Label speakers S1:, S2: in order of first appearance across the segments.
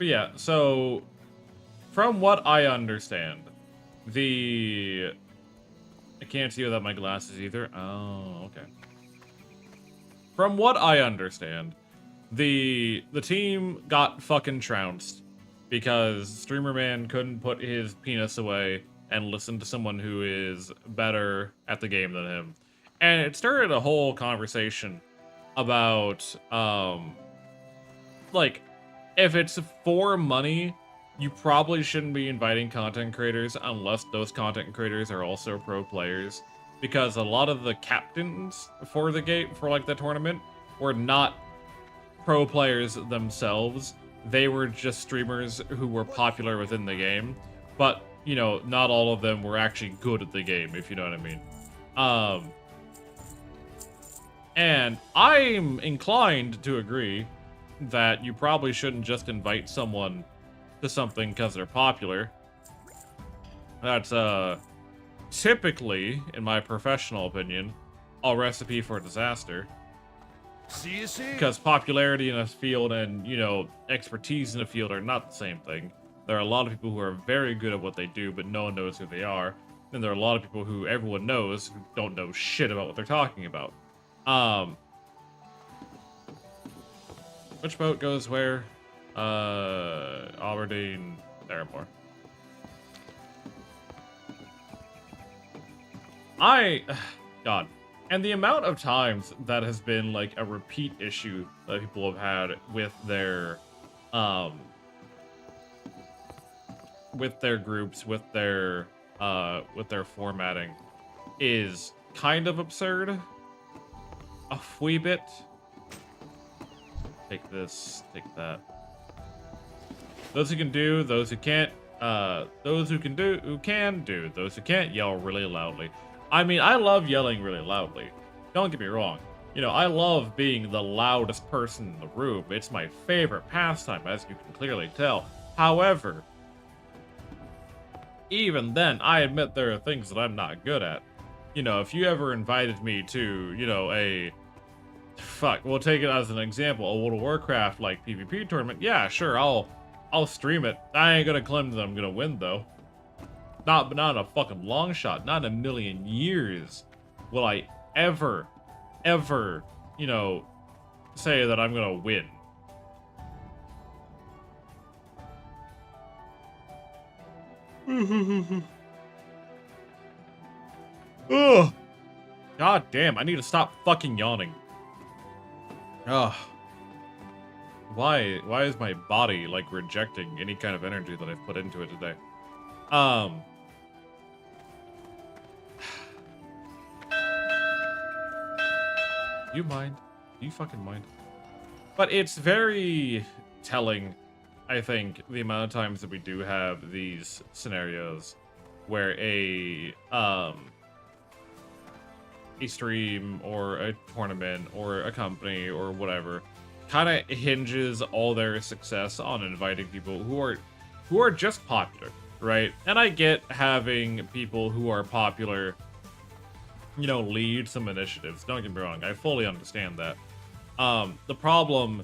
S1: But yeah, so from what I understand, I can't see without my glasses either. Oh, okay. From what I understand, the team got fucking trounced because Streamer Man couldn't put his penis away and listen to someone who is better at the game than him. And it started a whole conversation about like, if it's for money, you probably shouldn't be inviting content creators unless those content creators are also pro players, because a lot of the captains for the the tournament were not pro players themselves. They were just streamers who were popular within the game, but you know, not all of them were actually good at the game, if you know what I mean. And I'm inclined to agree that you probably shouldn't just invite someone to something because they're popular. That's typically, in my professional opinion, a recipe for disaster. Because popularity in a field and, you know, expertise in a field are not the same thing. There are a lot of people who are very good at what they do, but no one knows who they are. And there are a lot of people who everyone knows who don't know shit about what they're talking about. Which boat goes where? Aberdeen, Theramore. God. And the amount of times that has been like a repeat issue that people have had with their groups, with their formatting is kind of absurd. A wee bit. Take this, take that. Those who can do, those who can't, those who can do, those who can't yell really loudly. I mean, I love yelling really loudly. Don't get me wrong. You know, I love being the loudest person in the room. It's my favorite pastime, as you can clearly tell. However, even then, I admit there are things that I'm not good at. You know, if you ever invited me to, you know, we'll take it as an example, a World of Warcraft, like, PvP tournament, yeah, sure, I'll stream it. I ain't gonna claim that I'm gonna win, though. Not in a fucking long shot. Not in a million years will I ever, you know, say that I'm gonna win. Ugh. God damn, I need to stop fucking yawning. Ugh. Why is my body, like, rejecting any kind of energy that I've put into it today? You mind? Do you fucking mind? But it's very telling, I think, the amount of times that we do have these scenarios where a stream or a tournament or a company or whatever kind of hinges all their success on inviting people who are just popular, right? And I get having people who are popular, you know, lead some initiatives. Don't get me wrong, I fully understand that. The problem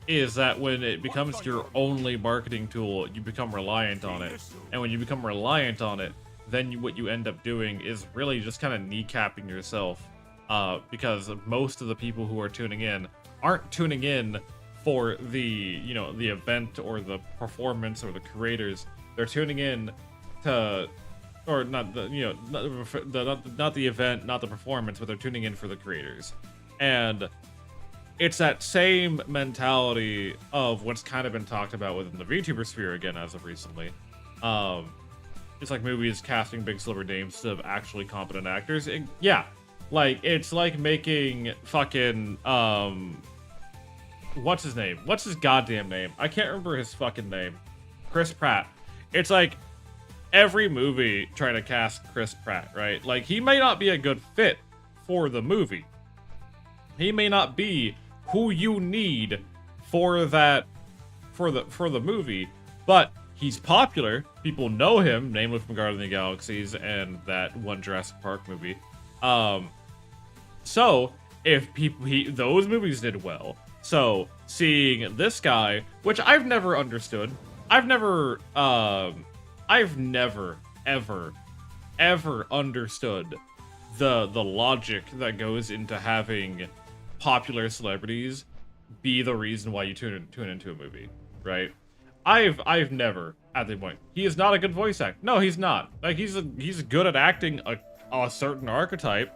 S1: is that when it becomes your only marketing tool, you become reliant on it. And when you become reliant on it, then what you end up doing is really just kind of kneecapping yourself. Because most of the people who are tuning in aren't tuning in for the, you know, the event or the performance or the creators. They're tuning in to, or not the, you know, not the event, not the performance, but they're tuning in for the creators. And it's that same mentality of what's kind of been talked about within the VTuber sphere again as of recently. It's like movies casting big silver names instead of actually competent actors. Yeah, like, it's like making fucking, what's his name? What's his goddamn name? I can't remember his fucking name. Chris Pratt. It's like every movie trying to cast Chris Pratt, right? Like, he may not be a good fit for the movie. He may not be who you need for that, for the movie, but he's popular. People know him, namely from Guardians of the Galaxies and that one Jurassic Park movie. So if those movies did well, so seeing this guy, which I've never understood. I've never ever understood the logic that goes into having popular celebrities be the reason why you tune into a movie, right? I've never at the point. He is not a good voice actor. No, he's not. Like he's good at acting a certain archetype,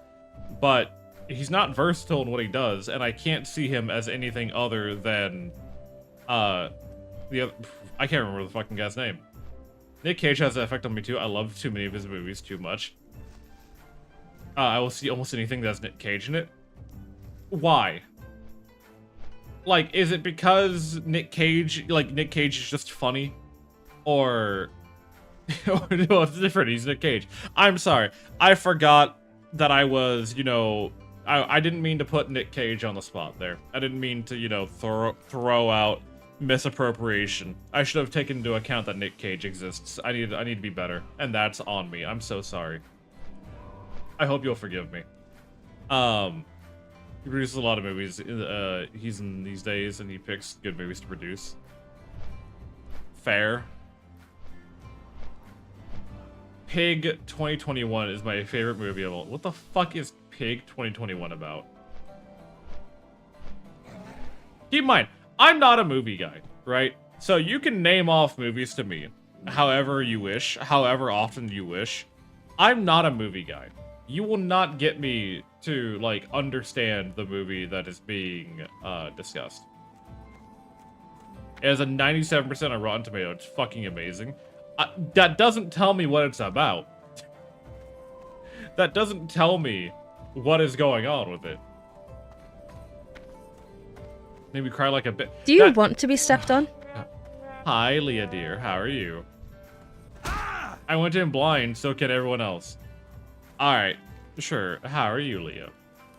S1: but he's not versatile in what he does, and I can't see him as anything other than I can't remember the fucking guy's name. Nick Cage has that effect on me too. I love too many of his movies too much. I will see almost anything that has Nick Cage in it. Why? Like, is it because Nick Cage is just funny? Or well, it's different, he's Nick Cage. I'm sorry. I forgot that I was, you know, I didn't mean to put Nick Cage on the spot there. I didn't mean to, you know, throw out misappropriation. I should have taken into account that Nick Cage exists. I need to be better, and that's on me. I'm so sorry. I hope you'll forgive me. He produces a lot of movies. He's in these days, and he picks good movies to produce. Fair. Pig 2021 is my favorite movie of all. What the fuck is Pig 2021 about? Keep in mind, I'm not a movie guy, right? So you can name off movies to me however you wish, however often you wish. I'm not a movie guy. You will not get me to, like, understand the movie that is being discussed. It has a 97% on Rotten Tomatoes. It's fucking amazing. That doesn't tell me what it's about. That doesn't tell me what is going on with it. Maybe cry like a bit.
S2: Do you want to be stepped on?
S1: Hi, Leah dear. How are you? I went in blind, so can everyone else. Alright, sure. How are you, Leah?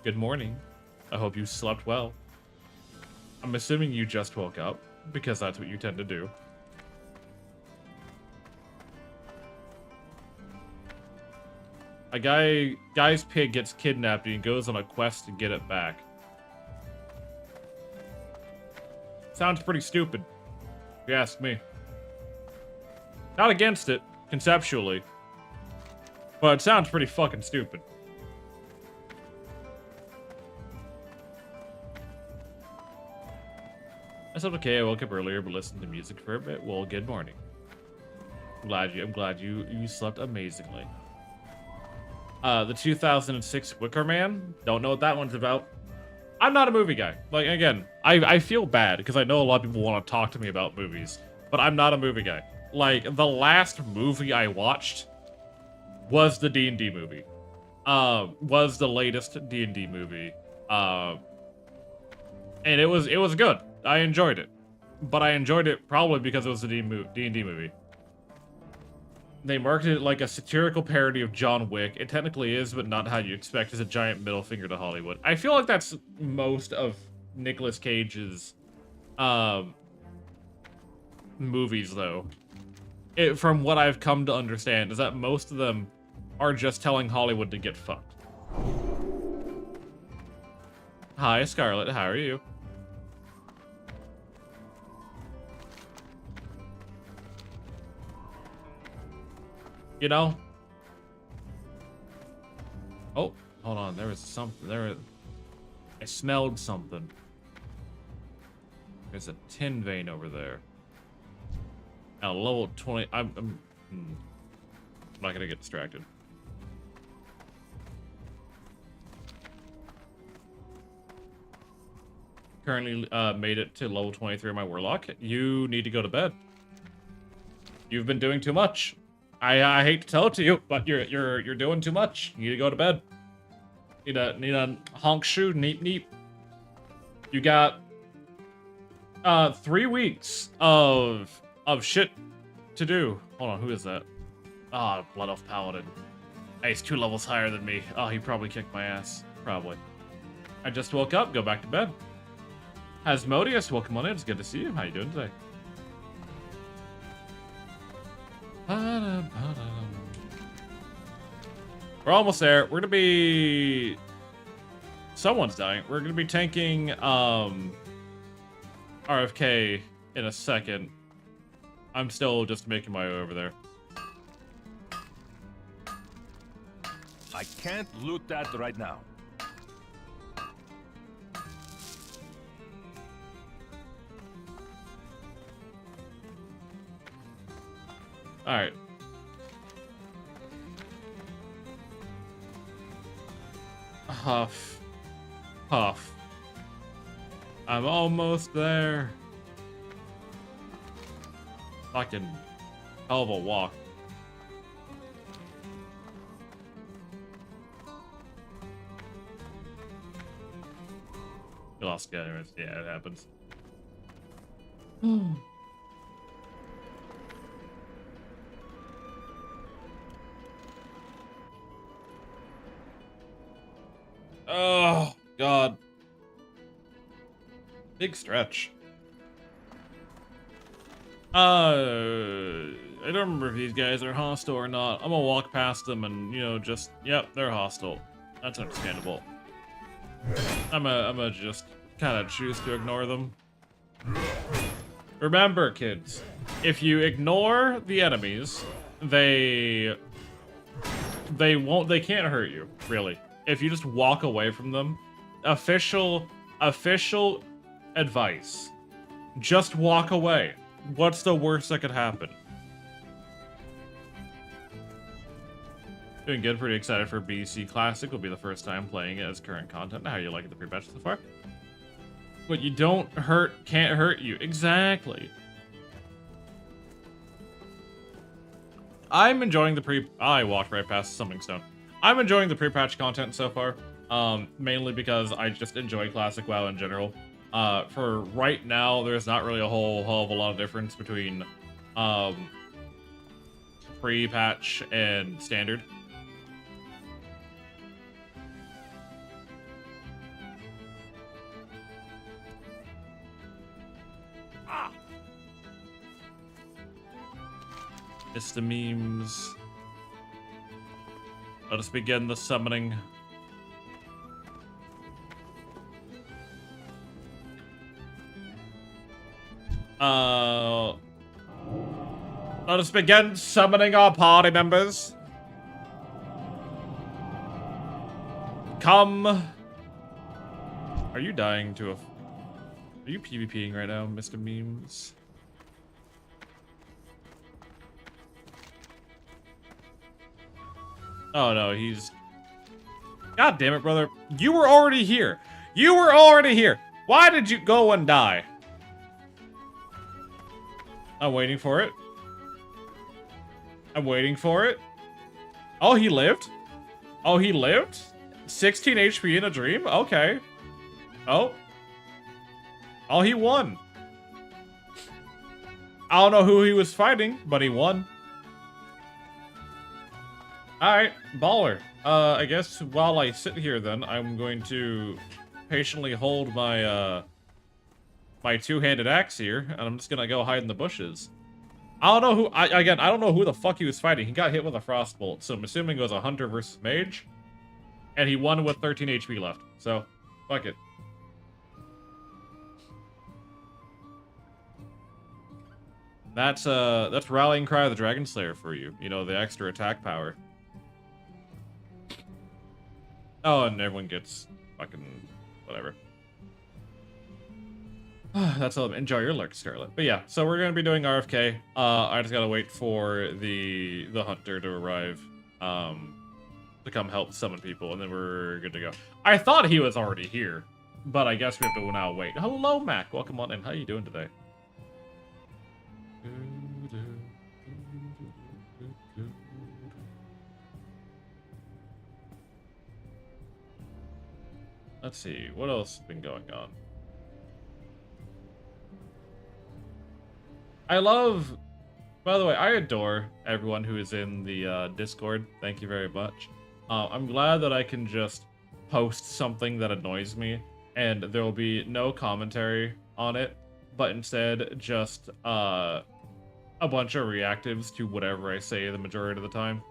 S1: Good morning. I hope you slept well. I'm assuming you just woke up, because that's what you tend to do. A guy's pig gets kidnapped and he goes on a quest to get it back. Sounds pretty stupid, if you ask me. Not against it, conceptually. But it sounds pretty fucking stupid. I said okay, I woke up earlier but listened to music for a bit. Well, good morning. I'm glad you slept amazingly. The 2006 Wicker Man. Don't know what that one's about. I'm not a movie guy. Like, again, I feel bad because I know a lot of people want to talk to me about movies, but I'm not a movie guy. Like, the last movie I watched was the D&D movie. Was the latest D&D movie. And it was good. I enjoyed it. But I enjoyed it probably because it was a D&D movie. They marketed it like a satirical parody of John Wick. It technically is, but not how you expect as a giant middle finger to Hollywood. I feel like that's most of Nicolas Cage's movies, though. From what I've come to understand, is that most of them are just telling Hollywood to get fucked. Hi, Scarlett. How are you? You know? Oh, hold on. There was something. I smelled something. There's a tin vein over there. At level 20. I'm not gonna get distracted. Currently made it to level 23 of my Warlock. You need to go to bed. You've been doing too much. I hate to tell it to you, but you're doing too much. You need to go to bed. Need a honk shoe, neep neep. You got 3 weeks of shit to do. Hold on, who is that? Ah, Blood Elf Paladin. Hey, he's 2 levels higher than me. Oh, he probably kicked my ass. Probably. I just woke up, go back to bed. Asmodeus, welcome on in. It's good to see you. How you doing today? We're almost there. We're gonna be... Someone's dying. We're gonna be tanking, RFK in a second. I'm still just making my way over there.
S2: I can't loot that right now.
S1: Alright. Huff. Huff. I'm almost there. Fucking hell of a walk. You lost the anyways. Yeah, it happens. Oh, God. Big stretch. I don't remember if these guys are hostile or not. I'm gonna walk past them and, you know, just, yep, they're hostile. That's understandable. I'm gonna just kind of choose to ignore them. Remember, kids, if you ignore the enemies, they can't hurt you, really. If you just walk away from them, official advice, just walk away. What's the worst that could happen? Doing good, pretty excited for BC Classic. Will be the first time playing it as current content. How are you liking the pre-patch so far? What you don't hurt can't hurt you. Exactly. I'm enjoying the I walked right past Summoning Stone. I'm enjoying the pre-patch content so far. Mainly because I just enjoy Classic WoW in general. For right now, there's not really a whole hell of a lot of difference between pre-patch and standard. Mr. Memes. Let us begin the summoning. Let us begin summoning our party members. Come. Are you dying to a... Are you PvPing right now, Mr. Memes? Oh no, he's... God damn it, brother. You were already here. You were already here. Why did you go and die? I'm waiting for it. I'm waiting for it. Oh, he lived? Oh, he lived? 16 HP in a dream? Okay. Oh. Oh, he won. I don't know who he was fighting, but he won. Alright, baller. I guess while I sit here then, I'm going to patiently hold my, my two-handed axe here, and I'm just gonna go hide in the bushes. I don't know who, I don't know who the fuck he was fighting. He got hit with a frostbolt, so I'm assuming it was a hunter versus mage. And he won with 13 HP left, so, fuck it. That's Rallying Cry of the Dragon Slayer for you. You know, the extra attack power. Oh, and everyone gets fucking whatever. That's all. Enjoy your lurk, Scarlet. But yeah, so we're gonna be doing RFK. I just gotta wait for the hunter to arrive, to come help summon people, and then we're good to go. I thought he was already here, but I guess we have to now wait. Hello, Mac. Welcome on in. How you doing today? Let's see, what else has been going on? I love, by the way, I adore everyone who is in the Discord. Thank you very much. I'm glad that I can just post something that annoys me, and there will be no commentary on it, but instead just a bunch of reactives to whatever I say the majority of the time.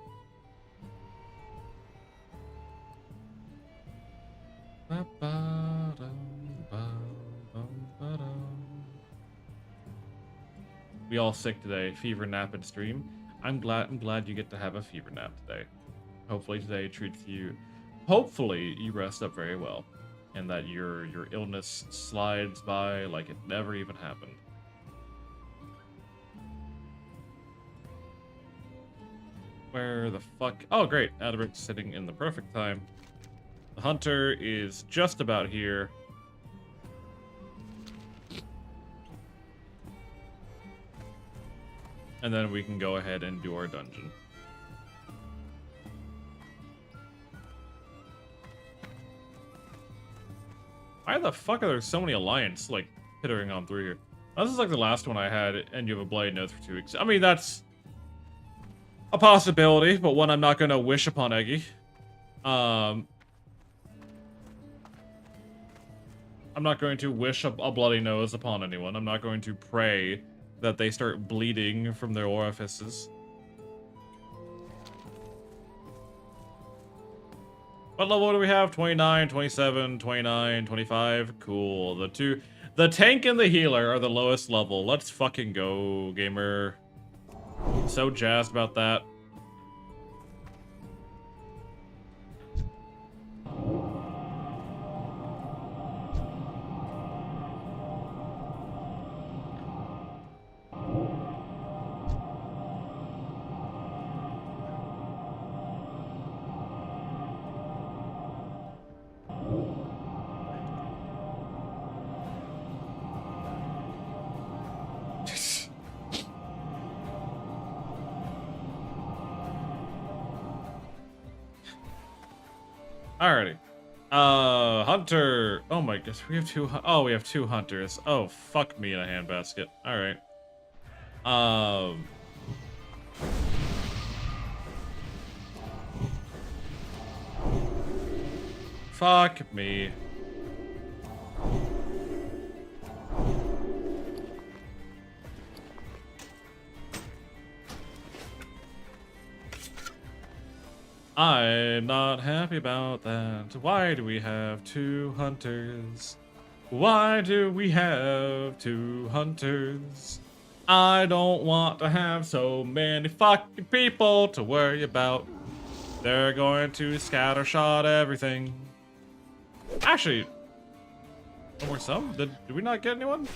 S1: We all sick today. Fever nap and stream. I'm glad you get to have a fever nap today. Hopefully today treats you. Hopefully you rest up very well, and that your illness slides by like it never even happened. Where the fuck? Oh, great. Adderbrick's sitting in the perfect time. The hunter is just about here. And then we can go ahead and do our dungeon. Why the fuck are there so many alliance, like, pittering on through here? This is like the last one I had, and you have a Blade Notes for 2 weeks. I mean, that's a possibility, but one I'm not going to wish upon Eggy. I'm not going to wish a bloody nose upon anyone. I'm not going to pray that they start bleeding from their orifices. What level do we have? 29, 27, 29, 25. Cool. The tank and the healer are the lowest level. Let's fucking go, gamer. So jazzed about that. Alrighty. Hunter. Oh my gosh, we have two. Oh, we have 2 hunters. Oh, fuck me in a handbasket. Alright. Fuck me. I'm not happy about that. Why do we have 2 hunters? Why do we have 2 hunters? I don't want to have so many fucking people to worry about. They're going to scattershot everything. Actually, no more some? Did we not get anyone?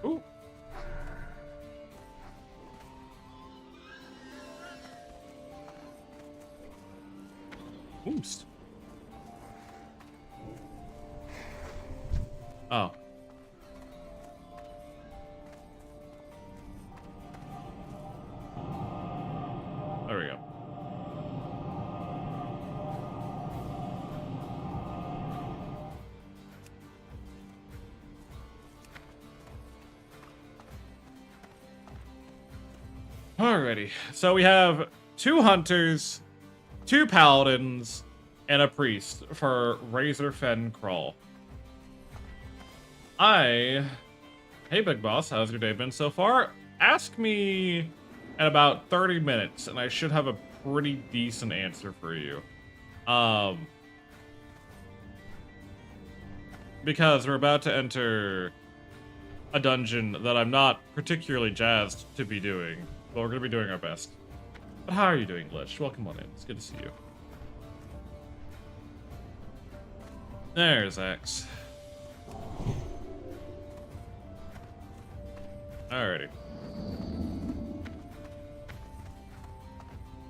S1: Ooh. Oost. Oh. There we go. Alrighty. So we have 2 hunters, 2 paladins, and a priest for Razor Fen Crawl. Hey big boss, how's your day been so far? Ask me in about 30 minutes, and I should have a pretty decent answer for you. Because we're about to enter a dungeon that I'm not particularly jazzed to be doing, but we're gonna be doing our best. But how are you doing, Glitch? Welcome on in. It's good to see you. There's X. Alrighty.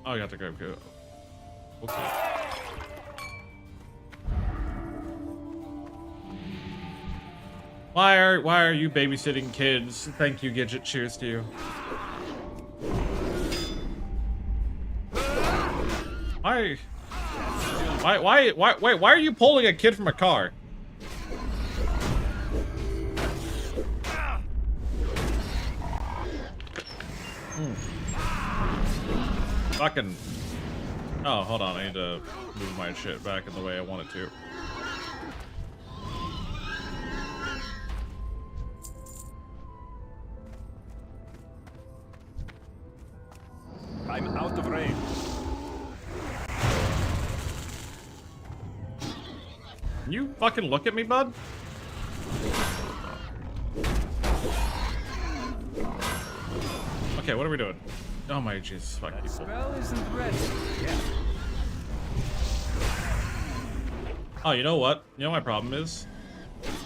S1: Oh, I got to go. Okay. Why are you babysitting kids? Thank you, Gidget. Cheers to you. Why are you pulling a kid from a car? Fucking. Oh, hold on. I need to move my shit back in the way I want it to.
S2: I'm out of range.
S1: Can you fucking look at me, bud? Okay, what are we doing? Oh my Jesus, fuck
S2: That
S1: people.
S2: spell isn't ready. Yeah.
S1: Oh, you know what? You know what my problem is?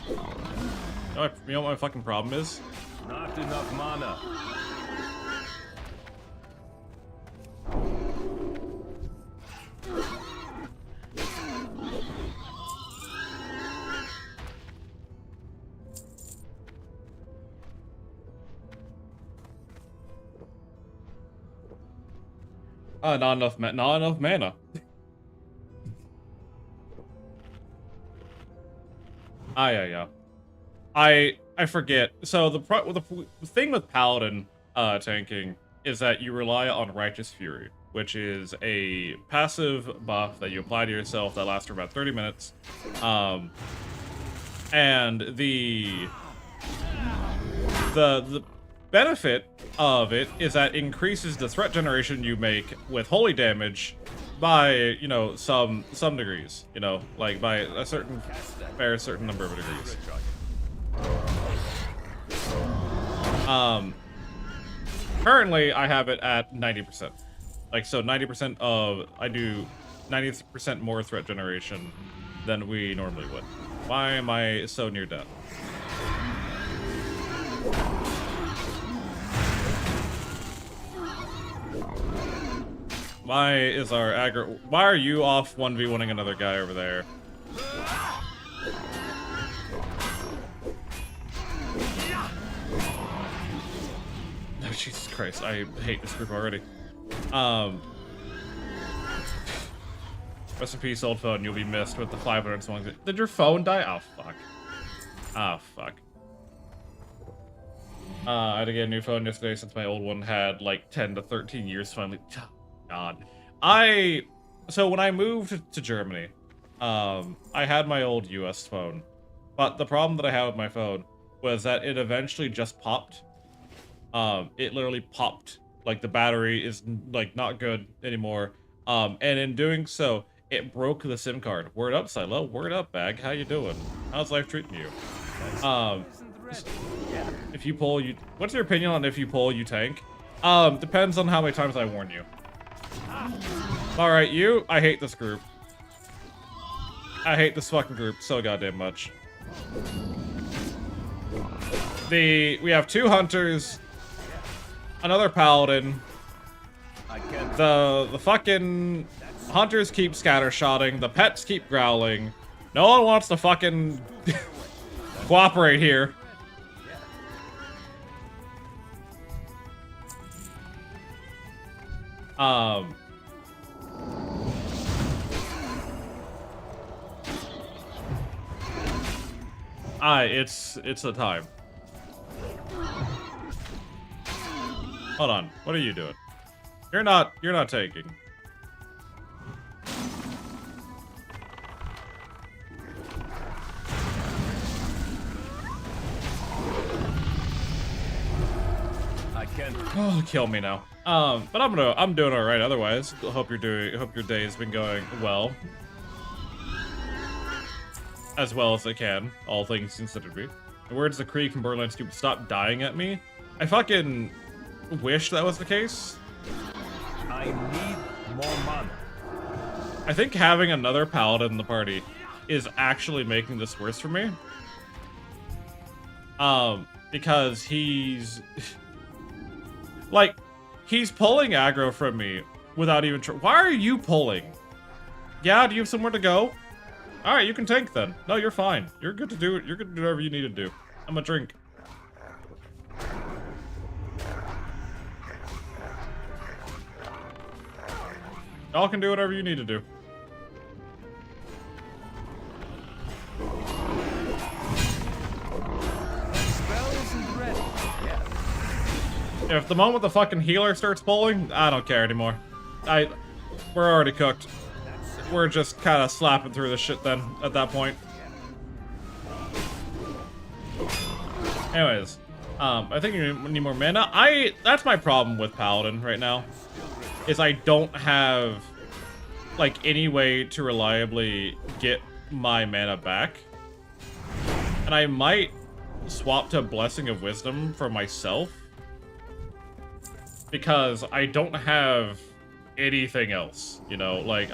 S1: You know what my fucking problem is?
S2: Not enough mana.
S1: Not enough mana. Yeah. I forget. So the thing with Paladin tanking is that you rely on Righteous Fury, which is a passive buff that you apply to yourself that lasts for about 30 minutes. And the benefit of it is that it increases the threat generation you make with holy damage by, you know, some degrees, you know, like by a certain number of degrees. Currently I have it at 90%. Like, so 90% of, I do 90% more threat generation than we normally would. Why am I so near death? Why is our aggro? Why are you off 1v1ing another guy over there? Oh, Jesus Christ, I hate this group already. Rest in peace, old phone. You'll be missed with the 500 songs. Did your phone die? Oh, fuck. Oh, fuck. I had to get a new phone yesterday since my old one had like 10 to 13 years finally. God. So when I moved to Germany, I had my old US phone. But the problem that I had with my phone was that it eventually just popped. It literally popped. Like the battery is like not good anymore. And in doing so, it broke the SIM card. Word up, Silo. Word up, Bag. How you doing? How's life treating you? If you pull, you... What's your opinion on if you pull, you tank? Depends on how many times I warn you. Alright, you... I hate this group. I hate this fucking group so goddamn much. We have 2 hunters, another paladin. The fucking hunters keep scattershotting, the pets keep growling. No one wants to fucking cooperate here. It's the time. Hold on. What are you doing? You're not taking.
S2: I can't.
S1: Oh, kill me now. But I'm doing all right otherwise. Hope your day has been going well. As well as it can, all things considered. The words of the Krieg from Borderlands 2, stop dying at me. I fucking wish that was the case.
S2: I need more mana.
S1: I think having another paladin in the party is actually making this worse for me. Because he's... like, he's pulling aggro from me without even why are you pulling? Yeah, do you have somewhere to go? Alright, you can tank then. No, you're fine. You're good to do it. You're good to do whatever you need to do. I'm gonna drink. Y'all can do whatever you need to do.
S2: Spell isn't ready. Yeah.
S1: If the moment the fucking healer starts pulling, I don't care anymore. We're already cooked. We're just kind of slapping through the shit then, at that point. Anyways, I think you need more mana. That's my problem with Paladin right now, is I don't have, like, any way to reliably get my mana back. And I might swap to Blessing of Wisdom for myself. because I don't have anything else, you know? Like,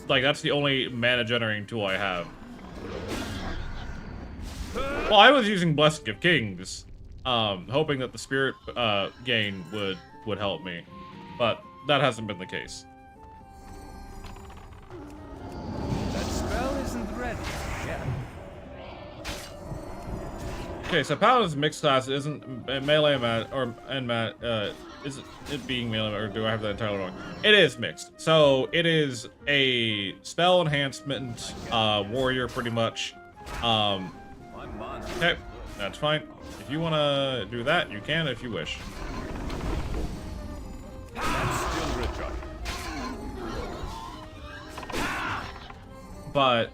S1: that's the only mana generating tool I have. Well, I was using Blessing of Kings, hoping that the spirit gain would help me, but that hasn't been the case.
S2: That spell isn't ready yet.
S1: Okay, so Paladin's mixed class isn't melee is it being melee, or do I have that entirely wrong? It is mixed. So it is a spell enhancement warrior, pretty much. Okay, that's fine. If you want to do that, you can if you wish.
S2: That's still recharged.
S1: But,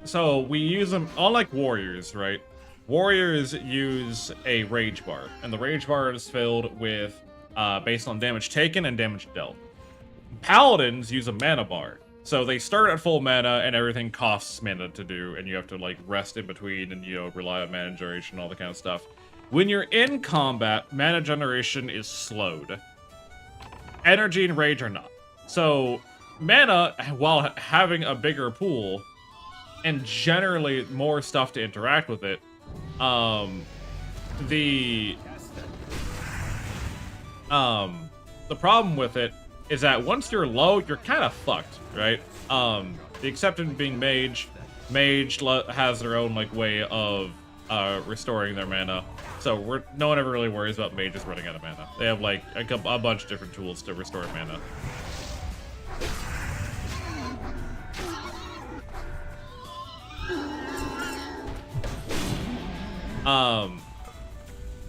S1: so we use them, unlike warriors, right? Warriors use a rage bar, and the rage bar is filled with, based on damage taken and damage dealt. Paladins use a mana bar. So they start at full mana, and everything costs mana to do, and you have to, like, rest in between, and, you know, rely on mana generation, all that kind of stuff. When you're in combat, mana generation is slowed. Energy and rage are not. So, mana, while having a bigger pool, and generally more stuff to interact with it, the problem with it is that once you're low, you're kind of fucked, right? The exception being mage. Mage has their own, like, way of restoring their mana. So no one ever really worries about mages running out of mana. They have, like, a bunch of different tools to restore mana.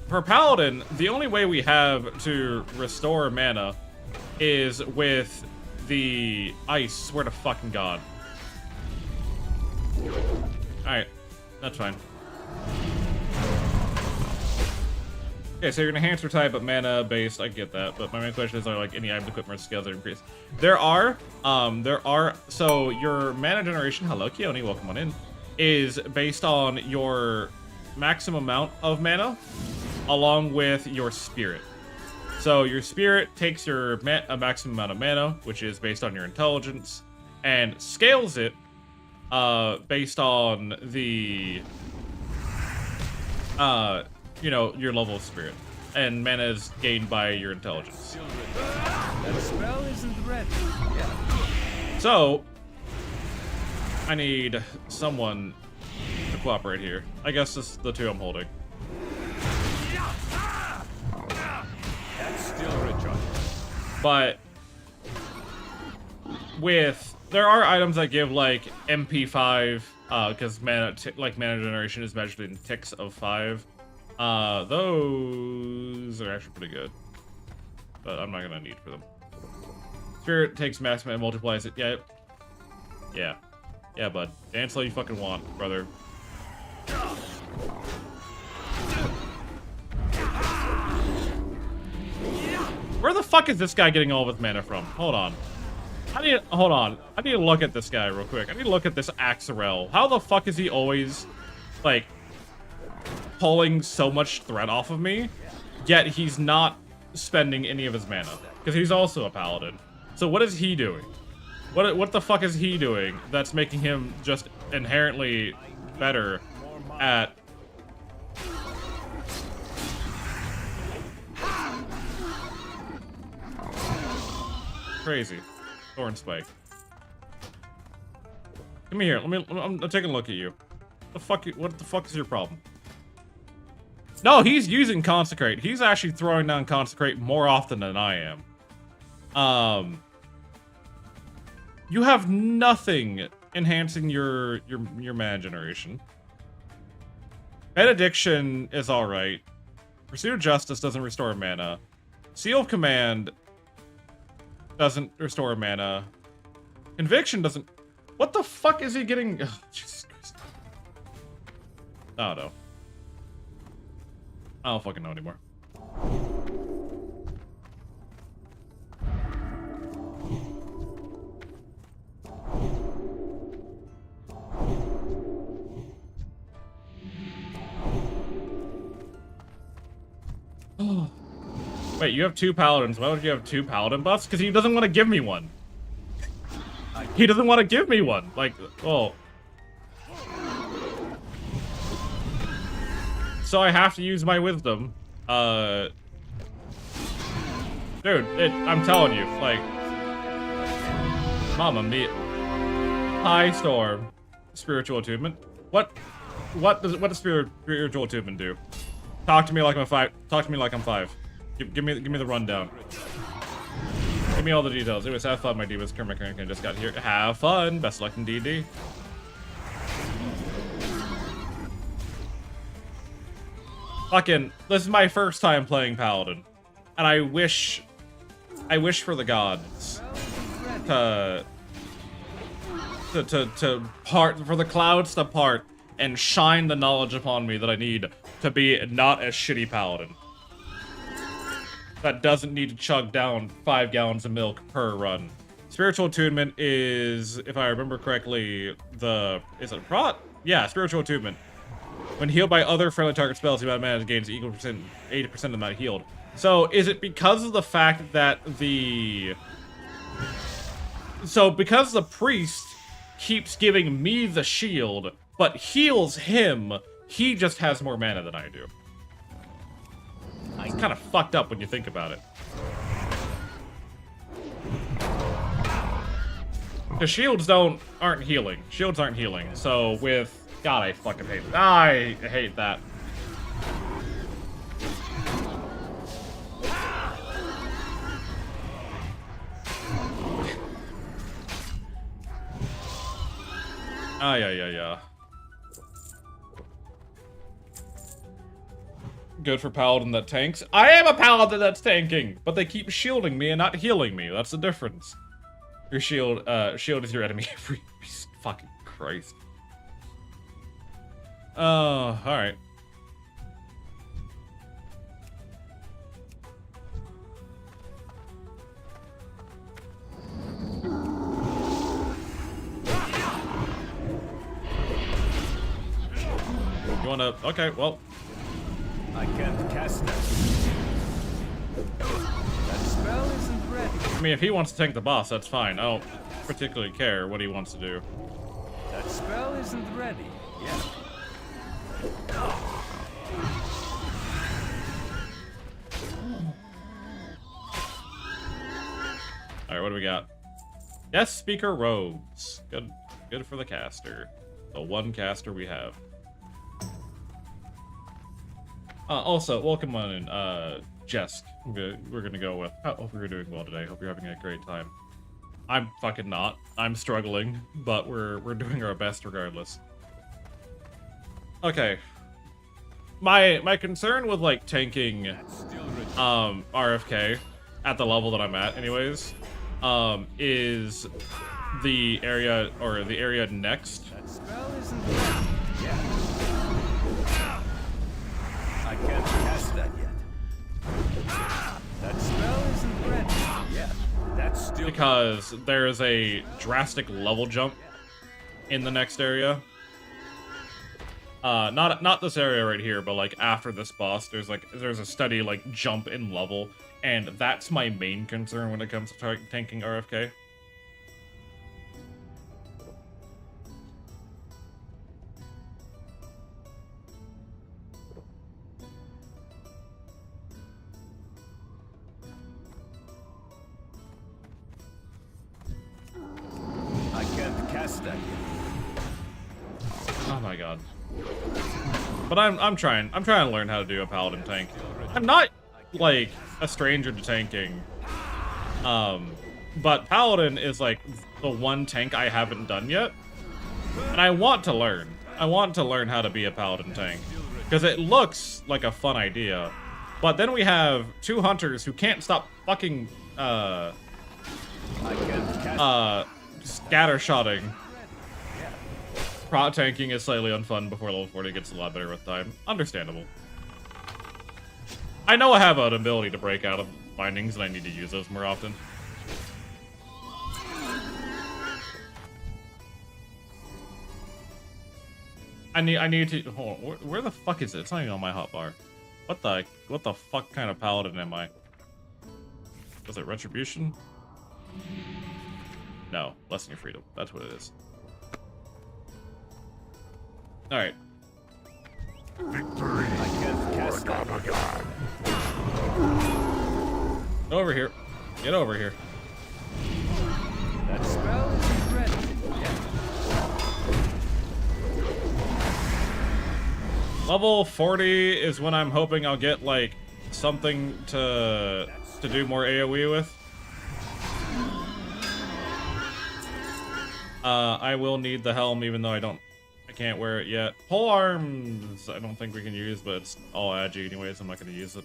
S1: For Paladin, the only way we have to restore mana is with the ice. Swear to fucking God. Alright, that's fine. Okay, so you're an enhancer type, but mana based. I get that, but my main question is, are like any item equipment scales that increase? There are. So your mana generation, hello Keone, welcome on in, is based on your maximum amount of mana along with your spirit. So your spirit takes your maximum amount of mana, which is based on your intelligence, and scales it based on the you know, your level of spirit, and mana is gained by your intelligence.
S2: That spell isn't ready.
S1: So I need someone to cooperate here. I guess this is the two I'm holding.
S2: That's still recharged.
S1: But there are items that give like MP5, because mana generation is measured in ticks of 5. Those are actually pretty good, but I'm not gonna need for them. Spirit takes maximum and multiplies it. Yeah, bud. Dance all you fucking want, brother. Where the fuck is this guy getting all of his mana from? Hold on. I need to look at this guy real quick. I need to look at this Axarel. How the fuck is he always, like, pulling so much threat off of me, yet he's not spending any of his mana? Because he's also a paladin. So what is he doing? What the fuck is he doing that's making him just inherently better at... Crazy. Thorn Spike. Come here. I'm taking a look at you. What the fuck is your problem? No, he's using Consecrate. He's actually throwing down Consecrate more often than I am. You have nothing enhancing your mana generation. Benediction is alright. Pursuit of Justice doesn't restore mana. Seal of Command doesn't restore mana. Conviction doesn't... What the fuck is he getting? Oh, Jesus Christ. Oh, no. I don't fucking know anymore. Wait, you have 2 paladins. Why would you have 2 paladin buffs? Because he doesn't want to give me one. He doesn't want to give me one. Like, oh. So I have to use my wisdom. Dude, I'm telling you, like, Mama Mia. High Storm. Spiritual attunement. What does spiritual attunement do? Talk to me like I'm 5. Talk to me like I'm 5. Give me the rundown. Give me all the details. Anyways, have fun, my divas. Kermit just got here. Have fun. Best luck in D&D. Fucking, this is my first time playing Paladin, and I wish for the gods to part, for the clouds to part and shine the knowledge upon me that I need to be not a shitty Paladin. That doesn't need to chug down 5 gallons of milk per run. Spiritual attunement is, if I remember correctly, is it Prot? Yeah, spiritual attunement. When healed by other friendly target spells, the amount of mana gains equal 80% of the amount healed. So, is it because of the fact that because the priest keeps giving me the shield, but heals him, he just has more mana than I do. It's kind of fucked up when you think about it. Because shields aren't healing. Shields aren't healing. So with... God, I fucking hate that. I hate that. Yeah. Good for paladin that tanks. I am a paladin that's tanking, but they keep shielding me and not healing me. That's the difference. Your shield is your enemy. Fucking Christ. Oh, alright. You wanna... Okay, well...
S2: I can't cast that. That spell isn't ready.
S1: I mean, if he wants to tank the boss, that's fine. I don't particularly care what he wants to do.
S2: That spell isn't ready. Yeah.
S1: Alright, what do we got? Guest speaker rogues. Good for the caster. The one caster we have. Also, welcome on in, Jesk. We're gonna go with. I hope you're doing well today. Hope you're having a great time. I'm fucking not. I'm struggling, but we're doing our best regardless. Okay. My concern with like tanking RFK at the level that I'm at anyways is the area next.
S2: That spell isn't ready. Yeah. I can't cast that yet. That spell isn't ready. Yeah. That's still
S1: Because there is a drastic level jump in the next area. Not this area right here, but like after this boss, there's a steady like jump in level, and that's my main concern when it comes to tanking RFK.
S2: I can't cast that yet.
S1: Oh my god. But I'm trying to learn how to do a paladin tank. I'm not like a stranger to tanking. But paladin is like the one tank I haven't done yet. And I want to learn. I want to learn how to be a paladin tank. Because it looks like a fun idea. But then we have 2 hunters who can't stop fucking scattershotting. Prot tanking is slightly unfun before level 40 gets a lot better with time. Understandable. I know I have an ability to break out of bindings and I need to use those more often. I need to hold on, where the fuck is it? It's not even on my hotbar. What the fuck kind of paladin am I? Was it retribution? No, lessen your freedom. That's what it is. All right.
S2: Victory. I can't cast that.
S1: Get over here. Get over here.
S2: That spell isn't ready yet.
S1: Level 40 is when I'm hoping I'll get like something to do more AoE with. I will need the helm even though I can't wear it yet. Pole arms I don't think we can use, but it's all agi anyways, I'm not gonna use it.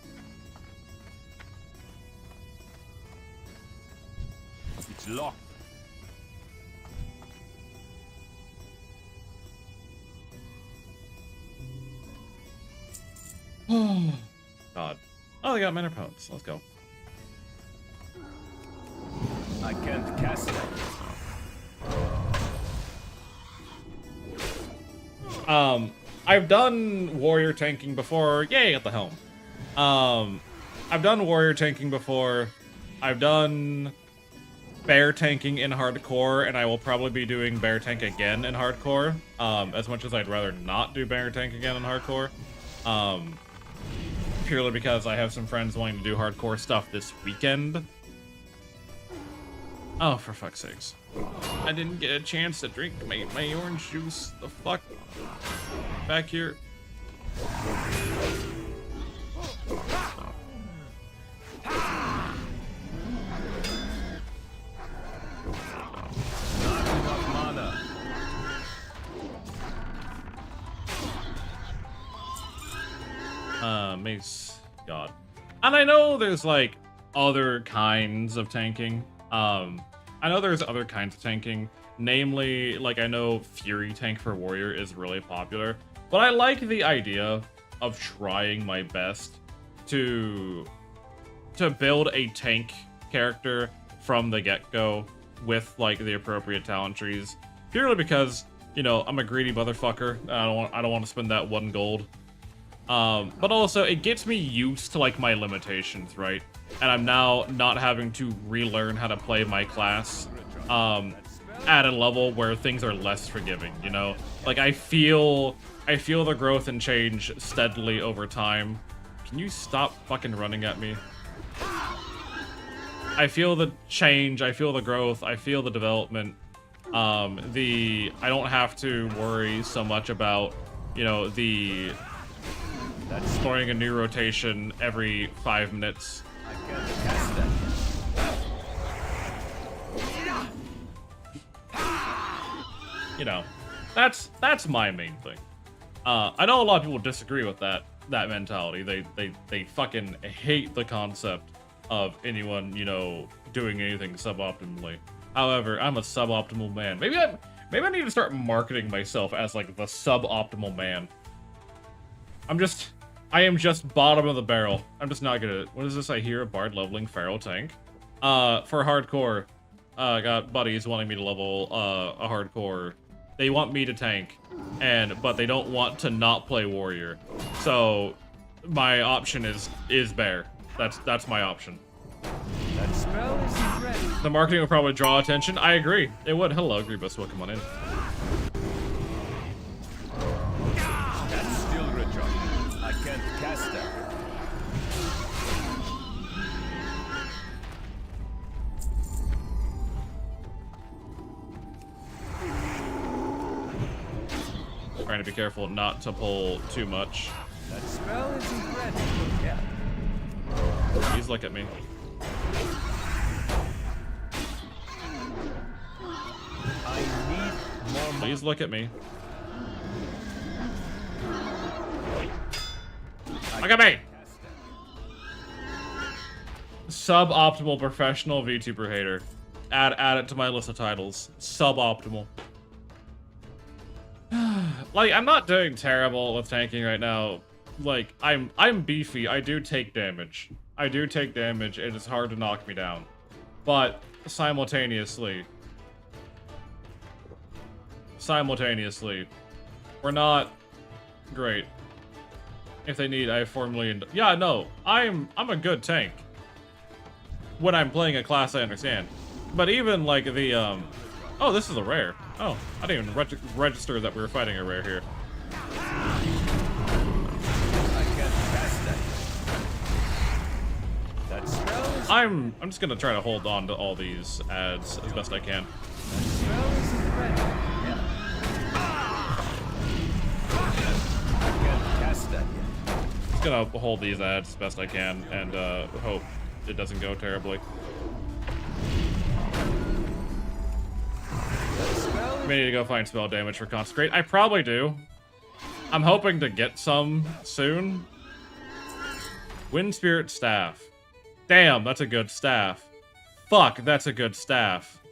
S2: It's locked.
S1: God. Oh, they got mana pounds. Let's go.
S2: I can't cast that.
S1: I've done warrior tanking before. Yay, got the helm. I've done warrior tanking before. I've done bear tanking in hardcore, and I will probably be doing bear tank again in hardcore. As much as I'd rather not do bear tank again in hardcore. Purely because I have some friends wanting to do hardcore stuff this weekend. Oh, for fuck's sakes. I didn't get a chance to drink my orange juice. The fuck? Back here.
S2: Not enough mana.
S1: Mace. God. And I know there's, like, other kinds of tanking. I know there's other kinds of tanking. Namely, like, I know Fury tank for warrior is really popular. But I like the idea of trying my best to build a tank character from the get-go with, like, the appropriate talent trees. Purely because, you know, I'm a greedy motherfucker. I don't want to spend that 1 gold. But also, it gets me used to, like, my limitations, right? And I'm now not having to relearn how to play my class, at a level where things are less forgiving, you know? Like, I feel the growth and change steadily over time. Can you stop fucking running at me? I feel the change, I feel the growth, I feel the development. I don't have to worry so much about, you know, throwing a new rotation every 5 minutes.
S2: I can't cast that.
S1: You know, that's my main thing. I know a lot of people disagree with that mentality. They fucking hate the concept of anyone, you know, doing anything suboptimally. However, I'm a suboptimal man. Maybe I need to start marketing myself as like the suboptimal man. I am just bottom of the barrel. I'm just not gonna. What is this I hear? A bard leveling feral tank. For hardcore, I got buddies wanting me to level a hardcore. They want me to tank, but they don't want to not play warrior. So my option is bear. That's my option.
S2: That spell isn't ready.
S1: The marketing will probably draw attention. I agree. It would. Hello, Grievous. Welcome on in.
S2: That's still recharging. I can't cast that.
S1: Trying to be careful not to pull too much.
S2: That spell isn't ready yet.
S1: Please look at me.
S2: I need more money.
S1: Please look at me. Look at me! Suboptimal professional VTuber hater. Add it to my list of titles. Suboptimal. Like, I'm not doing terrible with tanking right now. Like, I'm beefy. I do take damage. I do take damage, and it's hard to knock me down. But simultaneously, we're not great. If they need, I have 4 million. Yeah, no, I'm a good tank. when I'm playing a class I understand. But even like the oh, this is a rare. Oh, I didn't even register that we were fighting a rare here.
S2: I can't cast that. That spell is...
S1: I'm just gonna try to hold on to all these ads as best I can.
S2: That spell isn't ready. Yeah. I can't cast that yet.
S1: Just gonna hold these ads as best I can and hope it doesn't go terribly. I may need to go find spell damage for Consecrate. I probably do. I'm hoping to get some soon. Wind Spirit Staff. Damn, that's a good staff. Fuck, that's a good staff.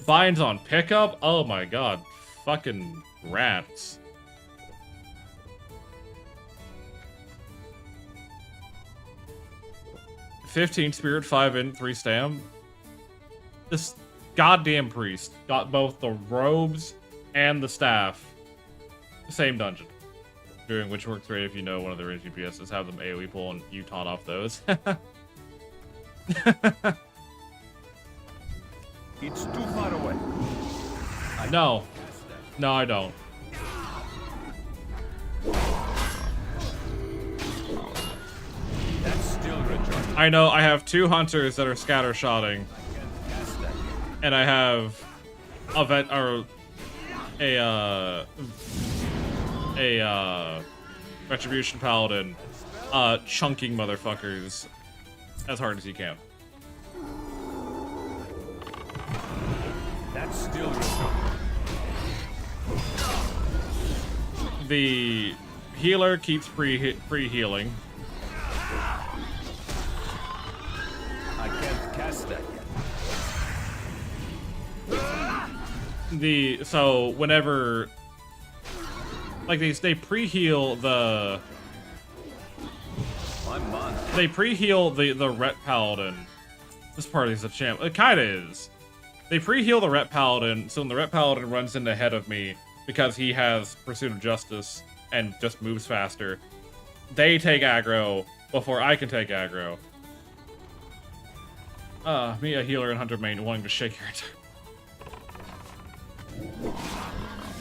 S1: Binds on pickup? Oh my god. Fucking rats. $15 spirit, 5 int, 3 stam. This goddamn priest got both the robes and the staff. Same dungeon. Doing which works great if you know one of the range DPSs. Have them AoE pull and you taunt off those.
S2: It's too far away.
S1: No. No, I don't.
S2: That's still recharging.
S1: I know I have 2 hunters that are scatter-shotting. And I have a vet or a retribution paladin chunking motherfuckers as hard as he can.
S2: That's still recharging.
S1: The healer keeps free healing.
S2: I can't cast that yet.
S1: So whenever like they pre-heal the they pre-heal the Ret Paladin. This party's a champ. It kinda is. They pre-heal the Ret Paladin, so when the Ret Paladin runs in ahead of me because he has Pursuit of Justice and just moves faster, they take aggro before I can take aggro. Me, a healer and hunter main, wanting to shake your entire...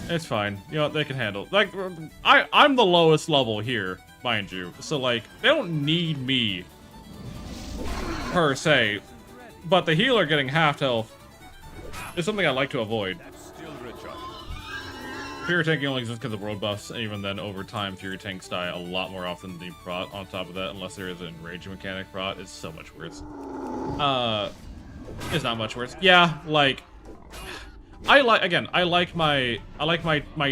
S1: It's fine. You know what, they can handle. Like, I'm the lowest level here, mind you. So, like, they don't need me, per se. But the healer getting half health is something I like to avoid. Fury tanking only exists because of world buffs, and even then, over time, Fury tanks die a lot more often than prot. On top of that, unless there is an enraging mechanic, prot is so much worse. It's not much worse. Yeah, like... I like my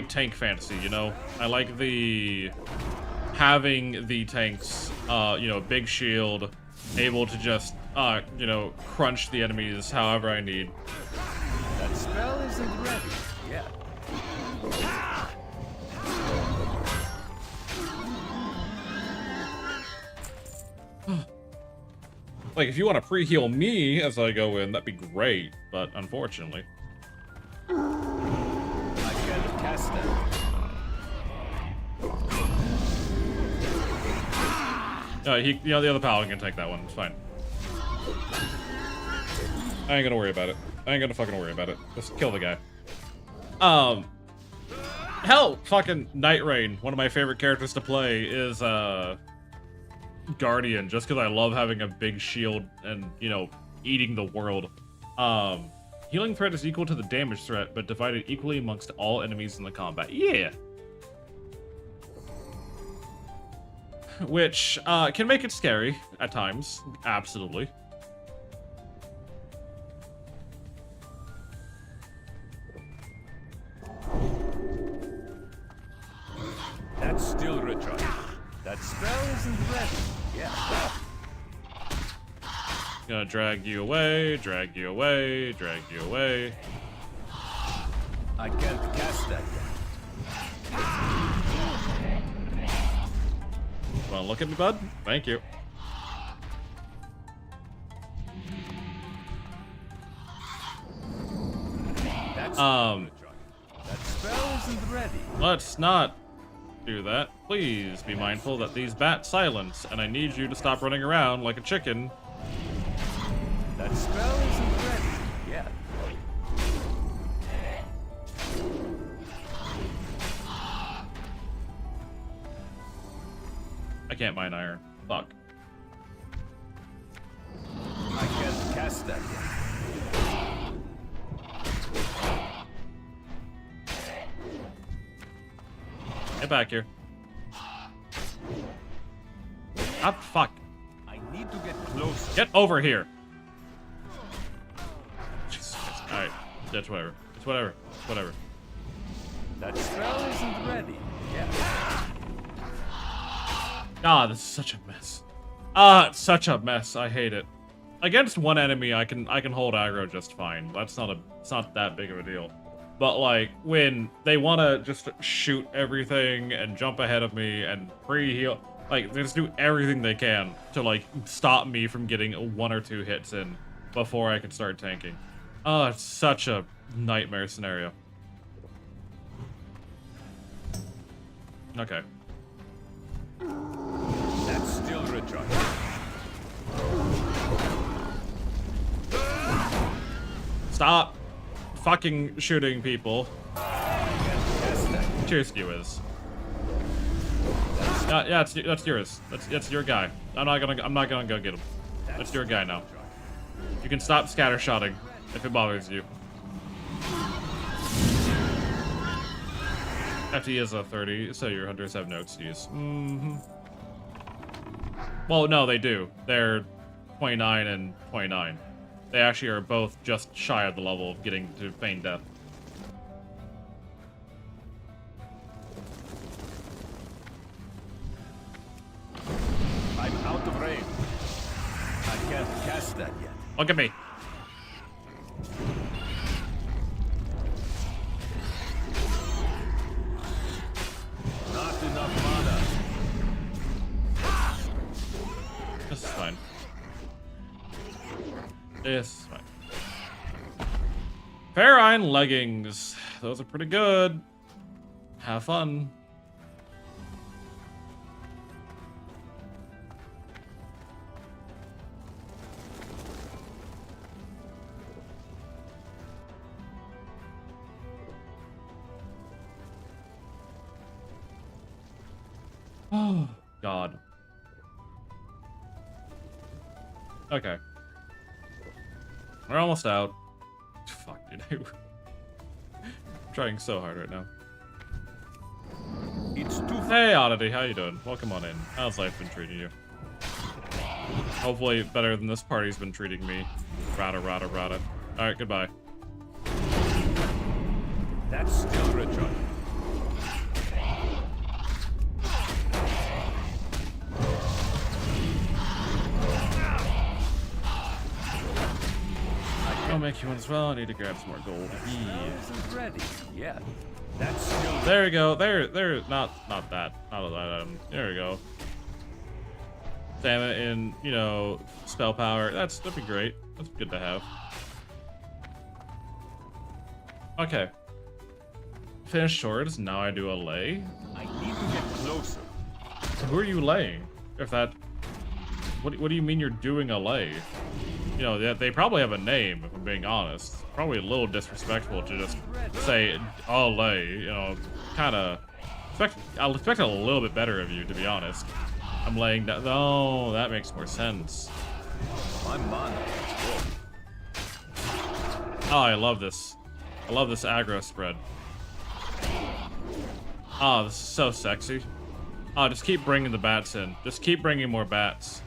S1: tank fantasy, you know? I like having the tanks, you know, big shield, able to just, you know, crunch the enemies however I need.
S2: That spell isn't ready yet.
S1: Like, if you want to pre-heal me as I go in, that'd be great, but unfortunately.
S2: I can't cast that.
S1: You know, the other paladin can take that one. It's fine. I ain't gonna worry about it. I ain't gonna fucking worry about it. Just kill the guy. Hell, fucking Night Rain. One of my favorite characters to play is Guardian, just because I love having a big shield and, you know, eating the world. Healing threat is equal to the damage threat, but divided equally amongst all enemies in the combat. Yeah! Which, can make it scary at times. Absolutely.
S2: That's still recharged. That spell isn't ready. Yeah.
S1: Gonna drag you away, drag you away, drag you away.
S2: I can't cast that yet.
S1: Wanna look at me, bud? Thank you.
S2: That's that spell isn't ready.
S1: Let's not do that. Please be mindful that these bats silence, and I need you to stop running around like a chicken.
S2: That spell isn't ready yet.
S1: I can't mine iron. Fuck.
S2: I can't cast that yet.
S1: Get back here. Ah, fuck.
S2: I need to get closer.
S1: Get over here. Jesus Christ. Alright. That's whatever. It's whatever. It's whatever.
S2: That spell isn't ready yet.
S1: Ah, this is such a mess. Ah, it's such a mess. I hate it. Against one enemy, I can hold aggro just fine. It's not that big of a deal. But like when they want to just shoot everything and jump ahead of me and pre-heal, like they just do everything they can to like stop me from getting 1 or 2 hits in before I can start tanking. Oh, it's such a nightmare scenario. Okay.
S2: That's still recharged.
S1: Stop fucking shooting people.
S2: Cast that.
S1: Cheers, skewers. Yeah, that's yours. That's your guy. I'm not gonna go get him. That's your guy now. You can stop scattershotting if it bothers you. FT is a 30, so your hunters have no excuse. Well, no, they do. They're 29 and 29. They actually are both just shy of the level of getting to feign death.
S2: I'm out of range. I can't cast that yet.
S1: Look at me.
S2: Not enough mana.
S1: This is fine. This is fine. Farine leggings. Those are pretty good. Have fun. Oh, God. Okay. We're almost out. Fuck, dude. I'm trying so hard right now.
S2: It's too
S1: Hey, Oddity, how you doing? Welcome on in. How's life been treating you? Hopefully better than this party's been treating me. Rata. Alright, goodbye.
S2: That's still recharged.
S1: I'll make you one as well. I need to grab some more gold.
S2: Isn't ready yet. That's still
S1: There we go. There, not that. Not that. There we go. Stamina in, you know, spell power. That'd be great. That's good to have. Okay. Finish swords. Now I do a lay.
S2: I need to get closer.
S1: Who are you laying? If that, what do you mean you're doing a lay? You know, they probably have a name, if I'm being honest. Probably a little disrespectful to just say, I'll lay, you know, kinda, I'll expect a little bit better of you, to be honest. I'm laying down, oh, that makes more sense.
S2: My mana.
S1: Oh, I love this. I love this aggro spread. Oh, this is so sexy. Oh, just keep bringing the bats in. Just keep bringing more bats.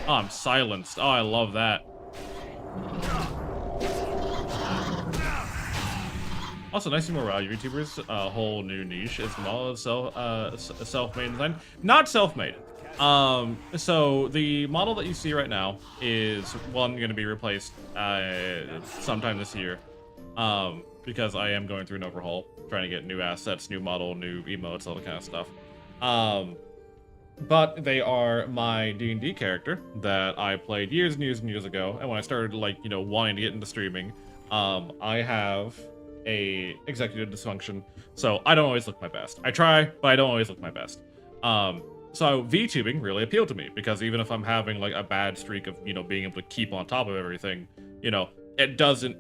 S1: Oh, I'm silenced. Oh, I love that. Also, nice to see more WoW YouTubers. A whole new niche as well as self-made design. Not self-made. So the model that you see right now is one going to be replaced sometime this year. Because I am going through an overhaul, trying to get new assets, new model, new emotes, all that kind of stuff. But they are my D&D character that I played years and years and years ago. And when I started, like, you know, wanting to get into streaming, I have a executive dysfunction, so I don't always look my best. I try, but I don't always look my best. So VTubing really appealed to me because even if I'm having like a bad streak of, you know, being able to keep on top of everything, you know, it doesn't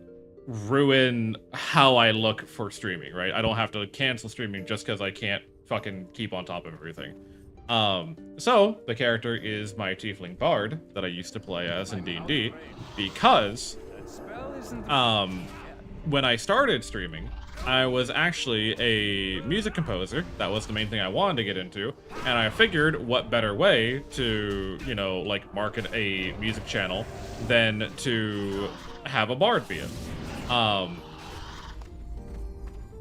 S1: ruin how I look for streaming, right? I don't have to cancel streaming just because I can't fucking keep on top of everything. So the character is my tiefling bard that I used to play as in D&D because, when I started streaming, I was actually a music composer. That was the main thing I wanted to get into. And I figured what better way to, you know, like market a music channel than to have a bard be it.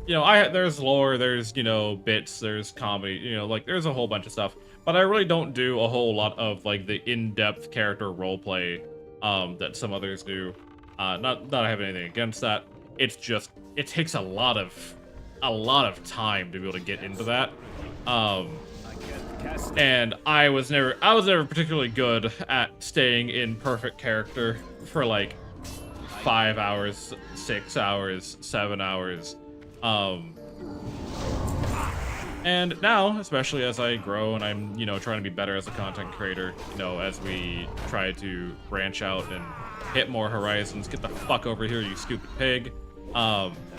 S1: You know, there's lore, there's, you know, bits, there's comedy, you know, like there's a whole bunch of stuff. But I really don't do a whole lot of like the in-depth character roleplay that some others do. Not that I have anything against that. It's just it takes a lot of time to be able to get into that. And I was never particularly good at staying in perfect character for like 5 hours, 6 hours, 7 hours. And now, especially as I grow and I'm, you know, trying to be better as a content creator, you know, as we try to branch out and hit more horizons, get the fuck over here, you stupid pig.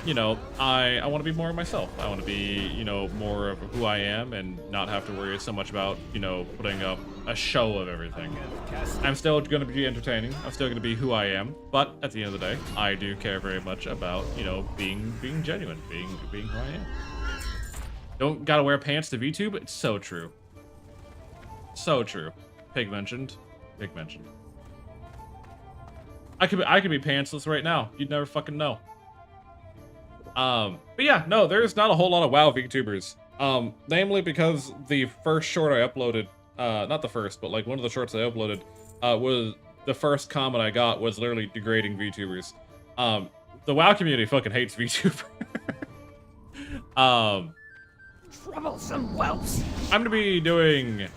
S1: You know, I want to be more of myself. I want to be, you know, more of who I am and not have to worry so much about, you know, putting up a show of everything. I'm still going to be entertaining. I'm still going to be who I am. But at the end of the day, I do care very much about, you know, being genuine, being who I am. Don't gotta wear pants to VTube? It's so true. So true. Pig mentioned. Pig mentioned. I could be pantsless right now. You'd never fucking know. But yeah, no, there's not a whole lot of WoW VTubers. Namely because the first short I uploaded, not the first, but like one of the shorts I uploaded, was the first comment I got was literally degrading VTubers. The WoW community fucking hates VTuber.
S3: Troublesome whelps.
S1: I'm gonna be doing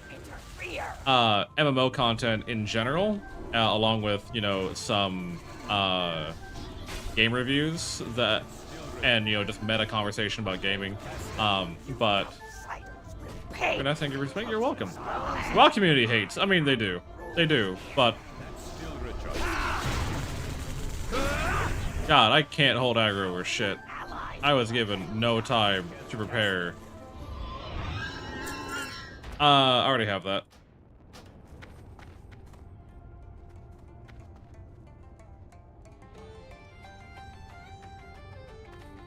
S1: MMO content in general, along with, you know, some game reviews and, you know, just meta conversation about gaming. But and I think you respect. You're welcome. The WoW community hates. I mean, they do, but God, I can't hold aggro or shit. I was given no time to prepare. I already have that.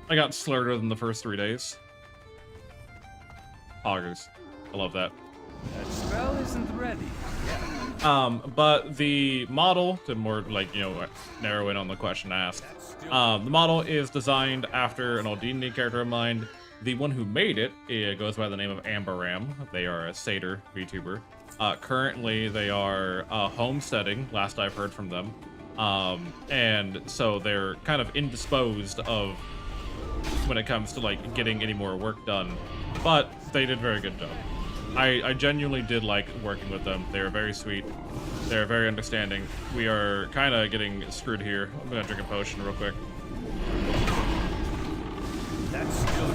S1: I got slurred in the first 3 days. Poggers. I love that.
S2: That spell isn't ready.
S1: But the model, to more, like, you know, narrow in on the question asked, the model is designed after an old D&D character of mine. The one who made it goes by the name of Amberam. They are a satyr VTuber. Currently, they are homesteading, last I've heard from them. And so they're kind of indisposed of when it comes to, like, getting any more work done. But they did a very good job. I genuinely did like working with them. They were very sweet. They're very understanding. We are kind of getting screwed here. I'm gonna drink a potion real quick.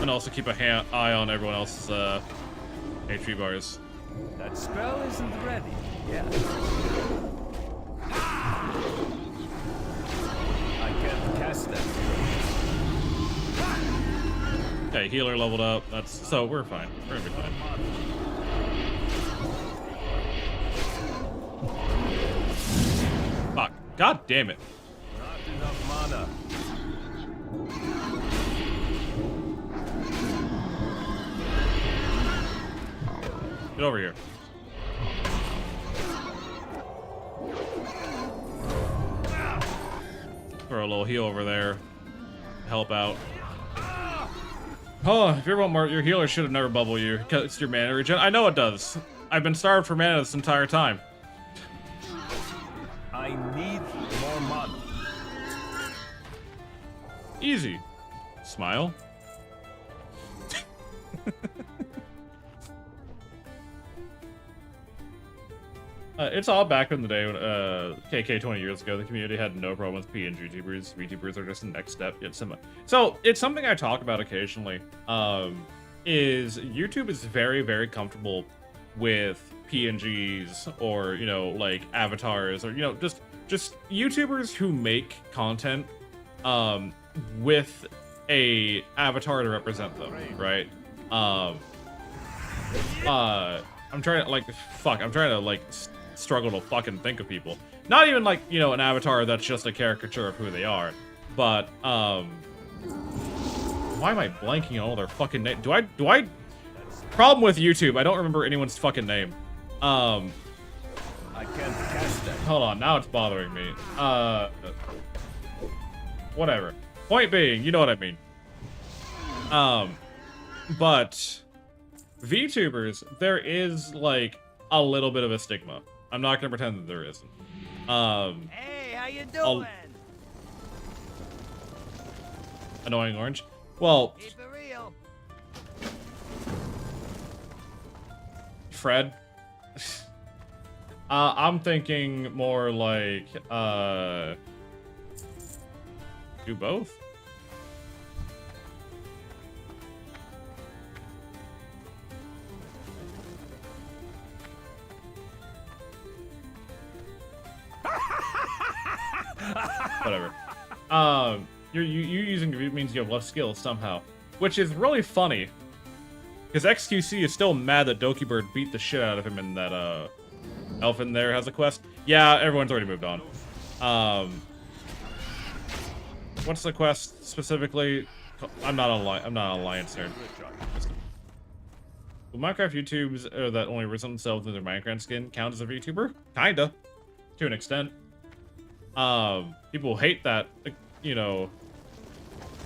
S1: And also keep a eye on everyone else's HP bars.
S2: That spell isn't ready. Yeah. I can't cast that.
S1: Okay, healer leveled up. So we're fine. We're gonna be fine. Fuck. God damn it.
S2: Not enough mana.
S1: Get over here. Throw a little heal over there. Help out. Oh, if you want more, your healer should have never bubble you. It's your mana regen. I know it does. I've been starved for mana this entire time.
S2: I need more mana.
S1: Easy. Smile. It's all back in the day when KK 20 years ago, the community had no problem with PNG VTubers. VTubers are just the next step. So it's something I talk about occasionally. Is YouTube is very, very comfortable with PNGs or, you know, like avatars or, you know, just YouTubers who make content with a avatar to represent them, right? I'm trying to struggle to fucking think of people. Not even like, you know, an avatar that's just a caricature of who they are, but why am I blanking on all their fucking name? Do I problem with YouTube, I don't remember anyone's fucking name.
S2: I can't cast that.
S1: Hold on, now it's bothering me. Whatever. Point being, you know what I mean. But VTubers, there is like a little bit of a stigma. I'm not gonna pretend that there isn't.
S3: Hey, how you doing?
S1: Annoying orange. Well,
S3: Keep it real.
S1: Fred. I'm thinking more like, do both? Whatever. You using it means you have less skills somehow, which is really funny, because XQC is still mad that Dokibird beat the shit out of him in that elf in there has a quest. Yeah, everyone's already moved on. What's the quest specifically? I'm not an alliance nerd. Will Minecraft YouTubers that only present themselves in their Minecraft skin count as a VTuber? Kinda, to an extent. People hate that, you know.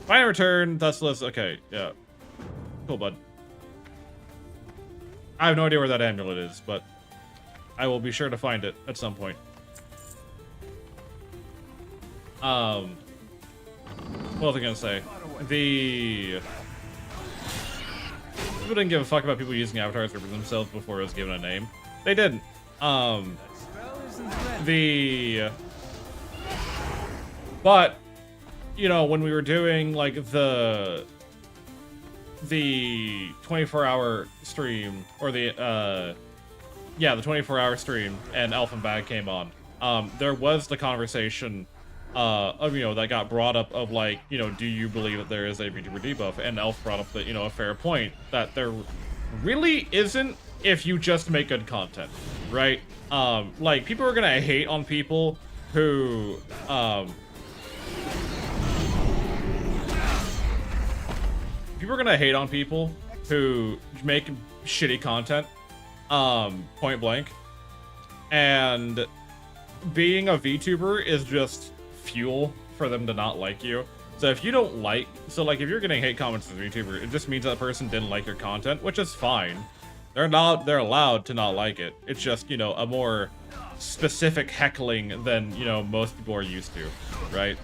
S1: Final return, Thustless, okay, yeah. Cool, bud. I have no idea where that amulet is, but I will be sure to find it at some point. What was I gonna say? People didn't give a fuck about people using avatars for themselves before it was given a name. They didn't. But, you know, when we were doing, like, the 24-hour stream, or the 24-hour stream, and Elf and Bag came on, there was the conversation, of, you know, that got brought up of, like, you know, do you believe that there is a VTuber debuff? And Elf brought up, you know, a fair point, that there really isn't if you just make good content, right? Like, people are gonna hate on people who, people are gonna hate on people who make shitty content, point blank. And being a VTuber is just fuel for them to not like you. So if you don't like, so like if you're getting hate comments as a VTuber, it just means that person didn't like your content, which is fine. They're allowed to not like it. It's just, you know, a more specific heckling than, you know, most people are used to, right?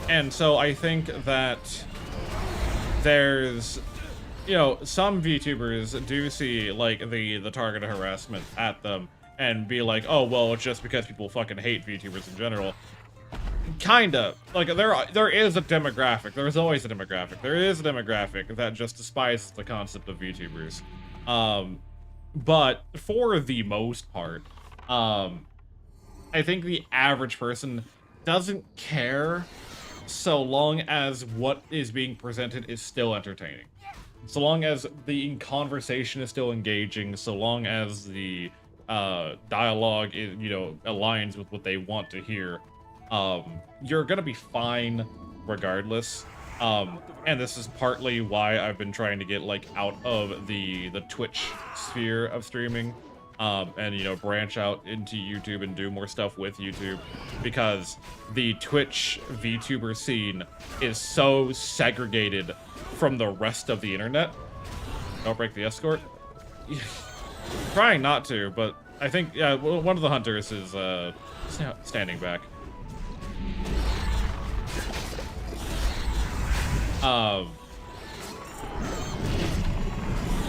S1: And so I think that there's, you know, some VTubers do see, like, the target of harassment at them and be like, oh, well, it's just because people fucking hate VTubers in general. Kinda. Like, there is a demographic. There's always a demographic. There is a demographic that just despises the concept of VTubers. But for the most part, I think the average person doesn't care so long as what is being presented is still entertaining. So long as the conversation is still engaging, so long as the dialogue is, you know, aligns with what they want to hear, you're gonna be fine regardless. And this is partly why I've been trying to get, like, out of the Twitch sphere of streaming, and, you know, branch out into YouTube and do more stuff with YouTube, because the Twitch VTuber scene is so segregated from the rest of the internet. Don't break the escort. Trying not to, but I think, yeah, one of the hunters is standing back.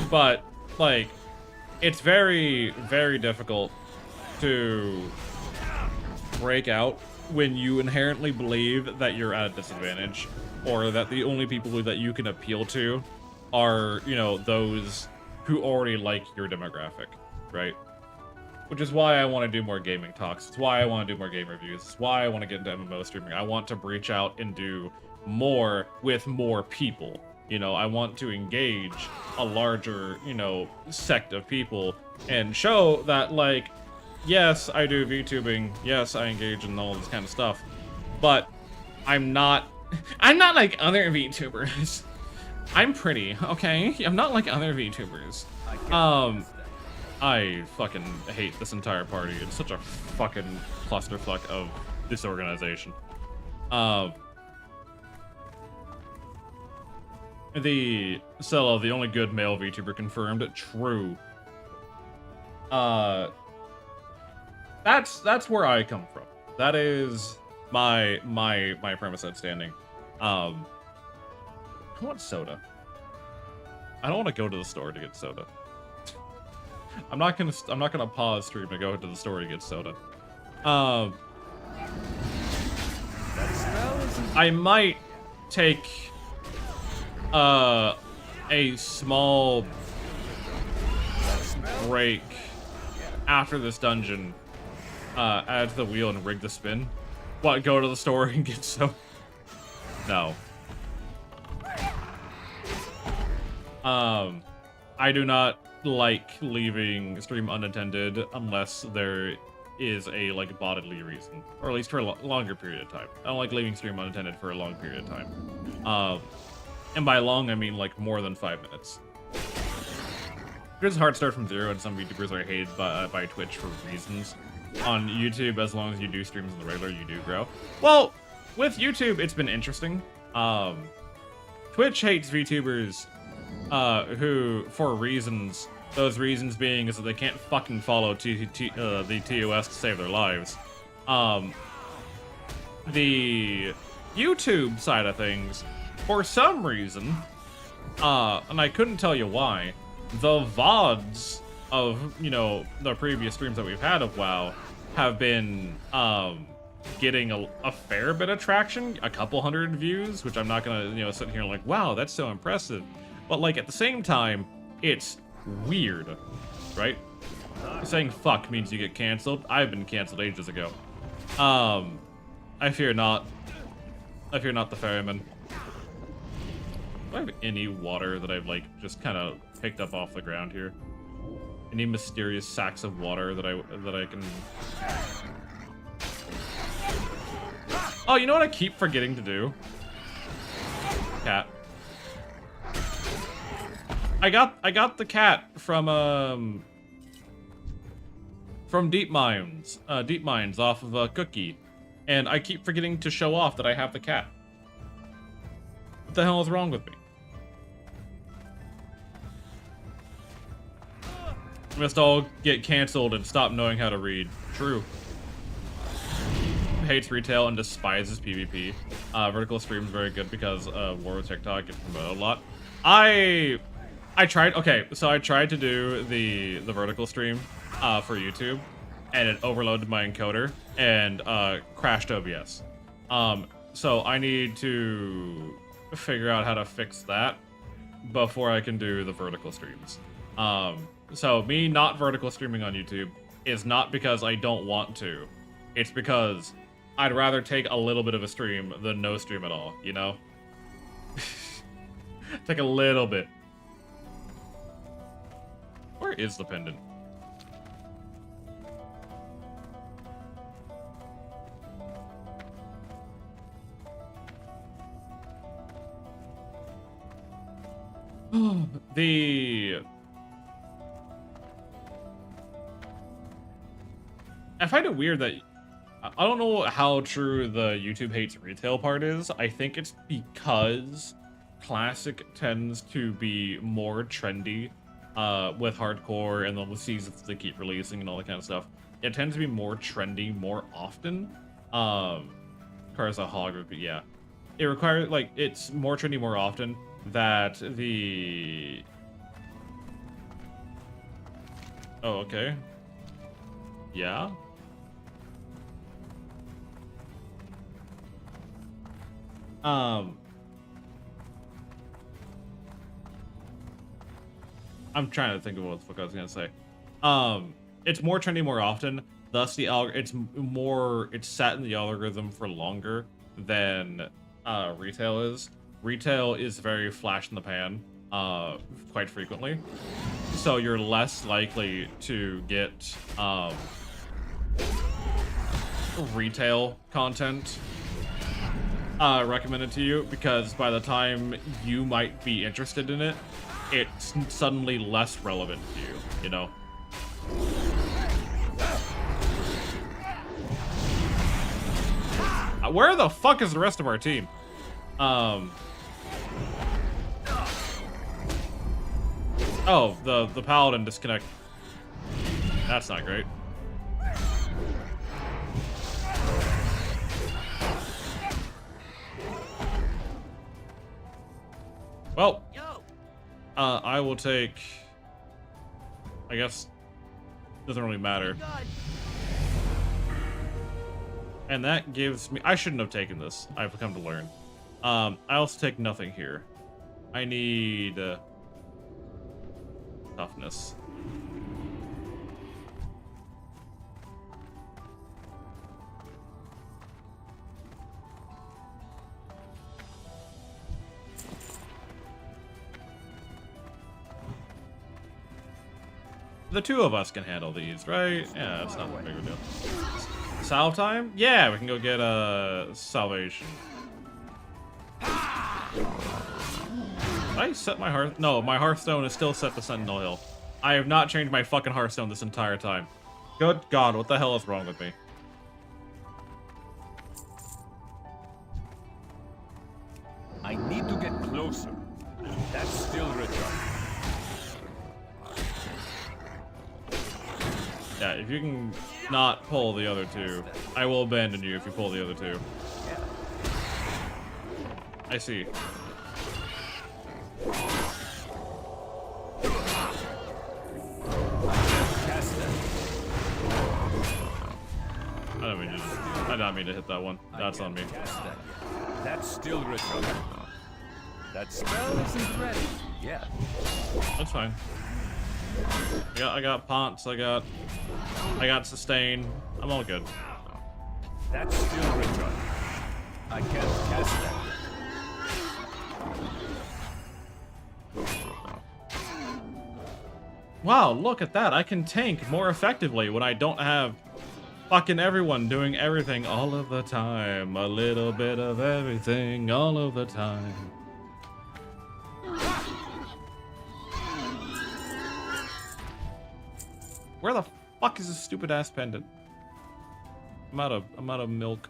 S1: But, like, it's very, very difficult to break out when you inherently believe that you're at a disadvantage, or that the only people that you can appeal to are, you know, those who already like your demographic, right? Which is why I want to do more gaming talks. It's why I want to do more game reviews. It's why I want to get into MMO streaming. I want to breach out and do more with more people. You know, I want to engage a larger, you know, sect of people and show that, like, yes, I do VTubing. Yes, I engage in all this kind of stuff. But I'm not like other VTubers. I'm pretty, okay? I'm not like other VTubers. I fucking hate this entire party. It's such a fucking clusterfuck of disorganization. The Cello, the only good male VTuber confirmed. True. That's where I come from. That is my premise at standing. I want soda. I don't want to go to the store to get soda. I'm not gonna pause stream to go to the store to get soda. I might take a small break after this dungeon, add to the wheel and rig the spin. What, go to the store and get soda? No. I do not like leaving stream unattended unless there is a, like, bodily reason. Or at least for a longer period of time. I don't like leaving stream unattended for a long period of time. And by long, I mean, like, more than 5 minutes. It's a hard start from zero, and some VTubers are hated by Twitch for reasons. On YouTube, as long as you do streams in the regular, you do grow. Well, with YouTube, it's been interesting. Twitch hates VTubers who, for reasons, those reasons being is that they can't fucking follow the TOS to save their lives. The YouTube side of things, for some reason, and I couldn't tell you why, the VODs of, you know, the previous streams that we've had of WoW have been, getting a fair bit of traction, a couple hundred views, which I'm not gonna, you know, sit here and like, wow, that's so impressive. But, like, at the same time, it's weird, right? Saying fuck means you get canceled. I've been canceled ages ago. I fear not. I fear not the ferryman. Do I have any water that I've, like, just kind of picked up off the ground here? Any mysterious sacks of water that I can... Oh, you know what I keep forgetting to do? Cat. I got the cat from Deep Mines off of Cookie, and I keep forgetting to show off that I have the cat. What the hell is wrong with me? We must all get canceled and stop knowing how to read. True. Hates retail and despises PvP. Vertical stream's very good because War with TikTok gets promoted a lot. I tried, okay, so I tried to do the vertical stream for YouTube, and it overloaded my encoder and crashed OBS. So I need to figure out how to fix that before I can do the vertical streams. So me not vertical streaming on YouTube is not because I don't want to. It's because I'd rather take a little bit of a stream than no stream at all, you know? Take a little bit. Where is the pendant? I find it weird that I don't know how true the YouTube hates retail part is. I think it's because Classic tends to be more trendy with hardcore and the seasons they keep releasing and all that kind of stuff. It tends to be more trendy more often. Requires a hog, but yeah. It requires, like, it's more trendy more often that the... Oh, okay. Yeah? I'm trying to think of what the fuck I was gonna say. It's more trendy more often. Thus, it's set in the algorithm for longer than retail is. Retail is very flash in the pan, quite frequently. So you're less likely to get retail content recommended to you, because by the time you might be interested in it, it's suddenly less relevant to you, you know? Where the fuck is the rest of our team? Oh, the paladin disconnect. That's not great. Well, I will take, I guess, doesn't really matter. And that gives me, I shouldn't have taken this, I've come to learn. I also take nothing here. I need toughness. The two of us can handle these, right? Yeah, that's not a big deal. Salve time? Yeah, we can go get a salvation. Did I set my hearth? No, my hearthstone is still set to Sentinel Hill. I have not changed my fucking hearthstone this entire time. Good God, what the hell is wrong with me?
S2: I need to get closer. That's still Richard.
S1: Yeah, if you can not pull the other two, I will abandon you if you pull the other two. I see. I did not mean to hit that one. That's on me.
S2: That's still Richard. That spell isn't ready. Yeah.
S1: That's fine. I got Ponce, I got sustain. I'm all good.
S2: That's still Richard. I can't cast that.
S1: Wow, look at that. I can tank more effectively when I don't have fucking everyone doing everything all of the time. A little bit of everything all of the time. Where the fuck is this stupid ass pendant? I'm out of milk.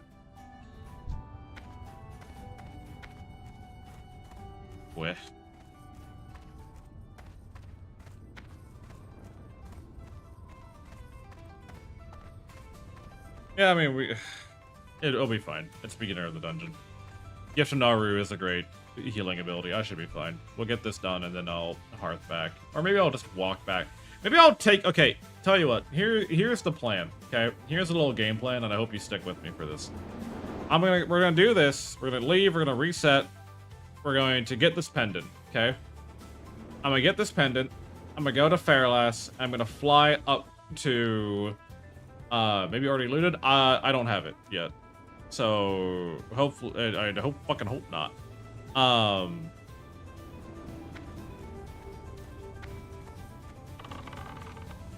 S1: Where? Yeah, I mean, it'll be fine. It's beginner of the dungeon. Gift of Naru is a great healing ability. I should be fine. We'll get this done and then I'll hearth back. Or maybe I'll just walk back. Maybe I'll take, okay, tell you what, here's the plan, okay? Here's a little game plan, and I hope you stick with me for this. We're gonna do this, we're gonna leave, we're gonna reset, we're going to get this pendant, okay? I'm gonna get this pendant, I'm gonna go to Fairlass, I'm gonna fly up to, maybe already looted? I don't have it yet. So, hopefully, I fucking hope not.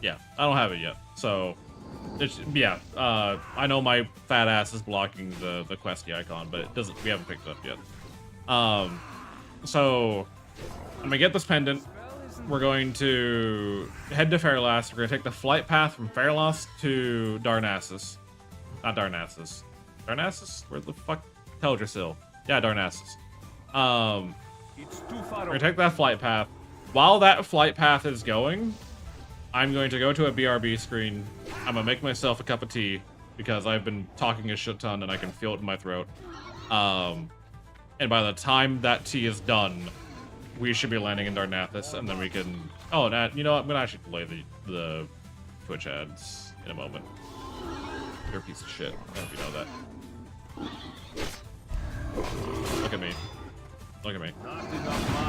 S1: Yeah, I don't have it yet. So, yeah, I know my fat ass is blocking the questy icon, but it doesn't. We haven't picked it up yet. So I'm gonna get this pendant. We're going to head to Fairlass. We're gonna take the flight path from Fairlass to Darnassus. Not Darnassus. Darnassus? Where the fuck? Teldrassil. Yeah, Darnassus.
S2: It's too far.
S1: We're gonna take that flight path. While that flight path is going, I'm going to go to a BRB screen. I'm gonna make myself a cup of tea because I've been talking a shit ton and I can feel it in my throat. And by the time that tea is done, we should be landing in Darnassus, and then we can. Oh, you know what? I'm gonna actually play the Twitch ads in a moment. You're a piece of shit. I hope you know that. Look at me. Look at me.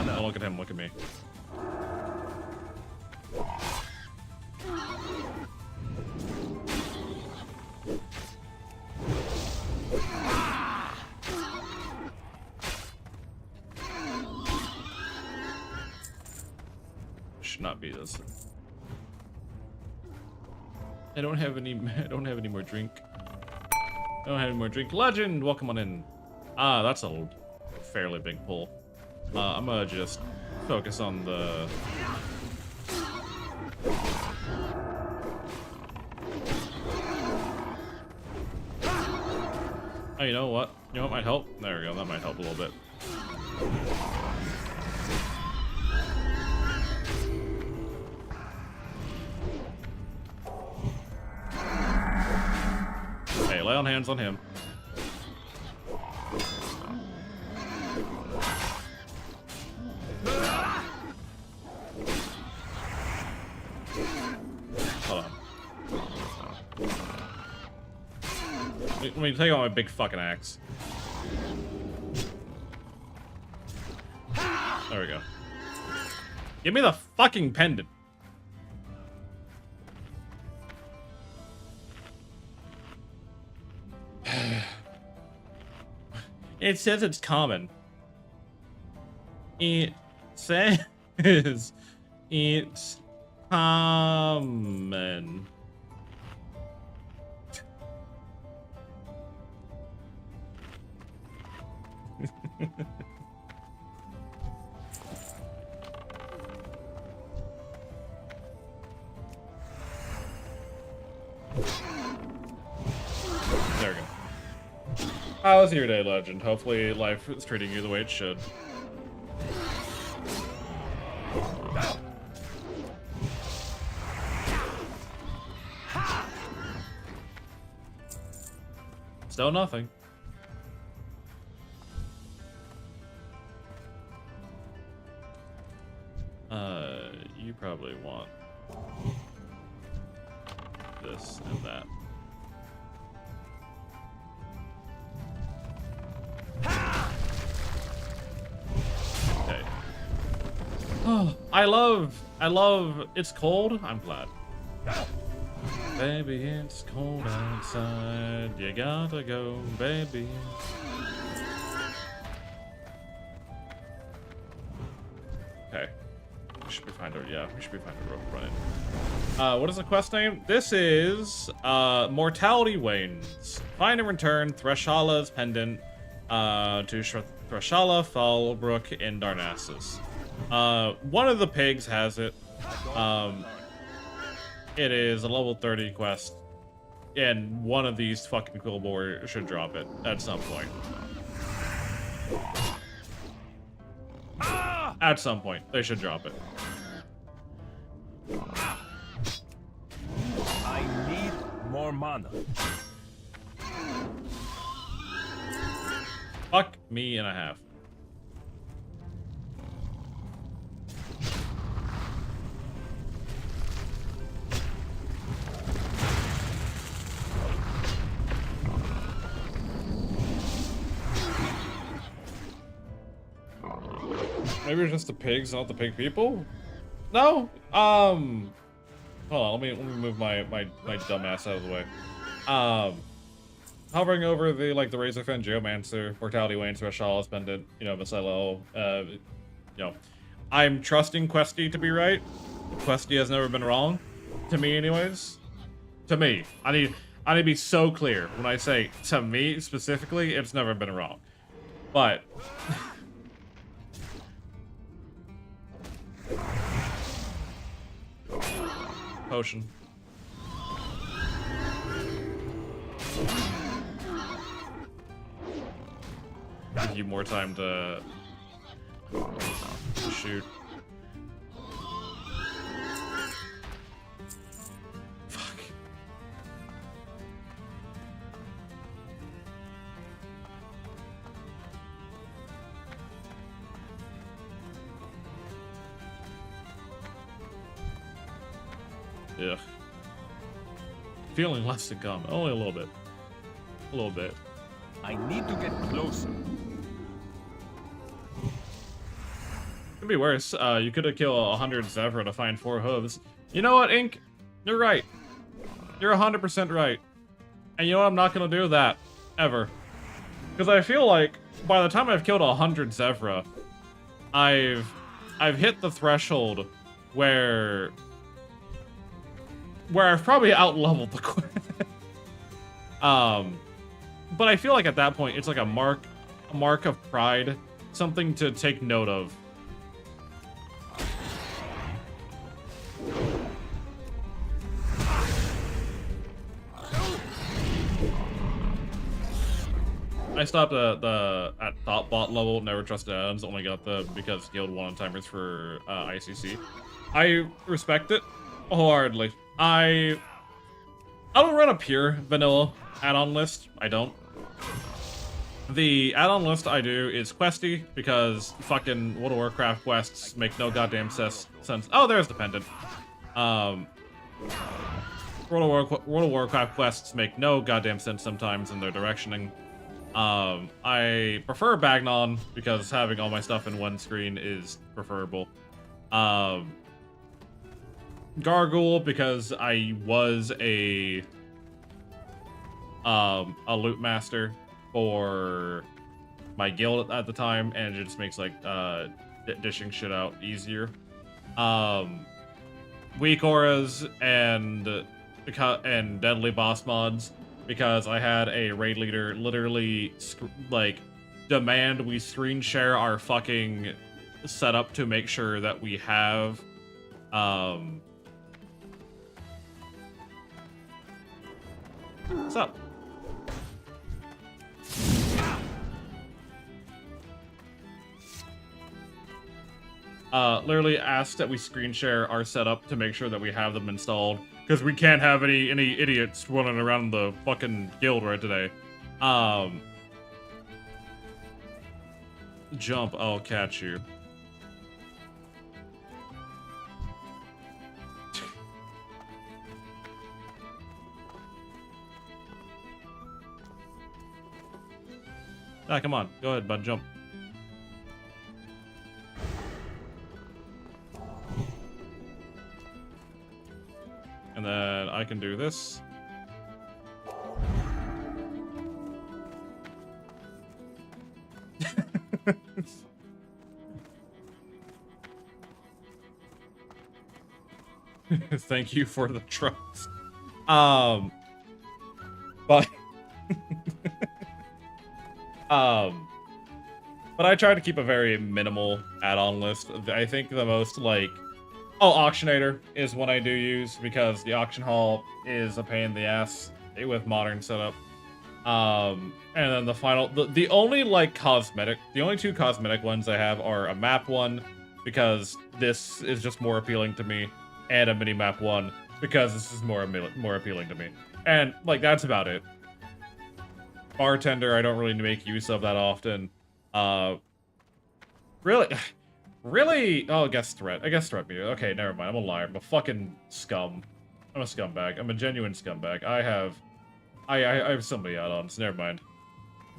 S1: Don't look at him. Look at me. Should not be this. I don't have any. I don't have any more drink. I don't have any more drink. Legend, welcome on in. Ah, that's a fairly big pull. I'm gonna just focus on the. Oh, you know what? You know what might help? There we go. That might help a little bit. Hey, lay on hands on him. Hold on. Let me take out my big fucking axe. There we go. Give me the fucking pendant. It says it's common. It says it's common. There we go. How was your day, Legend? Hopefully life is treating you the way it should. Still nothing. You probably want this and that. Okay. Oh, I love, it's cold. I'm glad. Baby, it's cold outside. You gotta go, baby. Okay. We should be fine to, yeah, we should be fine to run in. What is the quest name? This is, Mortality Wanes. Find and return Threshala's pendant, to Threshala, Fallbrook, and Darnassus. One of the pigs has it. It is a level 30 quest, and one of these fucking Quillboar should drop it at some point. At some point, they should drop it.
S2: I need more mana.
S1: Fuck me and a half. Maybe it's just the pigs, not the pig people? No? Hold on, let me move my dumb ass out of the way. Hovering over the Razorfen Geomancer, Mortality Wanes, Threshala, Pendant, you know, Vasello, you know. I'm trusting Questy to be right. Questy has never been wrong. To me anyways. To me. I need to be so clear when I say to me specifically, it's never been wrong. But potion. Give you more time to shoot. Fuck. Ugh. Feeling less to come. Only a little bit. A little bit.
S2: I need to get closer.
S1: Could be worse. You could have killed 100 Zevra to find 4 hooves. You know what, Ink? You're right. You're 100% right. And you know what? I'm not gonna do that. Ever. Because I feel like by the time I've killed 100 Zevra, I've hit the threshold where I've probably out-leveled the quest. But I feel like at that point, it's like a mark of pride. Something to take note of. I stopped at top bot level, never trusted add-ons, only got the because guild one-timers for ICC. I respect it wholeheartedly. I don't run a pure vanilla add-on list. I don't. The add-on list I do is questy because fucking World of Warcraft quests make no goddamn sense. Oh, there's the pendant. World of Warcraft quests make no goddamn sense sometimes in their directioning. I prefer Bagnon because having all my stuff in one screen is preferable. Gargoyle because I was a loot master for my guild at the time, and it just makes like dishing shit out easier. Weak auras and deadly boss mods because I had a raid leader literally like demand we screen share our fucking setup to make sure that we have what's up? Literally asked that we screen share our setup to make sure that we have them installed, because we can't have any idiots running around the fucking guild right today. Jump, I'll catch you. Ah, come on. Go ahead, bud. Jump. And then I can do this. Thank you for the trust. But but I try to keep a very minimal add-on list. I think the most like Auctionator is one I do use because the auction hall is a pain in the ass with modern setup. And then the only like the only two cosmetic ones I have are a map one because this is just more appealing to me, and a mini map one because this is more appealing to me. And like that's about it. Bartender I don't really make use of that often. Really? Oh, guest threat. I guess threat me. Okay, never mind. I'm a liar. I'm a fucking scum. I'm a scumbag. I'm a genuine scumbag. I have so many add-ons. Never mind.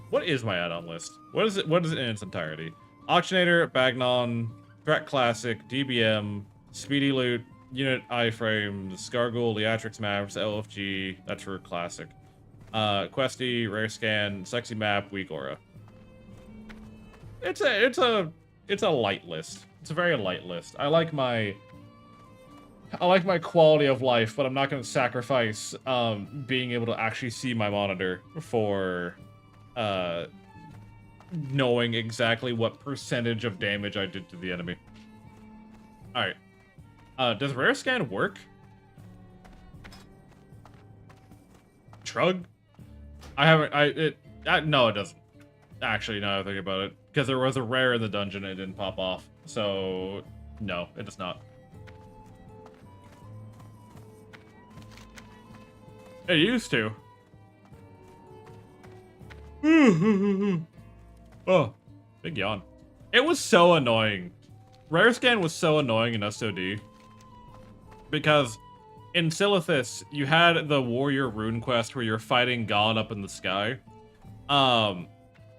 S1: What is my add-on list? What is it in its entirety? Auctionator, Bagnon, Threat Classic, DBM, Speedy Loot, Unit iframes, Gargoyle, Leatrix Maps, LFG. That's for Classic. Questy, Rare Scan, Sexy Map, Weak Aura. It's a light list. It's a very light list. I like my quality of life, but I'm not going to sacrifice being able to actually see my monitor for knowing exactly what percentage of damage I did to the enemy. All right. Does Rare Scan work? Shrug? No, it doesn't. Actually, now that I think about it. Because there was a rare in the dungeon and it didn't pop off. So, no, it does not. It used to. Oh, big yawn. It was so annoying. Rare Scan was so annoying in SOD. Because in Silithus, you had the Warrior Rune quest where you're fighting God up in the sky.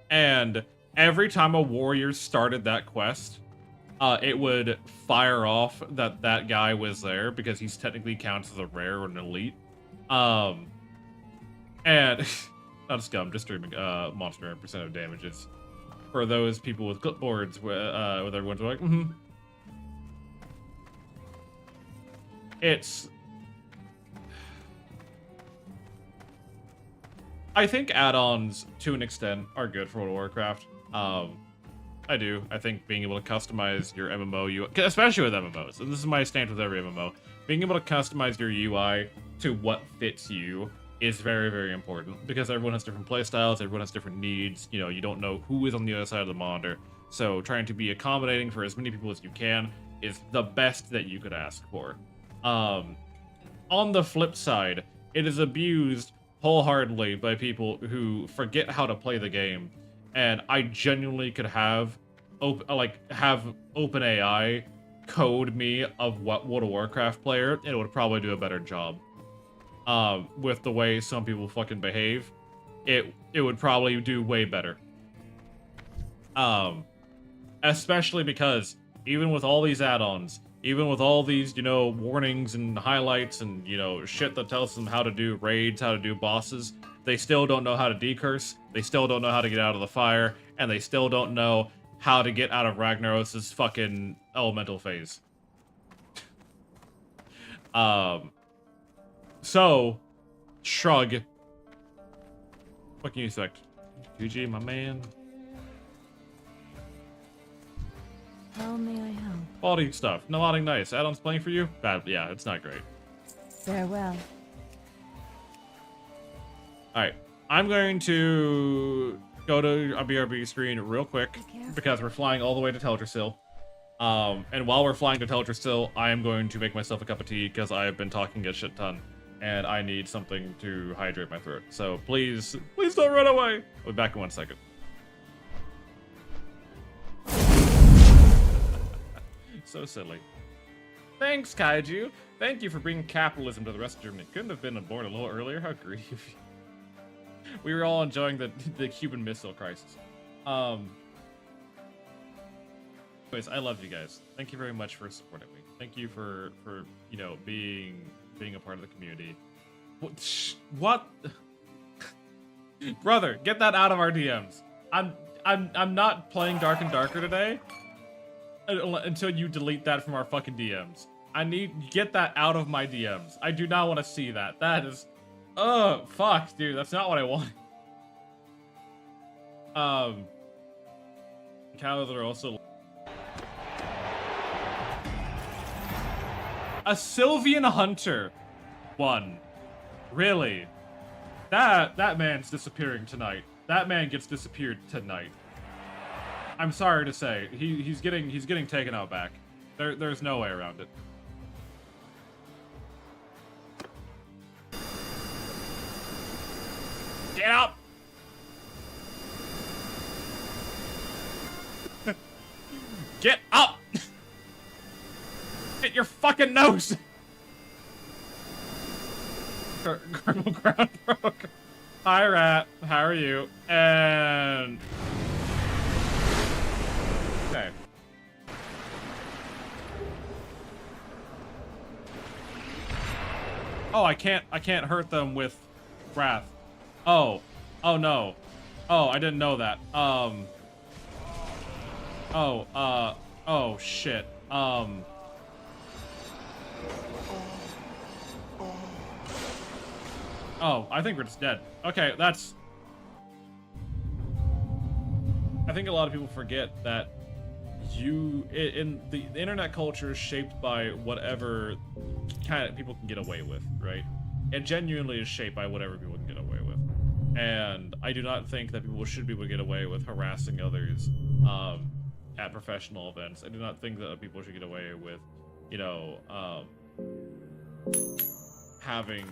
S1: And every time a warrior started that quest, it would fire off that that guy was there because he's technically counts as a rare or an elite. And not scum, just streaming monster and percent of damages for those people with clipboards with everyone's like, It's I think add-ons, to an extent, are good for World of Warcraft. I do. I think being able to customize your MMO, especially with MMOs, and this is my stance with every MMO, being able to customize your UI to what fits you is very, very important, because everyone has different playstyles, everyone has different needs, you know, you don't know who is on the other side of the monitor, so trying to be accommodating for as many people as you can is the best that you could ask for. On the flip side, it is abused wholeheartedly by people who forget how to play the game, and I genuinely could have OpenAI code me of what World of Warcraft player, and it would probably do a better job. With the way some people fucking behave, it would probably do way better. Especially because even with all these add-ons, even with all these, you know, warnings and highlights and, you know, shit that tells them how to do raids, how to do bosses, they still don't know how to decurse, they still don't know how to get out of the fire, and they still don't know how to get out of Ragnaros' fucking elemental phase. So, shrug. What can you expect? GG, my man.
S4: How may I help?
S1: Quality stuff. Nothing nice. Add-ons playing for you? Bad. Yeah, it's not great.
S4: Farewell.
S1: Alright. I'm going to go to a BRB screen real quick because we're flying all the way to Teldrassil. And while we're flying to Teldrassil, I am going to make myself a cup of tea because I have been talking a shit ton. And I need something to hydrate my throat. So please don't run away. I'll be back in 1 second. So silly. Thanks, Kaiju. Thank you for bringing capitalism to the rest of Germany. Couldn't have been born a little earlier. How grieved. We were all enjoying the Cuban Missile Crisis. Anyways, I love you guys. Thank you very much for supporting me. Thank you for you know, being a part of the community. What? Brother, get that out of our DMs. I'm not playing Dark and Darker today until you delete that from our fucking DMs. I need get that out of my DMs. I do not want to see that. That is, fuck, dude. That's not what I want. Cows are also a Sylvian Hunter. One, really? That man's disappearing tonight. That man gets disappeared tonight. I'm sorry to say, he's getting taken out back. There's no way around it. Get up! Get up! Get your fucking nose! Colonel Ground broke. Hi, Rat. How are you? And okay. Oh, I can't hurt them with wrath. Oh no. Oh, I didn't know that. Oh shit. Oh, I think we're just dead. Okay, that's... I think a lot of people forget that the internet culture is shaped by whatever kind of people can get away with, right? It genuinely is shaped by whatever people can get away with. And I do not think that people should be able to get away with harassing others at professional events. I do not think that people should get away with, you know, having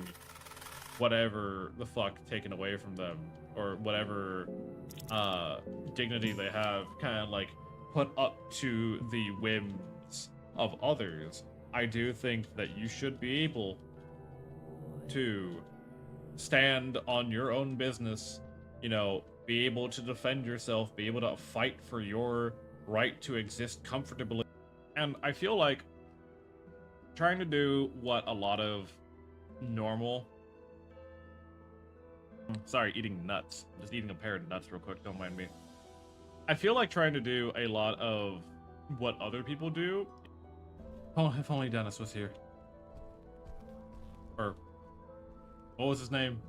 S1: whatever the fuck taken away from them, or whatever dignity they have kind of like put up to the whims of others. I do think that you should be able to stand on your own business, you know, be able to defend yourself, be able to fight for your right to exist comfortably And I feel like trying to do what a lot of normal... Sorry, eating nuts. Just eating a pair of nuts real quick, don't mind me. I feel like trying to do a lot of what other people do. Oh, if only Dennis was here. Or, what was his name?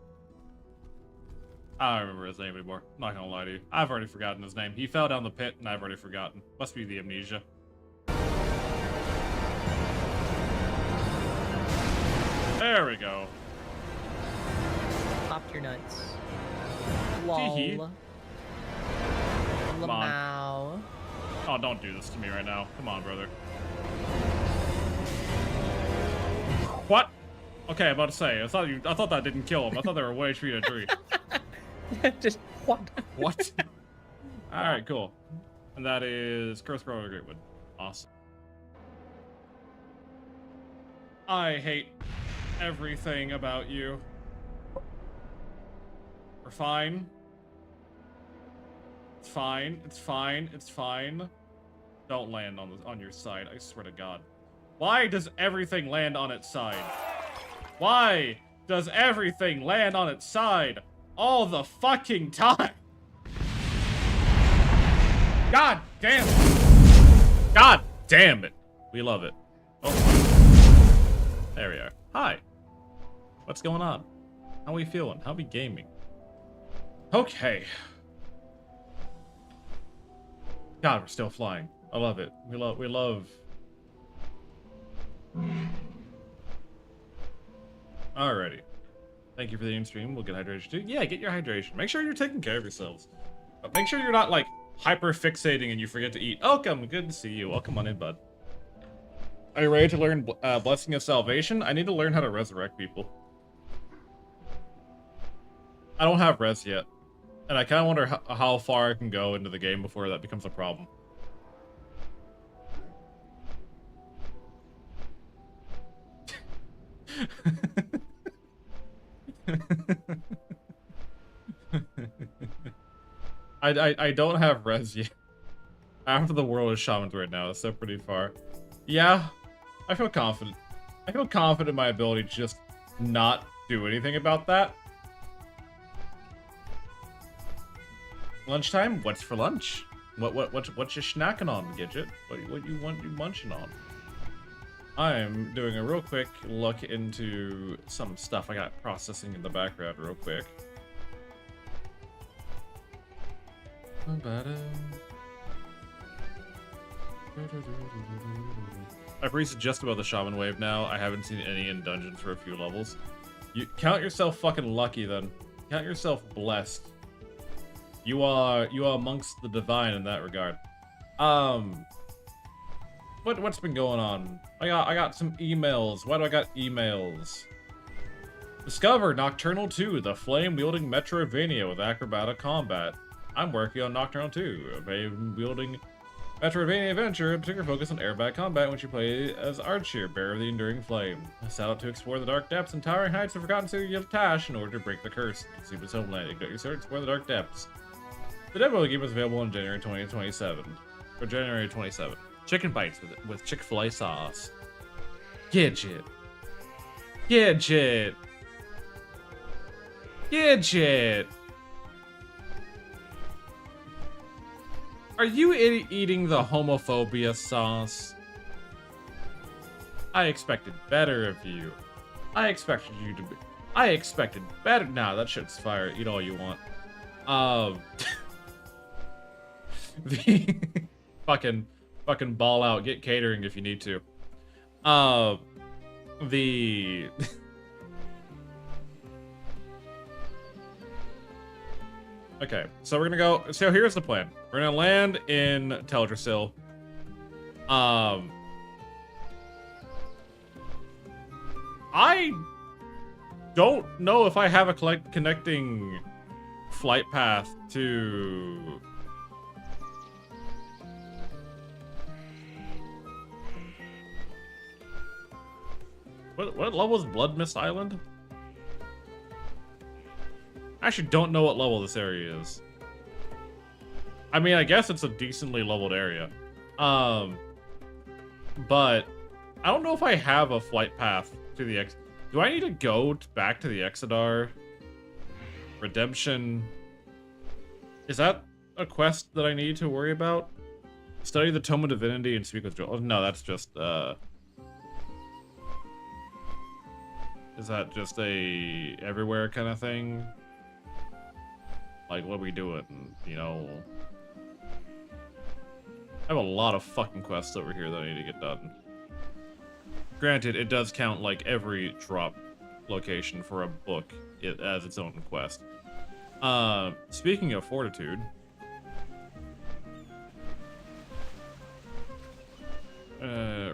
S1: I don't remember his name anymore. I'm not gonna lie to you. I've already forgotten his name. He fell down the pit and I've already forgotten. Must be the amnesia. There we go.
S5: Popped your nuts.
S1: Tee-hee.
S5: Lol.
S1: Come on.
S5: Lamau.
S1: Oh, don't do this to me right now. Come on, brother. What? Okay, I'm about to say. I thought that didn't kill him. I thought they were 1 HP to 3.
S5: Just what?
S1: What? Alright, cool. And that is Curse Growing Greatwood. Awesome. I hate everything about you. We're fine. It's fine. It's fine. It's fine. Don't land on your side. I swear to God. Why does everything land on its side? Why does everything land on its side all the fucking time? God damn it. God damn it. We love it. Oh. There we are. Hi. What's going on? How we feeling? How we gaming? Okay. God, we're still flying. I love it. We love. Alrighty. Thank you for the in-stream. We'll get hydration too. Yeah, get your hydration. Make sure you're taking care of yourselves. But make sure you're not, like, hyper-fixating and you forget to eat. Welcome. Good to see you. Welcome on in, bud. Are you ready to learn Blessing of Salvation? I need to learn how to resurrect people. I don't have res yet. And I kind of wonder how far I can go into the game before that becomes a problem. I don't have res yet. After the world of shamans right now, it's so pretty far. Yeah, I feel confident. I feel confident in my ability to just not do anything about that. Lunchtime? What's for lunch? What you snacking on, Gidget? What you munching on? I'm doing a real quick look into some stuff I got processing in the background real quick. I've reached just about the shaman wave now. I haven't seen any in dungeons for a few levels. You count yourself fucking lucky then. Count yourself blessed. You are amongst the divine in that regard. What's been going on? I got some emails. Why do I got emails? Discover Nocturnal 2, the flame-wielding Metroidvania with acrobatic combat. I'm working on Nocturnal 2, a flame-wielding Metroidvania adventure, in particular focus on airback combat, which you play as Archer, bearer of the enduring flame. Set out to explore the dark depths and towering heights of forgotten city of Tash in order to break the curse. Sleep its homeland. Ignite your sword, explore the dark depths. The demo of the game is available in January 2027. Or January 27. Chicken bites with Chick-fil-A sauce. Gidget. Gidget. Gidget. Are you eating the homophobia sauce? I expected better of you. I expected you to be... I expected better... Nah, that shit's fire. Eat all you want. The... fucking ball out. Get catering if you need to. The... Okay, so we're gonna go... So here's the plan. We're gonna land in Teldrassil. I don't know if I have a connecting flight path to... What level is Blood Mist Island? I actually don't know what level this area is. I mean, I guess it's a decently leveled area. But I don't know if I have a flight path to the X. Do I need to go back to the Exodar? Redemption. Is that a quest that I need to worry about? Study the Tome of Divinity and speak with Joel. Oh, no, that's just, is that just a everywhere kind of thing? Like, what are we doing? You know? I have a lot of fucking quests over here that I need to get done. Granted, it does count, like, every drop location for a book as its own quest. Speaking of fortitude...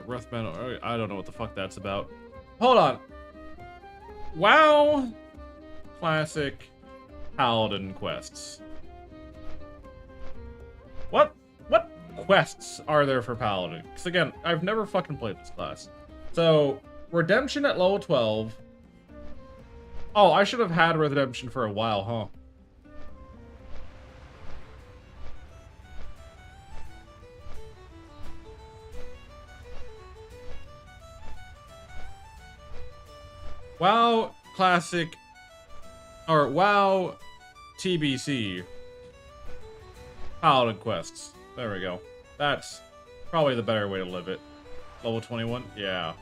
S1: rough battle. I don't know what the fuck that's about. Hold on. WoW Classic Paladin quests. What quests are there for Paladin? Because again, I've never fucking played this class. So, Redemption at level 12. Oh, I should have had Redemption for a while, huh? WoW Classic, or WoW TBC Paladin quests. There we go. That's probably the better way to live it. Level 21? Yeah.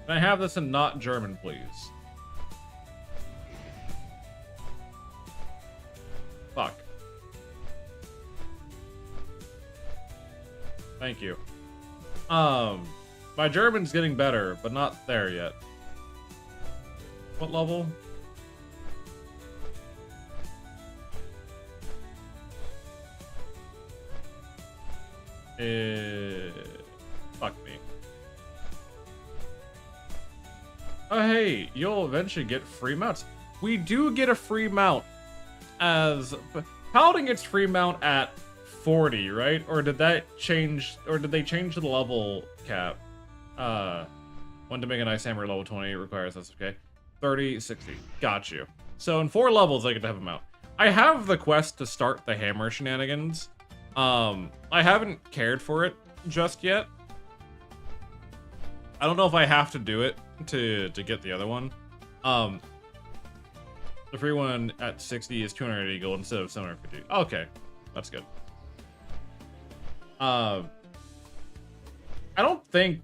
S1: Can I have this in not German, please? Fuck. Thank you. My German's getting better, but not there yet. What level? Fuck me. Oh, hey, you'll eventually get free mounts. We do get a free mount as... Paladin gets free mount at 40, right? Or did that change... Or did they change the level cap? When to make an ice hammer level 20 requires this, okay? 30, 60. Got you. So in 4 levels, I get to have a mount. I have the quest to start the hammer shenanigans. I haven't cared for it just yet. I don't know if I have to do it to get the other one. The free one at 60 is 280 gold instead of 750. Okay, that's good. I don't think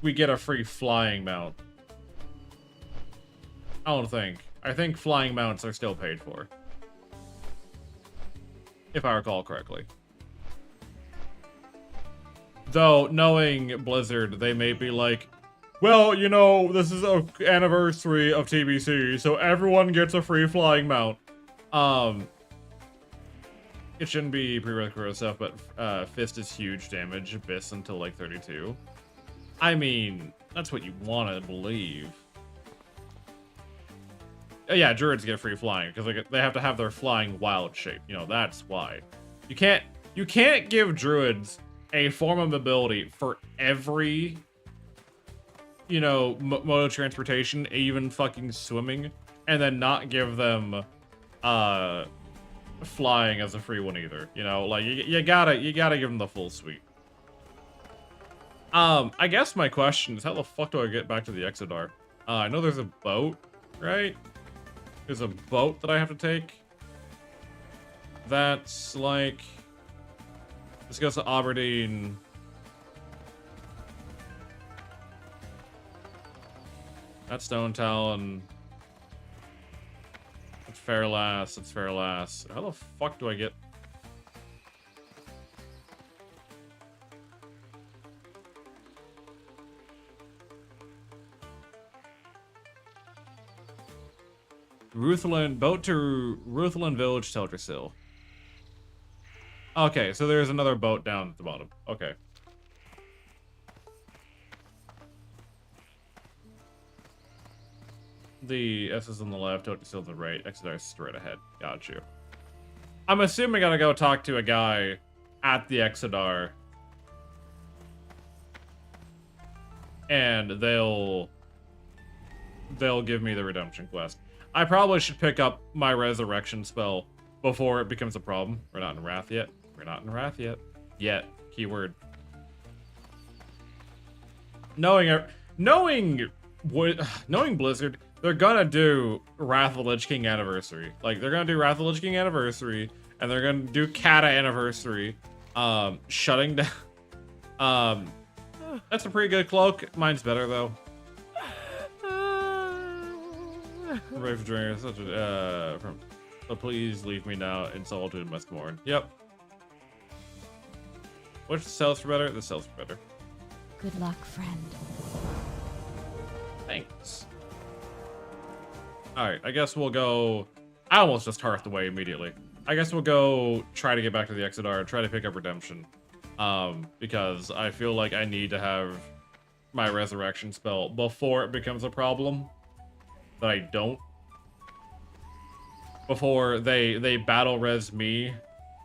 S1: we get a free flying mount. I don't think. I think flying mounts are still paid for. If I recall correctly. Though, knowing Blizzard, they may be like, well, you know, this is an anniversary of TBC, so everyone gets a free flying mount. It shouldn't be prerequisite stuff, but Fist is huge damage, Abyss until like 32. I mean, that's what you want to believe. Yeah, Druids get free flying, because like, they have to have their flying wild shape. You know, that's why. You can't give Druids a form of mobility for every, you know, mode of transportation, even fucking swimming, and then not give them flying as a free one either. You know, like you gotta give them the full suite. I guess my question is, how the fuck do I get back to the Exodar? I know there's a boat, right? There's a boat that I have to take. That's like, this goes to Aberdeen. That's Stone Talon. That's Fairlass. That's Fairlass. How the fuck do I get? Ruthlin, boat to Ruthlin Village, Teldrassil. Okay, so there's another boat down at the bottom. Okay. The S is on the left, Teldrassil on the right, Exodar is straight ahead. Got you. I'm assuming I gotta go talk to a guy at the Exodar. And they'll give me the redemption quest. I probably should pick up my resurrection spell before it becomes a problem. We're not in Wrath yet. We're not in Wrath yet. Yet. Keyword. Knowing Blizzard, they're gonna do Wrath of the Lich King Anniversary. Like, they're gonna do Wrath of the Lich King Anniversary, and they're gonna do Kata Anniversary. Shutting down. That's a pretty good cloak. Mine's better, though. Brave Drinker, such a, but please leave me now in solitude and must mourn. Yep. Which sells for better? The sells for better.
S4: Good luck, friend.
S1: Thanks. Alright, I guess we'll go... I almost just hearthed away immediately. I guess we'll go try to get back to the Exodar, try to pick up Redemption. Because I feel like I need to have my resurrection spell before it becomes a problem. That I don't. Before they battle res me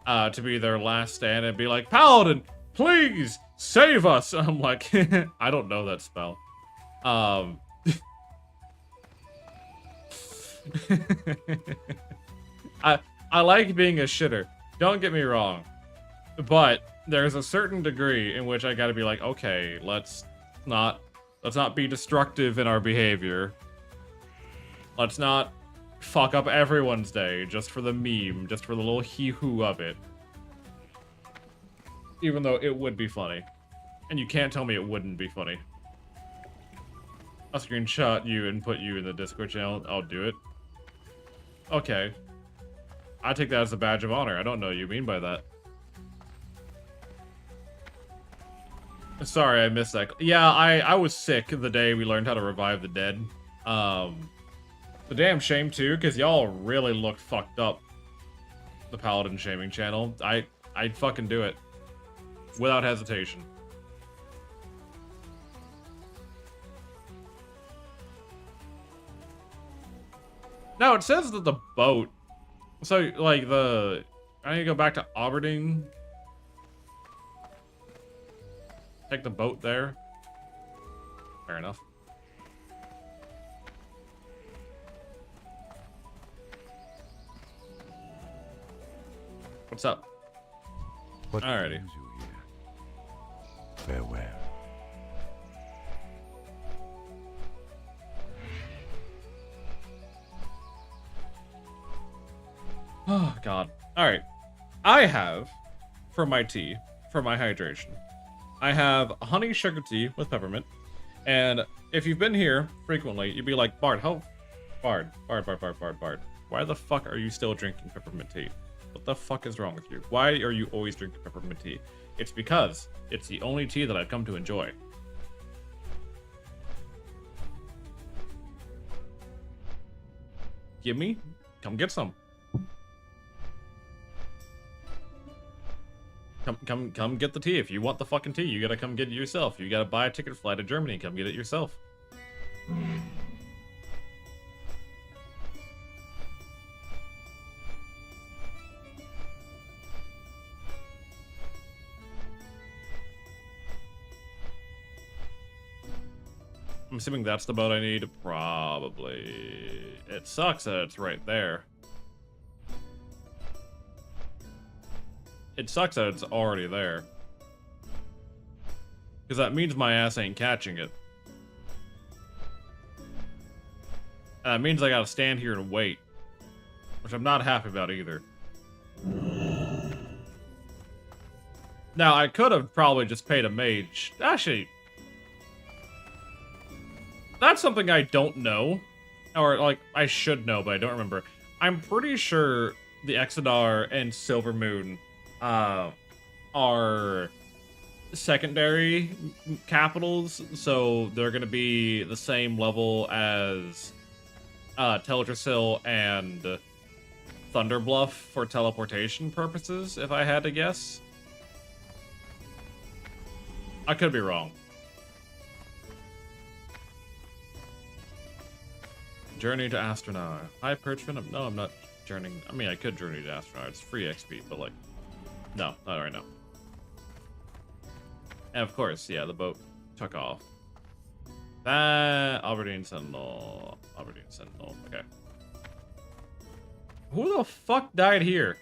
S1: to be their last stand and be like, Paladin, please save us. I'm like, I don't know that spell. I like being a shitter. Don't get me wrong. But there's a certain degree in which I gotta be like, okay, let's not be destructive in our behavior. Let's not fuck up everyone's day just for the meme, just for the little hee-hoo of it. Even though it would be funny. And you can't tell me it wouldn't be funny. I'll screenshot you and put you in the Discord channel. I'll do it. Okay. I take that as a badge of honor. I don't know what you mean by that. Sorry, I missed that. Yeah, I was sick the day we learned how to revive the dead. The damn shame too, because y'all really looked fucked up. The Paladin shaming channel. I'd fucking do it. Without hesitation. No, it says that the boat. So, like, I need to go back to Aberdeen. Take the boat there. Fair enough. What's up?
S2: What
S1: Alrighty.
S2: brings you here? Farewell.
S1: Oh, God. Alright. I have, for my tea, for my hydration, I have honey sugar tea with peppermint. And if you've been here frequently, you'd be like, Bard, Bard. Why the fuck are you still drinking peppermint tea? What the fuck is wrong with you? Why are you always drinking peppermint tea? It's because it's the only tea that I've come to enjoy. Give me? Come get some. Come get the tea. If you want the fucking tea, you gotta come get it yourself. You gotta buy a ticket flight to Germany and come get it yourself. I'm assuming that's the boat I need. Probably. It sucks that it's right there. It sucks that it's already there. Because that means my ass ain't catching it. And that means I gotta stand here and wait. Which I'm not happy about either. Now, I could have probably just paid a mage. Actually, that's something I don't know. Or, like, I should know, but I don't remember. I'm pretty sure the Exodar and Silvermoon are secondary capitals, so they're gonna be the same level as Teldrassil and Thunderbluff for teleportation purposes, if I had to guess. I could be wrong. Journey to Astronar. Hi, Perchman. No, I'm not journeying. I mean, I could journey to Astronaut. It's free XP, but like, no, not right now. And of course, yeah, the boat took off. That Aberdeen Sentinel. Aberdeen Sentinel. Okay. Who the fuck died here?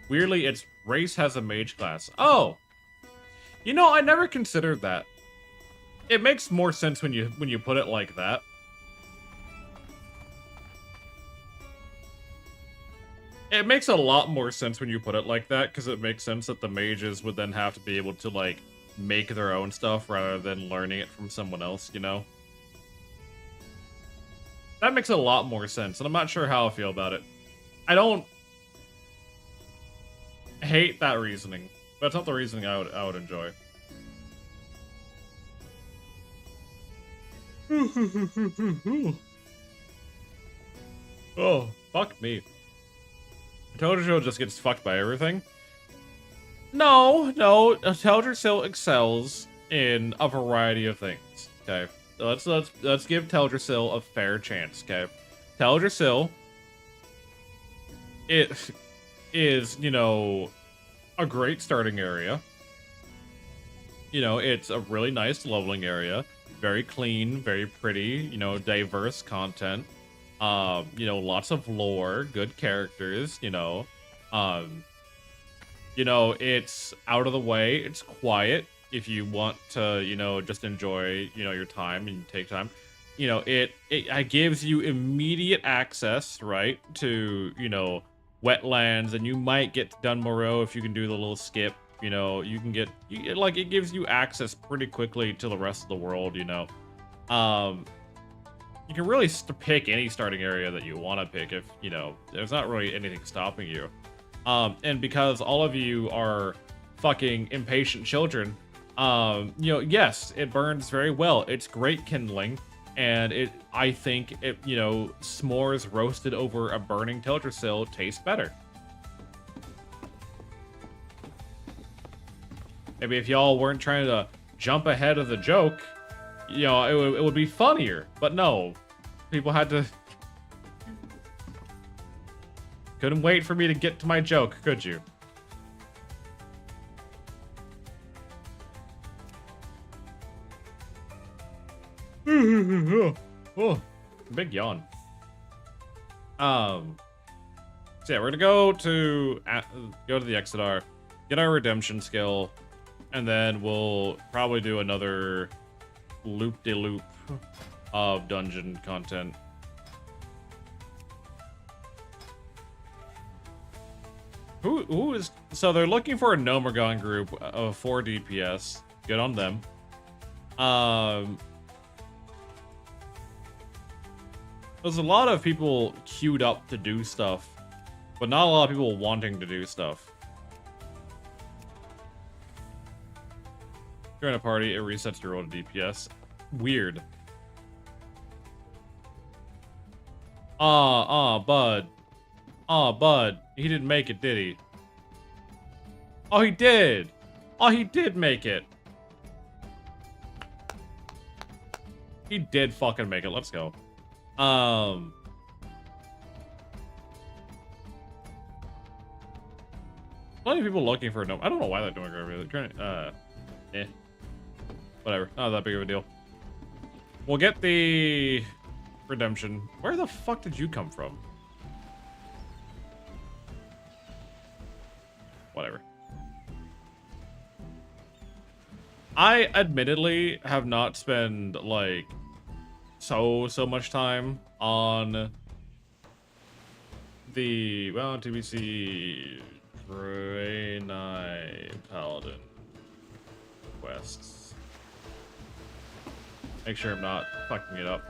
S1: Weirdly, its race has a mage class. Oh! You know, I never considered that. It makes more sense when you put it like that. It makes a lot more sense when you put it like that, because it makes sense that the mages would then have to be able to, like, make their own stuff rather than learning it from someone else, you know? That makes a lot more sense, and I'm not sure how I feel about it. I don't hate that reasoning, but it's not the reasoning I would enjoy. Oh, fuck me. Teldrassil just gets fucked by everything. No, Teldrassil excels in a variety of things. Okay, let's give Teldrassil a fair chance. Okay, Teldrassil, it is, you know, a great starting area. You know, it's a really nice leveling area, very clean, very pretty. You know, diverse content. You know, lots of lore, good characters, you know, it's out of the way, it's quiet if you want to, you know, just enjoy, you know, your time and take time. You know, it gives you immediate access, right, to, you know, wetlands, and you might get to Dunmoreau if you can do the little skip, you know, you can get, like, it gives you access pretty quickly to the rest of the world, you know. You can really pick any starting area that you want to pick if, you know, there's not really anything stopping you. And because all of you are fucking impatient children, you know, yes, it burns very well. It's great kindling, and I think it, you know, s'mores roasted over a burning Teldrassil tastes better. Maybe if y'all weren't trying to jump ahead of the joke, you know, it would be funnier, but no. People had to... Couldn't wait for me to get to my joke, could you? Oh, big yawn. So yeah, we're gonna go to the Exodar, get our redemption skill, and then we'll probably do another loop-de-loop of dungeon content. Who is... So they're looking for a Nomergon group of 4 DPS. Good on them. There's a lot of people queued up to do stuff, but not a lot of people wanting to do stuff. Join a party, it resets your roll to DPS. Weird. Bud. Bud. He didn't make it, did he? Oh, he did! Oh, he did make it! He did fucking make it. Let's go. Plenty of people looking for a gnome. I don't know why they're doing it. Whatever. Not that big of a deal. We'll get the redemption. Where the fuck did you come from? Whatever. I admittedly have not spent like so much time on the TBC Draenei Paladin quests. Make sure I'm not fucking it up.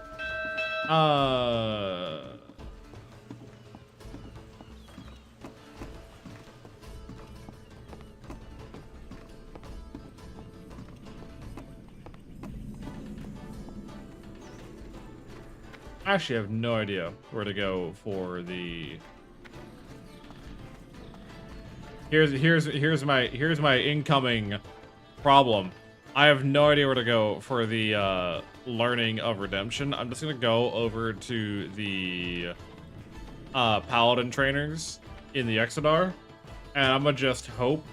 S1: I actually have no idea where to go for the... Here's my incoming Problem. I have no idea where to go for the learning of redemption. I'm just gonna go over to the paladin trainers in the Exodar, and I'm gonna just hope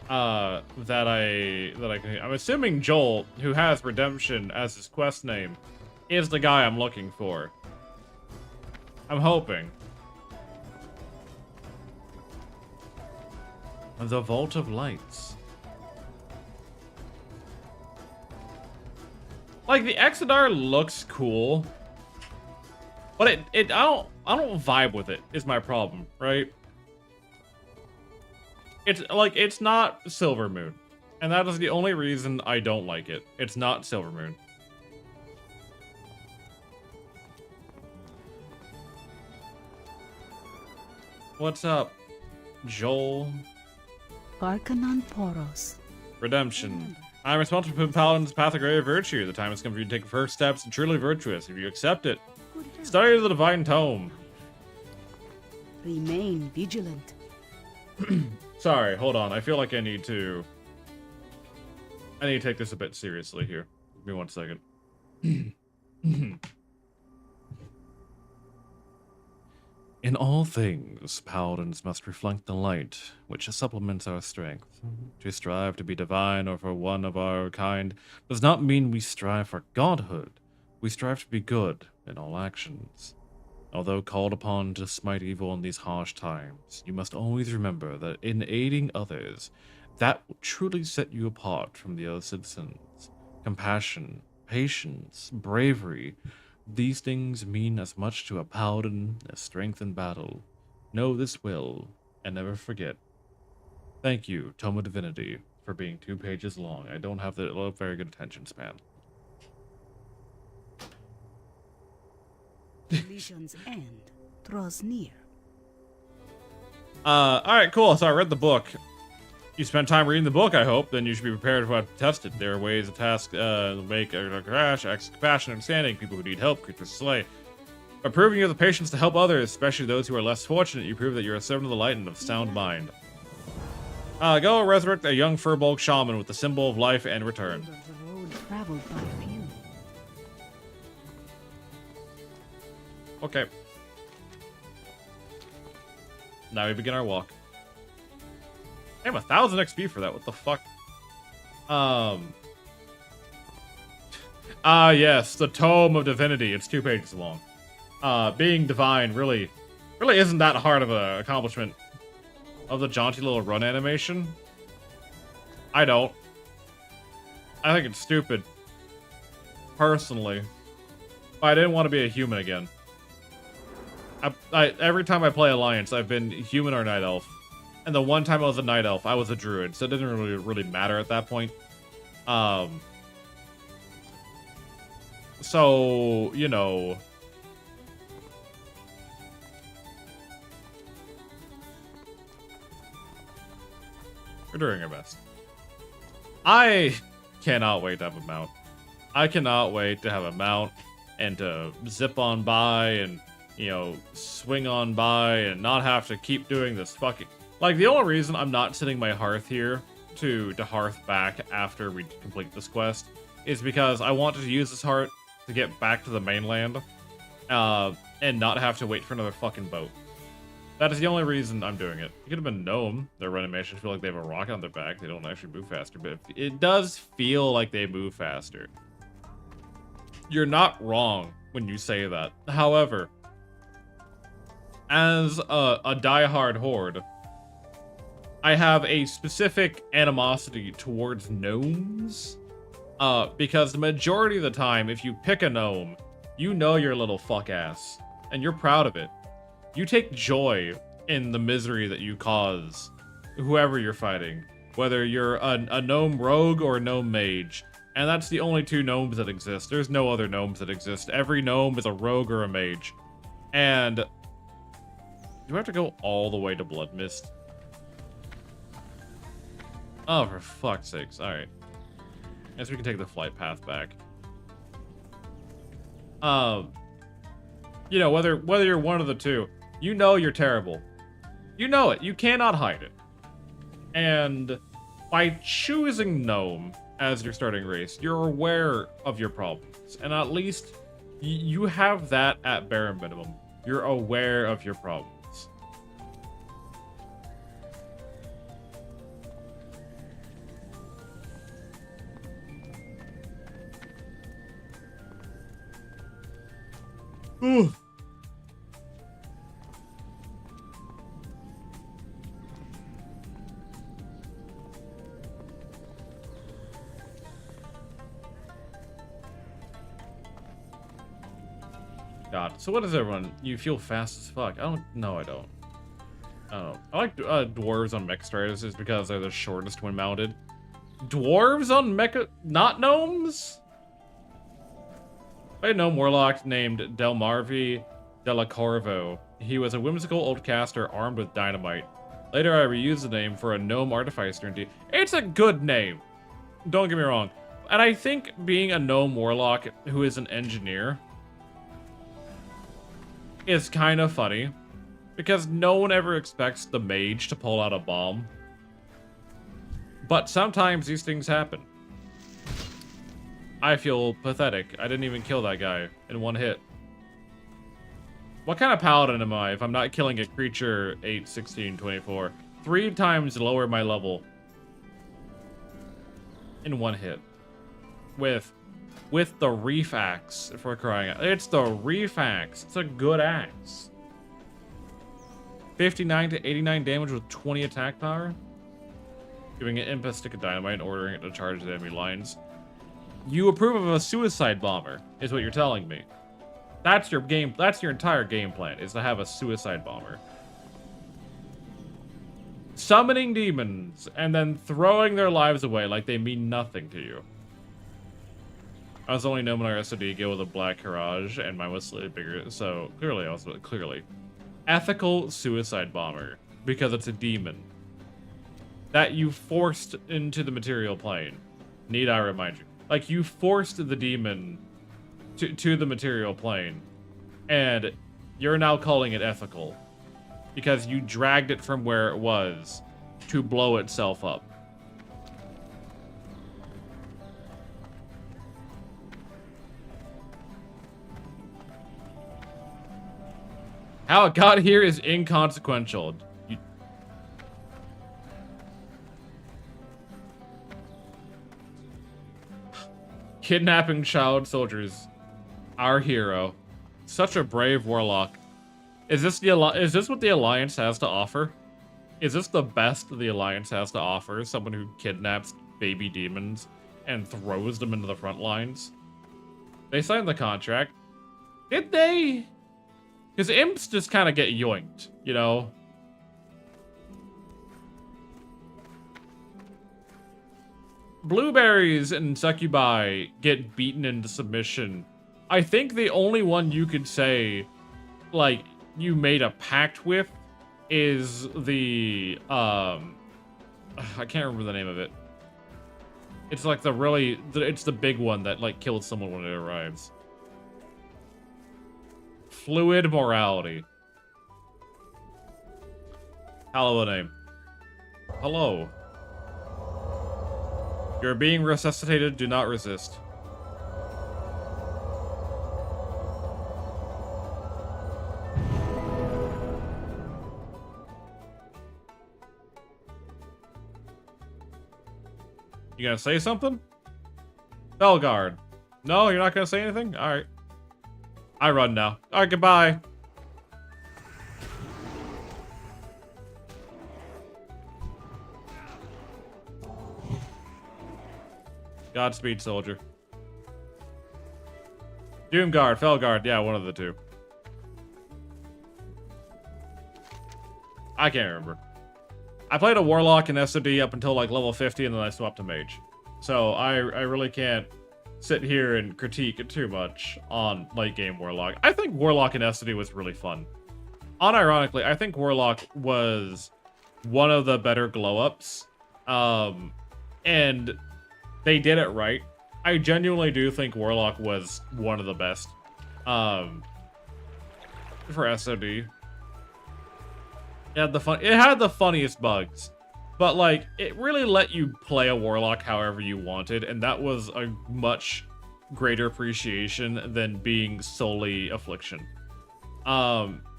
S1: that I can. I'm assuming Joel, who has redemption as his quest name, is the guy I'm looking for. I'm hoping. The Vault of Lights. Like, the Exodar looks cool, but I don't vibe with it, is my problem, right? It's like, it's not Silver Moon, and that is the only reason I don't like it. It's not Silver Moon. What's up, Joel?
S6: Arcanon Poros.
S1: Redemption. I'm responsible for Paladin's path of greater virtue. The time has come for you to take first steps and truly virtuous. If you accept it, study the Divine Tome.
S6: Remain vigilant.
S1: Sorry, hold on. I feel like I need to take this a bit seriously here. Give me 1 second. In all things, paladins must reflect the light, which supplements our strength. To strive to be divine or for one of our kind does not mean we strive for godhood. We strive to be good in all actions. Although called upon to smite evil in these harsh times, you must always remember that in aiding others, that will truly set you apart from the other citizens. Compassion, patience, bravery, these things mean as much to a paladin as strength in battle. Know this well, and never forget. Thank you, Tome of Divinity, for being 2 pages long. I don't have the very good attention span.
S6: Elysion's end draws near.
S1: Alright, cool. So I read the book. You spent time reading the book, I hope, then you should be prepared for what to test it. There are ways to task, make a crash, acts of compassion, understanding, people who need help, creatures to slay. By proving you have the patience to help others, especially those who are less fortunate, you prove that you're a servant of the light and of sound mind. Go resurrect a young Furbolg shaman with the symbol of life and return.
S6: The road traveled by few.
S1: Okay. Now we begin our walk. I have 1,000 XP for that. What the fuck? Yes, the Tome of Divinity. It's 2 pages long. Being divine really isn't that hard of an accomplishment. Of the jaunty little run animation? I don't. I think it's stupid. Personally. But I didn't want to be a human again. Every time I play Alliance, I've been human or night elf. And the one time I was a night elf, I was a druid, so it didn't really matter at that point. So, you know. We're doing our best. I cannot wait to have a mount. I cannot wait to have a mount and to zip on by and, you know, swing on by and not have to keep doing this fucking... Like, the only reason I'm not sitting my hearth here to hearth back after we complete this quest is because I wanted to use this hearth to get back to the mainland and not have to wait for another fucking boat. That is the only reason I'm doing it. It could have been Gnome. Their animations feel like they have a rocket on their back. They don't actually move faster, but it does feel like they move faster. You're not wrong when you say that. However, as a diehard horde, I have a specific animosity towards gnomes. Because the majority of the time, if you pick a gnome, you know your little fuck ass. And you're proud of it. You take joy in the misery that you cause whoever you're fighting. Whether you're a gnome rogue or a gnome mage. And that's the only 2 gnomes that exist. There's no other gnomes that exist. Every gnome is a rogue or a mage. And... do I have to go all the way to Blood Mist? Oh, for fuck's sakes. Alright. Guess we can take the flight path back. You know, whether you're one of the 2, you know you're terrible. You know it. You cannot hide it. And by choosing Gnome as your starting race, you're aware of your problems. And at least you have that at bare minimum. You're aware of your problems. Ooh. God. So what is everyone? You feel fast as fuck. I don't. No, I don't. I like dwarves on mech striders just because they're the shortest when mounted. Dwarves on mecha, not gnomes? I had a gnome warlock named Delmarvi Della Corvo. He was a whimsical old caster armed with dynamite. Later, I reused the name for a gnome artificer. It's a good name. Don't get me wrong. And I think being a gnome warlock who is an engineer is kind of funny. Because no one ever expects the mage to pull out a bomb. But sometimes these things happen. I feel pathetic. I didn't even kill that guy in one hit. What kind of paladin am I if I'm not killing a creature 8, 16, 24? 3 times lower my level in one hit. With the reef axe, if we're crying out. It's the reef axe. It's a good axe. 59 to 89 damage with 20 attack power. Giving it impetus stick of dynamite and ordering it to charge the enemy lines. You approve of a suicide bomber, is what you're telling me. That's your game. That's your entire game plan, is to have a suicide bomber. Summoning demons and then throwing their lives away like they mean nothing to you. I was only known in our SOD guild with a black Haraj, and mine was slightly bigger, so clearly. Ethical suicide bomber, because it's a demon that you forced into the material plane. Need I remind you? Like, you forced the demon to the material plane, and you're now calling it ethical because you dragged it from where it was to blow itself up. How it got here is inconsequential. Kidnapping child soldiers. Our hero. Such a brave warlock. Is this what the Alliance has to offer? Is this the best the Alliance has to offer? Someone who kidnaps baby demons and throws them into the front lines? They signed the contract. Did they? Because imps just kind of get yoinked, you know? Blueberries and succubi get beaten into submission. I think the only one you could say, like, you made a pact with is the, I can't remember the name of it. It's like it's the big one that, like, kills someone when it arrives. Fluid morality. Hello, name. Hello. You're being resuscitated. Do not resist. You gonna say something? Belguard. No, you're not gonna say anything? Alright. I run now. Alright, goodbye. Godspeed, soldier. Doomguard, Felguard, yeah, one of the two. I can't remember. I played a Warlock in SOD up until like level 50 and then I swapped to Mage. So I really can't sit here and critique it too much on late game Warlock. I think Warlock in SOD was really fun. Unironically, I think Warlock was one of the better glow-ups. And they did it right. I genuinely do think Warlock was one of the best. For SOD. It had the funniest bugs. But, like, it really let you play a warlock however you wanted, and that was a much greater appreciation than being solely affliction.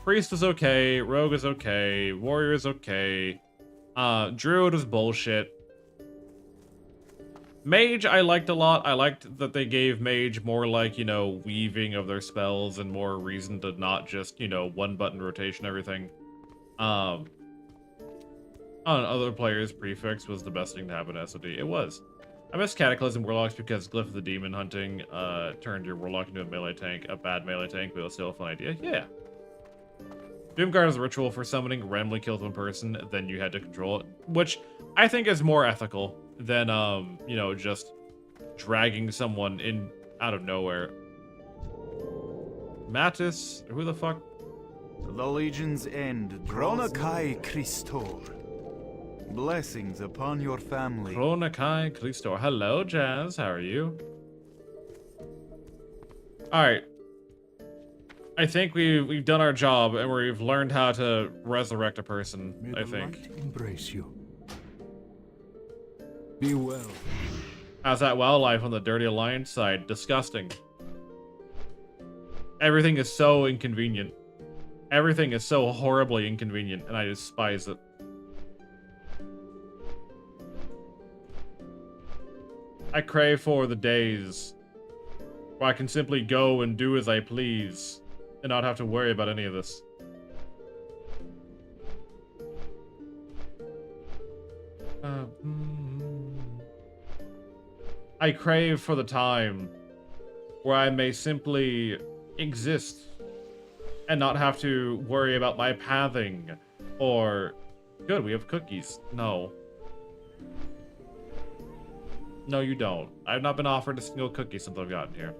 S1: Priest was okay, rogue is okay, warrior is okay, druid was bullshit. Mage I liked a lot. I liked that they gave mage more, like, you know, weaving of their spells and more reason to not just, you know, one button rotation everything. On other players, prefix was the best thing to happen to SOD. It was. I miss Cataclysm Warlocks because Glyph of the Demon hunting turned your Warlock into a melee tank, a bad melee tank, but it was still a fun idea. Yeah. Doomguard is a ritual for summoning, randomly kills one person, then you had to control it, which I think is more ethical than, you know, just dragging someone in out of nowhere. Mattis? Who the fuck?
S2: The Legion's end draws
S7: Chronokai Christor. Blessings upon your family.
S1: Chronokai Christor. Hello, Jazz. How are you? Alright. I think we've done our job, and we've learned how to resurrect a person,
S7: May
S1: I
S7: the
S1: think.
S7: light embrace you. Be well.
S1: How's that wildlife on the Dirty Alliance side? Disgusting. Everything is so inconvenient. Everything is so horribly inconvenient, and I despise it. I crave for the days where I can simply go and do as I please and not have to worry about any of this. I crave for the time where I may simply exist and not have to worry about my pathing or... Good, we have cookies. No. No, you don't. I've not been offered a single cookie since I've gotten here.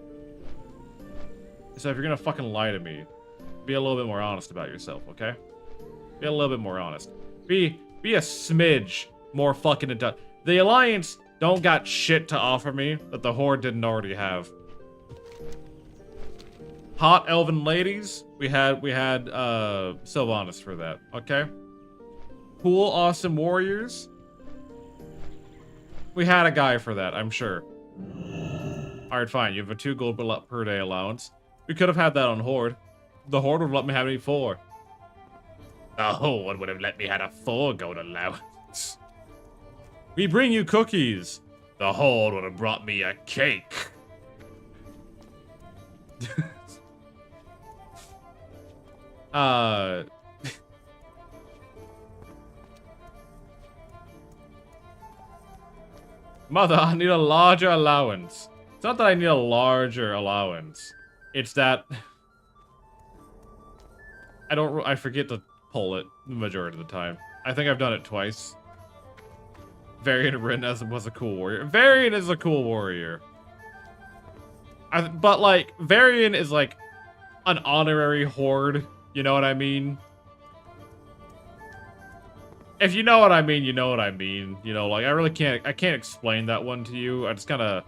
S1: So if you're gonna fucking lie to me, be a little bit more honest about yourself, okay? Be a little bit more honest. Be a smidge more fucking intelligent. The Alliance don't got shit to offer me that the Horde didn't already have. Hot elven ladies, we had Sylvanas for that, okay? Cool, awesome warriors. We had a guy for that, I'm sure. Alright, fine. You have a 2 gold per day allowance. We could have had that on Horde. The Horde would have let me have any 4. The Horde would have let me have a 4 gold allowance. We bring you cookies. The Horde would have brought me a cake. Mother, I need a larger allowance. It's not that I need a larger allowance. It's that... I forget to pull it the majority of the time. I think I've done it twice. Varian Rin was a cool warrior. Varian is a cool warrior. But, like, Varian is, like, an honorary horde. You know what I mean? If you know what I mean, you know what I mean. You know, like, I can't explain that one to you. I just gotta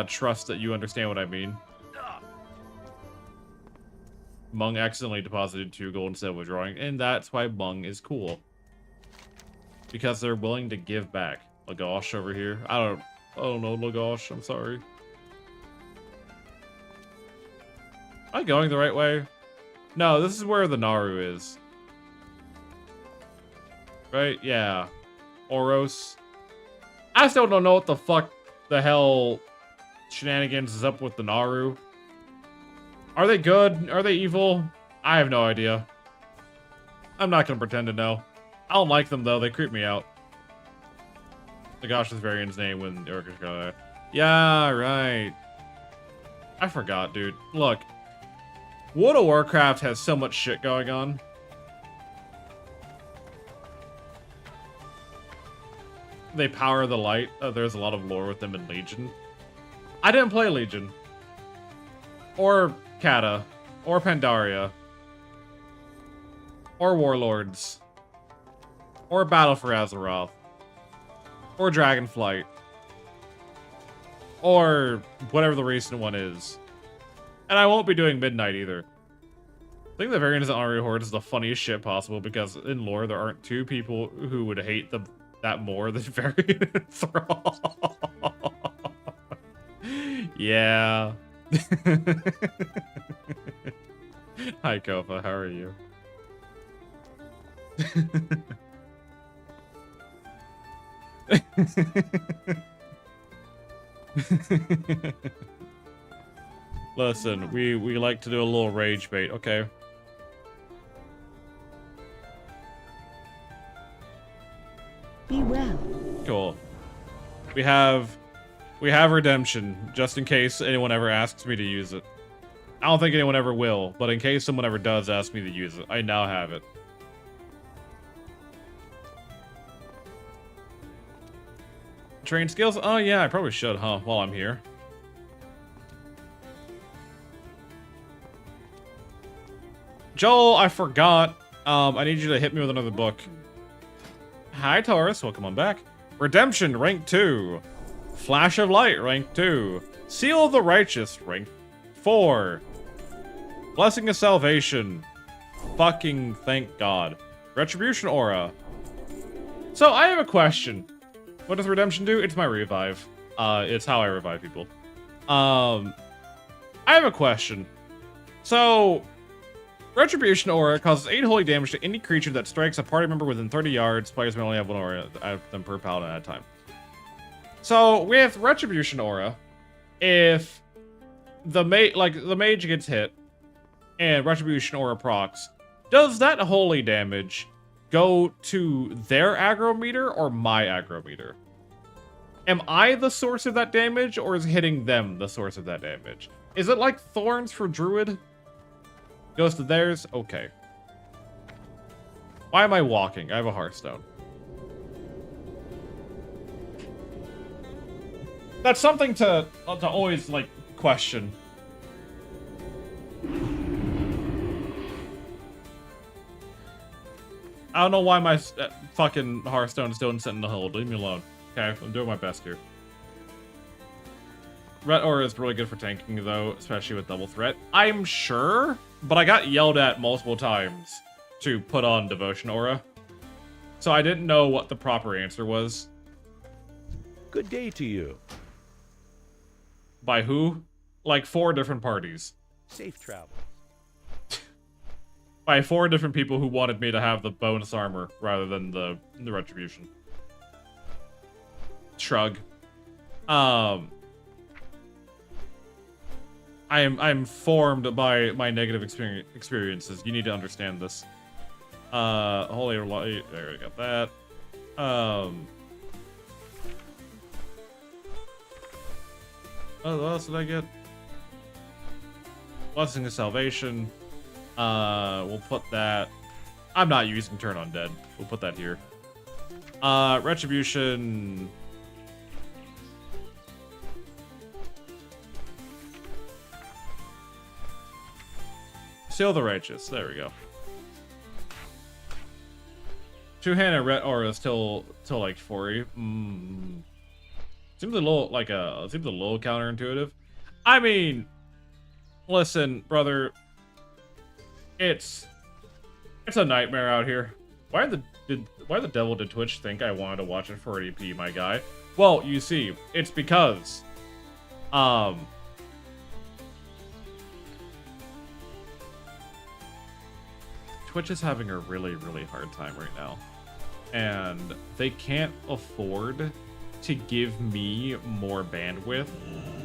S1: trust that you understand what I mean. Mung accidentally deposited 2 gold instead of withdrawing, and that's why Mung is cool. Because they're willing to give back. Lagosh over here. I don't know, Lagosh, I'm sorry. Am I going the right way? No, this is where the Naru is. Right? Yeah. Oros. I still don't know what the fuck the hell shenanigans is up with the Naru. Are they good? Are they evil? I have no idea. I'm not gonna pretend to know. I don't like them though, they creep me out. Lagosh is Varian's name when Erica's gonna... Yeah, right. I forgot, dude. Look. World of Warcraft has so much shit going on. They power the light. There's a lot of lore with them in Legion. I didn't play Legion. Or Kata. Or Pandaria. Or Warlords. Or Battle for Azeroth. Or Dragonflight. Or whatever the recent one is. And I won't be doing Midnight either. I think the Variant as an honorary horde is the funniest shit possible because in lore there aren't 2 people who would hate the that more than varied enthrall. Yeah. Hi, Kofa. How are you? Listen, we like to do a little rage bait, okay?
S6: Be well.
S1: Cool. We have redemption, just in case anyone ever asks me to use it. I don't think anyone ever will, but in case someone ever does ask me to use it, I now have it. Train skills? Oh yeah, I probably should, huh, while I'm here. Joel, I forgot. I need you to hit me with another book. Hi, Taurus. Welcome on back. Redemption, rank 2. Flash of Light, rank 2. Seal of the Righteous, rank 4. Blessing of Salvation. Fucking thank God. Retribution Aura. So, I have a question. What does Redemption do? It's my revive. It's how I revive people. I have a question. So, Retribution Aura causes 8 holy damage to any creature that strikes a party member within 30 yards. Players may only have 1 aura of them per paladin at a time. So, with Retribution Aura, if the mage gets hit and Retribution Aura procs, does that holy damage go to their aggro meter or my aggro meter? Am I the source of that damage, or is hitting them the source of that damage? Is it like Thorns for Druid? Goes to theirs? Okay. Why am I walking? I have a Hearthstone. That's something to always, like, question. I don't know why my fucking Hearthstone is still sitting in the hill. Leave me alone. Okay, I'm doing my best here. Red Aura is really good for tanking, though, especially with double threat. I'm sure, but I got yelled at multiple times to put on Devotion Aura. So I didn't know what the proper answer was.
S2: Good day to you.
S1: By who? Like 4 different parties.
S2: Safe travel.
S1: By 4 different people who wanted me to have the bonus armor rather than the retribution. Shrug. I'm formed by my negative experiences. You need to understand this. Holy light. There we got that. What else did I get? Blessing of Salvation. We'll put that. I'm not using Turn Undead. We'll put that here. Retribution. Seal the Righteous. There we go. Two-handed Ret Aura is till like 40. Seems a little like seems a little counterintuitive. I mean, listen, brother. It's a nightmare out here. Why the devil did Twitch think I wanted to watch it for EP, my guy? Well, you see, it's because Twitch is having a really, really hard time right now. And they can't afford to give me more bandwidth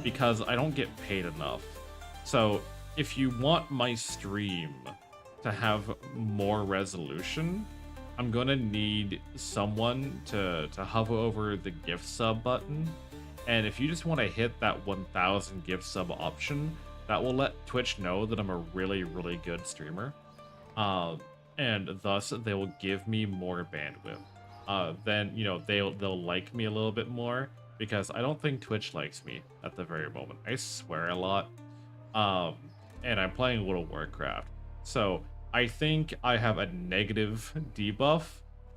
S1: because I don't get paid enough. So if you want my stream to have more resolution, I'm gonna need someone to hover over the gift sub button. And if you just want to hit that 1000 gift sub option, that will let Twitch know that I'm a really, really good streamer. And thus they will give me more bandwidth. Then, you know, they'll like me a little bit more, because I don't think Twitch likes me at the very moment. I swear a lot. And I'm playing World of Warcraft. So I think I have a negative debuff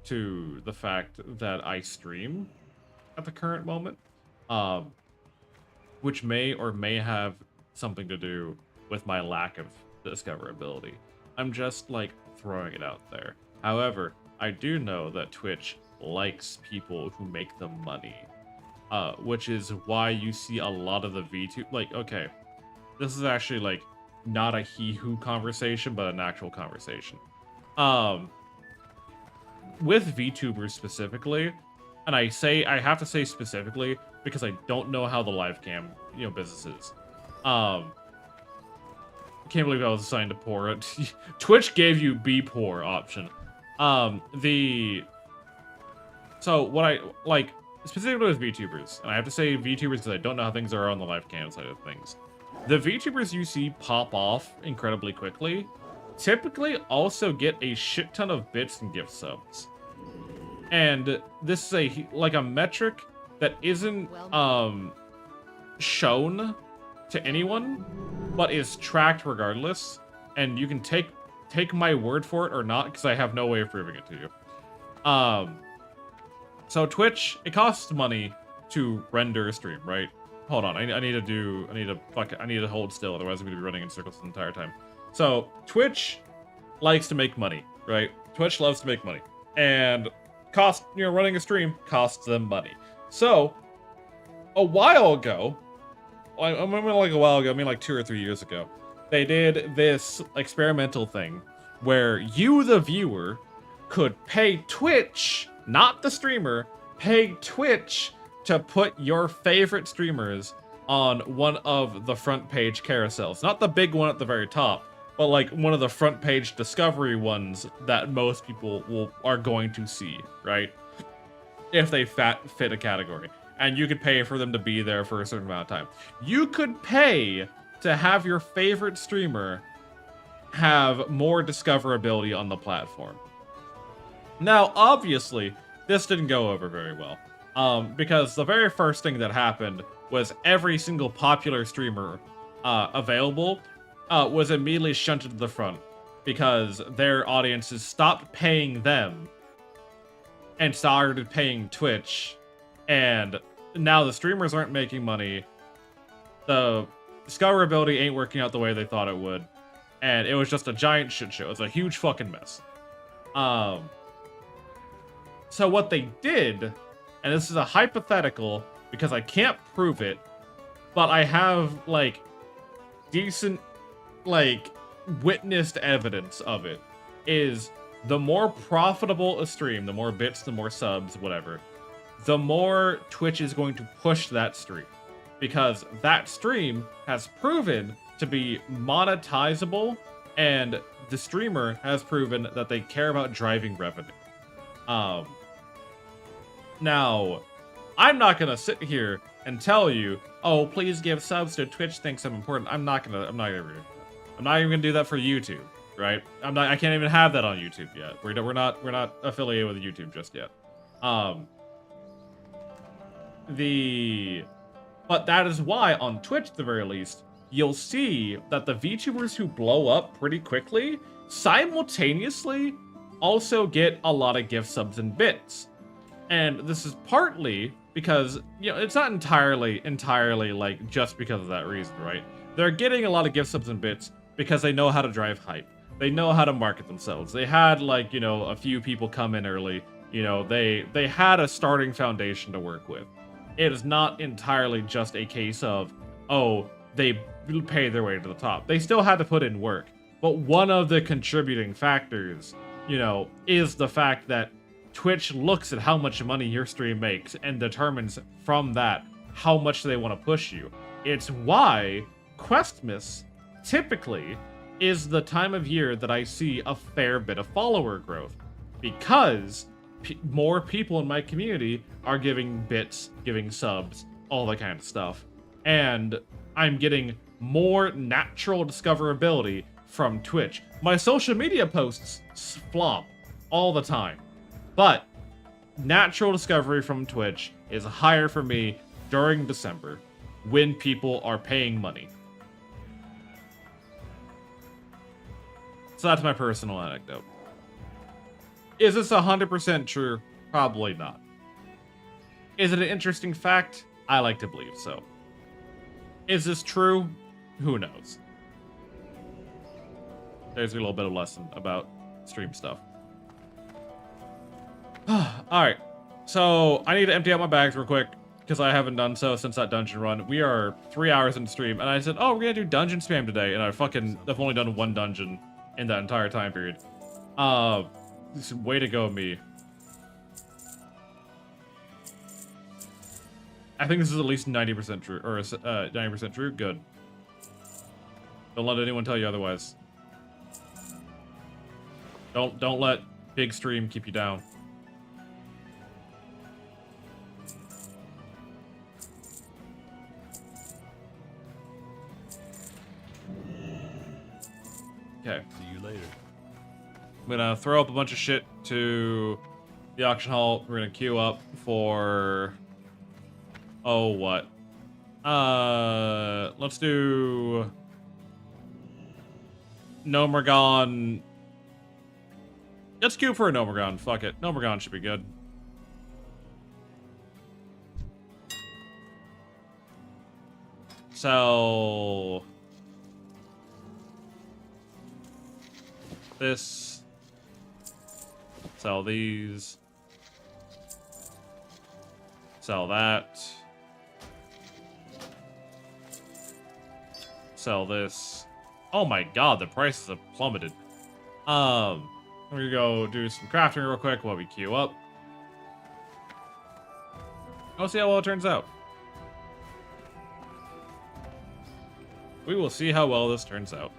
S1: to the fact that I stream at the current moment. Which may or may have something to do with my lack of discoverability. I'm just like throwing it out there. However, I do know that Twitch likes people who make them money. Which is why you see a lot of the VTuber, like, okay, this is actually like not a he-who conversation, but an actual conversation. With VTubers specifically, and I have to say specifically because I don't know how the live cam, business is. I can't believe I was assigned to poor. Twitch gave you be poor option. So what I like specifically with VTubers, and I have to say VTubers because I don't know how things are on the live cam side of things. The VTubers you see pop off incredibly quickly typically also get a shit ton of bits and gift subs. And this is a metric that isn't shown to anyone, but is tracked regardless. And you can take my word for it or not, because I have no way of proving it to you. So Twitch, it costs money to render a stream, right? Hold on, I need to hold still, otherwise I'm gonna be running in circles the entire time. So Twitch likes to make money, right? Twitch loves to make money, and running a stream costs them money. So a while ago, I mean like 2 or 3 years ago, they did this experimental thing where you, the viewer, could pay Twitch, not the streamer, pay Twitch to put your favorite streamers on one of the front page carousels. Not the big one at the very top, but like one of the front page discovery ones that most people are going to see, right? If they fit a category. And you could pay for them to be there for a certain amount of time. You could pay to have your favorite streamer have more discoverability on the platform. Now, obviously, this didn't go over very well. Because the very first thing that happened was every single popular streamer available was immediately shunted to the front because their audiences stopped paying them and started paying Twitch, and now the streamers aren't making money, the discoverability ain't working out the way they thought it would, and it was just a giant shit show. It was a huge fucking mess. So what they did, and this is a hypothetical because I can't prove it, but I have like decent witnessed evidence of it, is the more profitable a stream, the more bits, the more subs, whatever, the more Twitch is going to push that stream. Because that stream has proven to be monetizable, and the streamer has proven that they care about driving revenue. Now, I'm not gonna sit here and tell you, oh, please give subs to Twitch thinks I'm important. I'm not even gonna do that for YouTube, right? I can't even have that on YouTube yet. We're not affiliated with YouTube just yet. But that is why on Twitch, at the very least, you'll see that the VTubers who blow up pretty quickly simultaneously also get a lot of gift subs and bits. And this is partly because, it's not entirely like just because of that reason, right? They're getting a lot of gift subs and bits because they know how to drive hype. They know how to market themselves. They had a few people come in early. They had a starting foundation to work with. It is not entirely just a case of, oh, they pay their way to the top. They still had to put in work. But one of the contributing factors, is the fact that Twitch looks at how much money your stream makes and determines from that how much they want to push you. It's why Questmas typically is the time of year that I see a fair bit of follower growth, because more people in my community are giving bits, giving subs, all that kind of stuff. And I'm getting more natural discoverability from Twitch. My social media posts flop all the time, but natural discovery from Twitch is higher for me during December when people are paying money. So that's my personal anecdote. Is this 100% true? Probably not. Is it an interesting fact? I like to believe so. Is this true? Who knows? There's a little bit of lesson about stream stuff. Alright, So I need to empty out my bags real quick because I haven't done so since that dungeon run. We are 3 hours into stream, and I said, "Oh, we're gonna do Dungeon Spam today," and I've only done 1 dungeon in that entire time period. Way to go, me. I think this is at least 90% true, or 90% true. Good. Don't let anyone tell you otherwise. Don't let big stream keep you down. Okay.
S2: See you later.
S1: I'm gonna throw up a bunch of shit to the auction hall. We're gonna queue up for... Oh, what? Let's do... Nomergon. Let's queue for a Nomergon. Fuck it. Nomergon should be good. Sell... this. Sell these. Sell that. Sell this. Oh my god, the prices have plummeted. We're gonna go do some crafting real quick while we queue up. We'll see how well it turns out. We will see how well this turns out.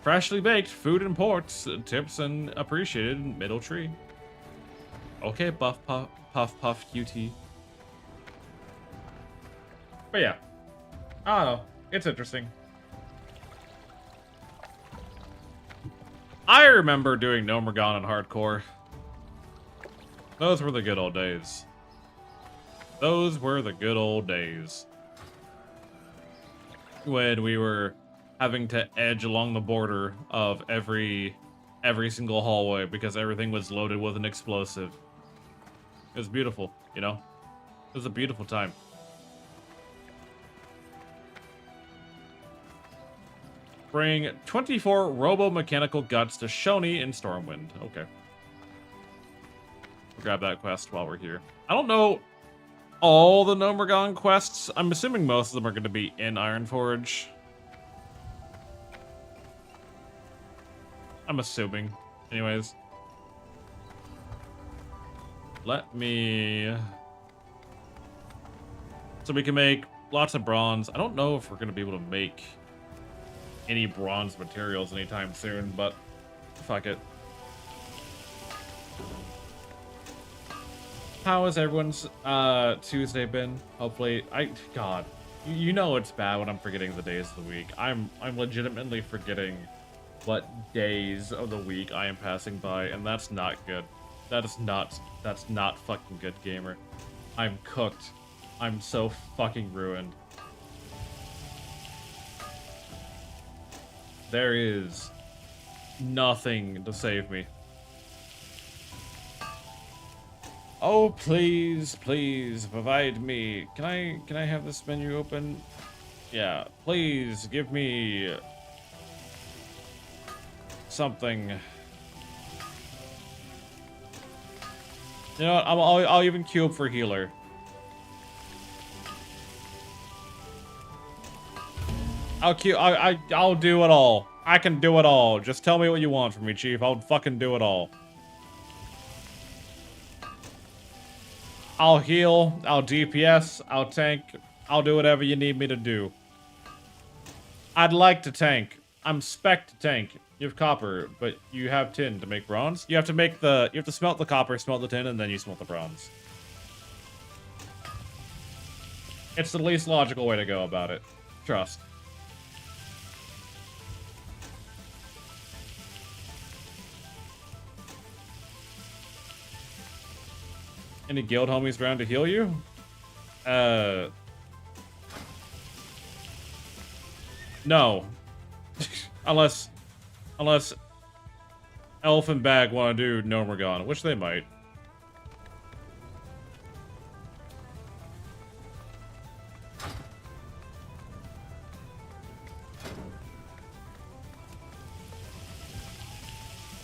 S1: Freshly baked food imports, tips and appreciated middle tree. Okay, buff puff QT. But yeah, I don't know. It's interesting. I remember doing Nomergon on hardcore. Those were the good old days. Those were the good old days. When we were having to edge along the border of every single hallway because everything was loaded with an explosive. It was beautiful, you know? It was a beautiful time. Bring 24 robo-mechanical guts to Shoni in Stormwind. Okay. We'll grab that quest while we're here. I don't know all the Nomergon quests. I'm assuming most of them are going to be in Ironforge. I'm assuming. Anyways. Let me... So we can make lots of bronze. I don't know if we're going to be able to make any bronze materials anytime soon, but fuck it. How has everyone's Tuesday been? Hopefully, God, you know it's bad when I'm forgetting the days of the week. I'm legitimately forgetting what days of the week I am passing by, and that's not good. That's not fucking good, gamer. I'm cooked. I'm so fucking ruined. There is nothing to save me. Oh, please, please provide me. Can I have this menu open? Yeah, please give me something. You know what? I'll even queue up for healer. I'll do it all. I can do it all. Just tell me what you want from me, Chief. I'll fucking do it all. I'll heal. I'll DPS. I'll tank. I'll do whatever you need me to do. I'd like to tank. I'm spec to tank. You have copper, but you have tin to make bronze. You have to smelt the copper, smelt the tin, and then you smelt the bronze. It's the least logical way to go about it. Trust. Any guild homies around to heal you? No. Unless Elf and Bag want to do Nomergon, which they might.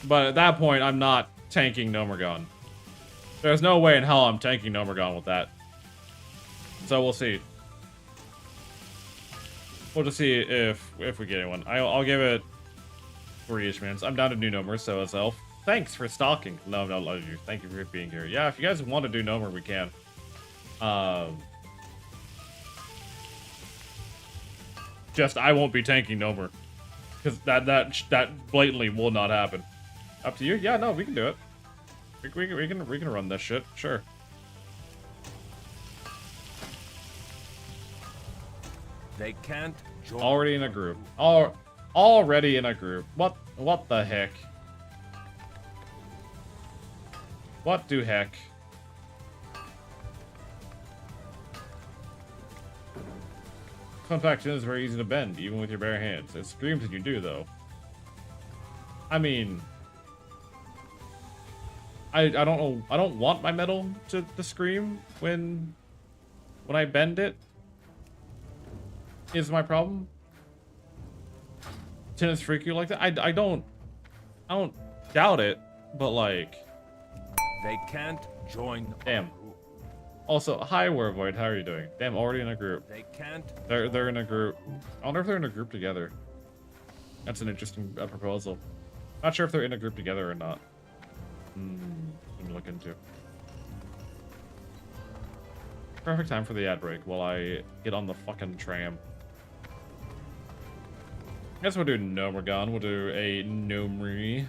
S1: But at that point, I'm not tanking Nomergon. There's no way in hell I'm tanking Nomergon with that. So we'll see. We'll just see if we get anyone. I'll give it 3-ish minutes. I'm down to do Nomer, so as Elf. Thanks for stalking. No, love you. Thank you for being here. Yeah, if you guys want to do Nomer, we can. Just I won't be tanking Nomer, because that blatantly will not happen. Up to you. Yeah, no, we can do it. We can run this shit. Sure.
S2: They can't join.
S1: Already in a group. Already in a group. What the heck? What do heck? Fun fact, Jin is very easy to bend, even with your bare hands. It screams when you do, though. I mean, I don't know. I don't want my metal to scream when I bend it. Is my problem? Tennis freak you like that? I don't doubt it, but like,
S2: They can't join.
S1: damn. Also, hi Warvoid, how are you doing? Damn, already in a group.
S2: They can't.
S1: They're in a group. I wonder if they're in a group together. That's an interesting proposal. Not sure if they're in a group together or not. Let me look into. Perfect time for the ad break while I get on the fucking tram. I guess we'll do Nomergon. We'll do a Nomery.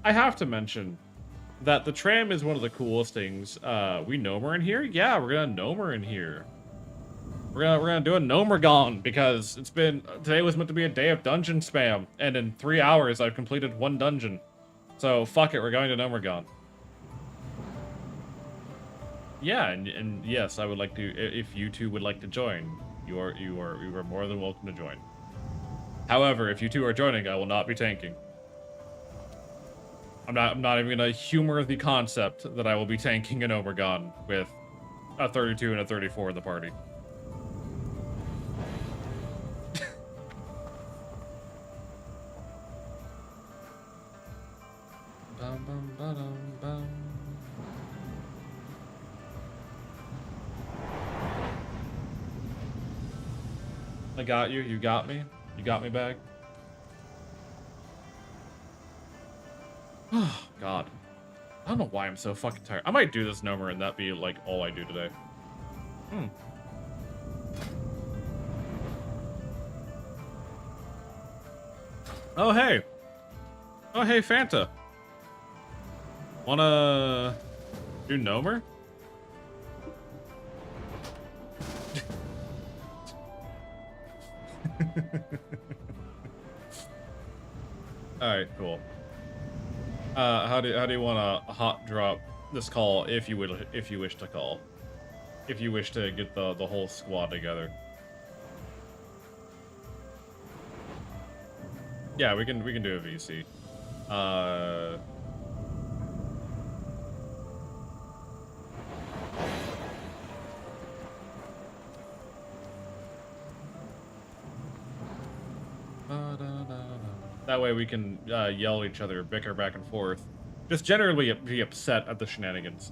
S1: I have to mention that the tram is one of the coolest things. We Nomer in here? Yeah, we're gonna Nomer in here. We're gonna do a Nomergon because today was meant to be a day of dungeon spam, and in 3 hours I've completed 1 dungeon. So fuck it, we're going to Nomergon. Yeah, and yes, I would like to. If you two would like to join, you are more than welcome to join. However, if you two are joining, I will not be tanking. I'm not even gonna humor the concept that I will be tanking an Omergon with a 32 and a 34 in the party. I got you. You got me. You got me back. Oh, God. I don't know why I'm so fucking tired. I might do this Nomer and that be, like, all I do today. Oh, hey. Oh, hey, Fanta. Wanna do Nomer? Alright, cool. How do you want to hot drop this call if you wish to call, if you wish to get the whole squad together? Yeah, we can do a VC. That way we can yell at each other, bicker back and forth. Just generally be upset at the shenanigans.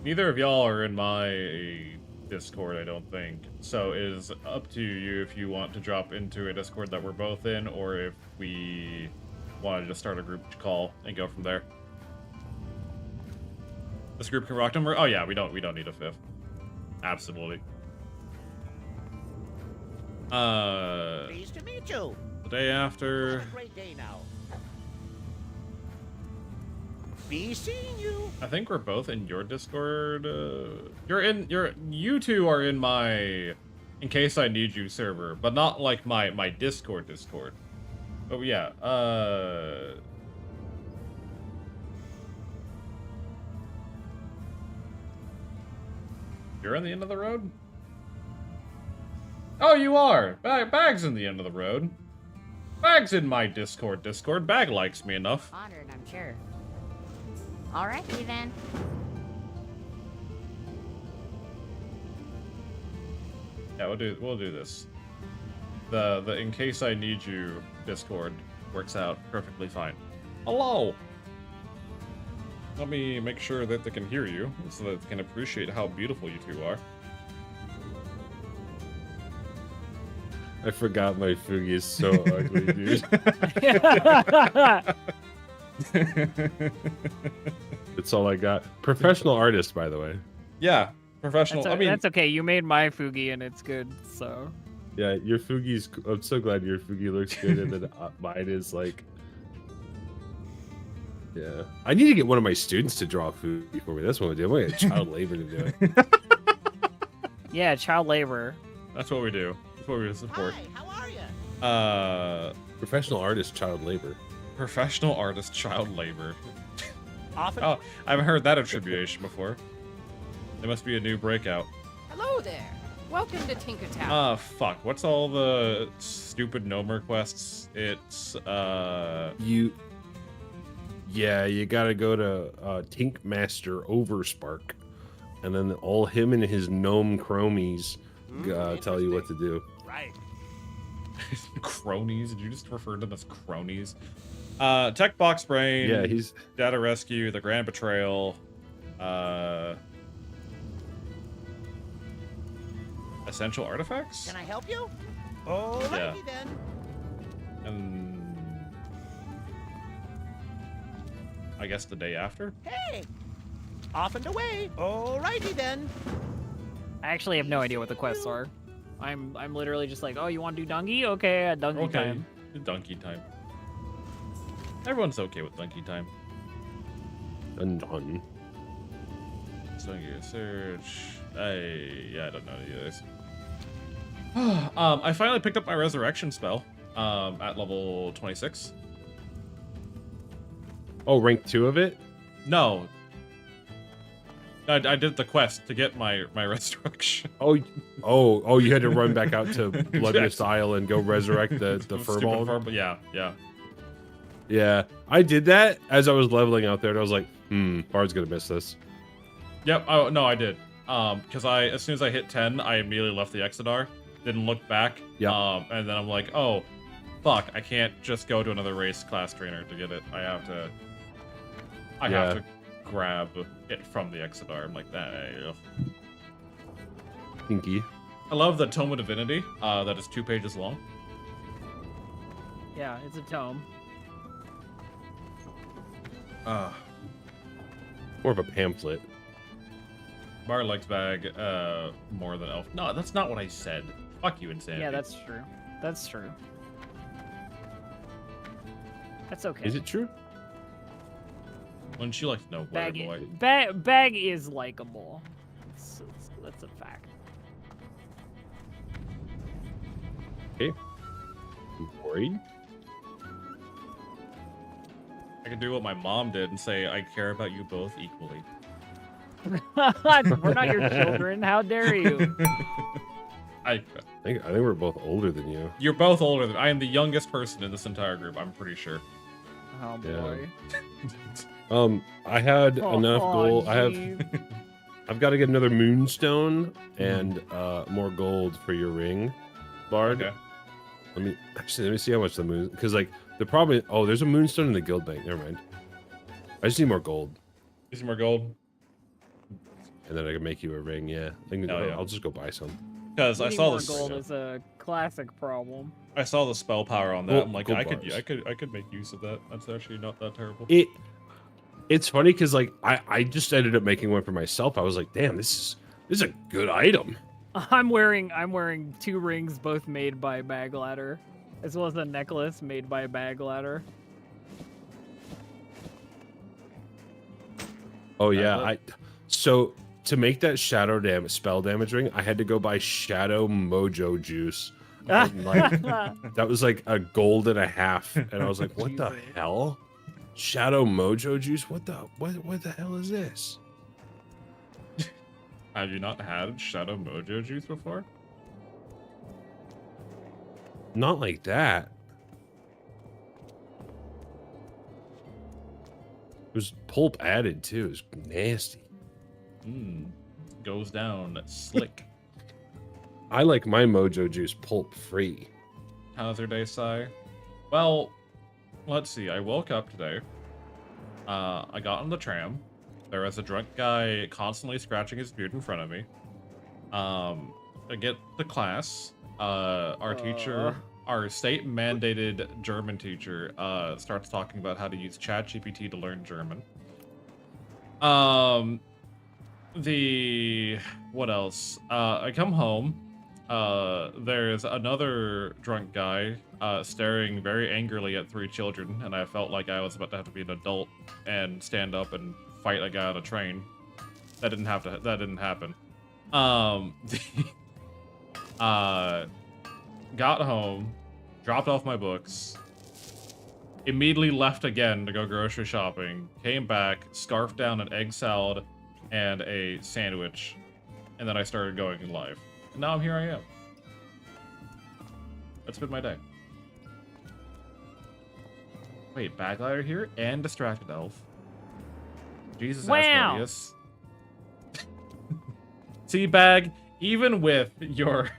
S1: Neither of y'all are in my Discord, I don't think. So it is up to you if you want to drop into a Discord that we're both in, or if we want to just start a group call and go from there. This group can rock number. Oh yeah, we don't need a 5th. Absolutely.
S3: Pleased to meet you.
S1: The day after.
S3: Have a great day now. Be seeing you.
S1: I think we're both in your Discord. You two are in my in case I need you server, but not like my Discord. But yeah, You're on the end of the road? Oh, you are! Bag's in the end of the road. Bag's in my Discord. Bag likes me enough.
S4: Honored, I'm sure. Alrighty then.
S1: Yeah, we'll do this. The in case I need you Discord works out perfectly fine. Hello! Let me make sure that they can hear you, so that they can appreciate how beautiful you two are.
S8: I forgot my Fugi is so ugly, dude. That's all I got. Professional artist, by the way.
S1: Yeah, professional. I mean,
S5: that's okay. You made my Fugi and it's good, so.
S8: Yeah, your Fugi's. I'm so glad your Fugi looks good, and then mine is like. Yeah, I need to get one of my students to draw Fugi for me. That's what we do. I'm gonna get child labor to do it.
S5: Yeah, child labor.
S1: that's what we do. That's what we support.
S3: Hi, how are you?
S8: Professional artist, child labor.
S1: Professional artist, child labor.
S3: Often.
S1: Oh, I haven't heard that attribution before. There must be a new breakout.
S9: Hello there. Welcome to Tinkertown.
S1: Ah, fuck. What's all the stupid Gnomer quests? It's,
S8: Yeah, you gotta go to Tink Master Overspark, and then all him and his gnome chromies tell you what to do.
S3: Right.
S1: cronies? Did you just refer to them as cronies? Tech Box Brain.
S8: Yeah, he's
S1: Data Rescue, The Grand Betrayal. Essential Artifacts?
S3: Can I help you? Alrighty
S1: Yeah.
S3: then.
S1: And I guess the day after?
S3: Hey. Off and away. Alrighty then.
S5: I actually have no idea what the quests are. I'm literally just like, oh, you want to do Dungy? Okay, Dungy
S1: Okay.
S5: time.
S1: Donkey time. Everyone's okay with donkey time.
S8: done.
S1: So you search. I don't know any of this. I finally picked up my resurrection spell. At level 26.
S8: Oh, rank 2 of it?
S1: No. I did the quest to get my resurrection.
S8: Oh, you had to run back out to Bloodmist Isle and go resurrect the
S1: Stupid
S8: furball.
S1: Yeah.
S8: Yeah, I did that as I was leveling out there, and I was like, Bard's gonna miss this.
S1: Yep. Oh no, I did. Because as soon as I hit 10, I immediately left the Exodar. Didn't look back.
S8: Yeah.
S1: And then I'm like, oh, fuck! I can't just go to another race class trainer to get it. I have to grab it from the Exodar. I'm like that.
S8: Pinky.
S1: I love the Tome of Divinity. That is 2 pages long.
S5: Yeah, it's a tome.
S8: More of a pamphlet.
S1: Bard likes bag more than elf. No, that's not what I said. Fuck you, Insanity.
S5: Yeah, that's true. That's true. That's okay.
S8: Is it true?
S1: Wouldn't she like to know
S5: Bag,
S1: boy?
S5: bag is likable. That's a fact.
S8: Okay. I'm worried.
S1: I could do what my mom did and say, I care about you both equally.
S5: We're not your children. How dare you?
S1: I
S8: I think we're both older than you.
S1: You're both older than I am the youngest person in this entire group, I'm pretty sure.
S5: Oh boy.
S8: I had enough gold.
S5: Jeez.
S8: I've got to get another moonstone and more gold for your ring, Bard.
S1: Okay.
S8: Let me see how much the moon, because like the problem is, oh, there's a moonstone in the guild bank. Never mind. I just need more gold,
S1: Need some more gold?
S8: and then I can make you a ring. Yeah, I'll just go buy some.
S1: Because I
S5: Needing
S1: saw
S5: more
S1: this.
S5: gold is a classic problem.
S1: I saw the spell power on that.
S8: Well,
S1: I'm like,
S8: gold
S1: I could
S8: bars.
S1: make use of that. That's actually not that terrible.
S8: It's funny because like I just ended up making one for myself. I was like, damn, this is a good item.
S5: I'm wearing 2 rings, both made by Bag Ladder, as well as a necklace made by Bag Ladder.
S8: Oh yeah, so to make that spell damage ring, I had to go buy shadow mojo juice. And, like, that was like a gold and a half, and I was like, what the hell? Shadow mojo juice? What the hell is this?
S1: Have you not had Shadow Mojo juice before?
S8: Not like that. It was pulp added too. It was nasty.
S1: Goes down slick.
S8: I like my Mojo juice pulp free.
S1: How's your day, Sai? Well, let's see. I woke up today. I got on the tram. There was a drunk guy constantly scratching his beard in front of me. I get to class. Our teacher, our state-mandated German teacher, starts talking about how to use ChatGPT to learn German. What else? I come home. There's another drunk guy staring very angrily at 3 children, and I felt like I was about to have to be an adult and stand up and fight a guy on a train. That didn't happen. Got home, dropped off my books, immediately left again to go grocery shopping, came back, scarfed down an egg salad and a sandwich, and then I started going live. And now here I am. That's been my day. Wait, Baglider here and Distracted Elf. Jesus,
S5: Wow.
S1: Asmodeus. Teabag, even with your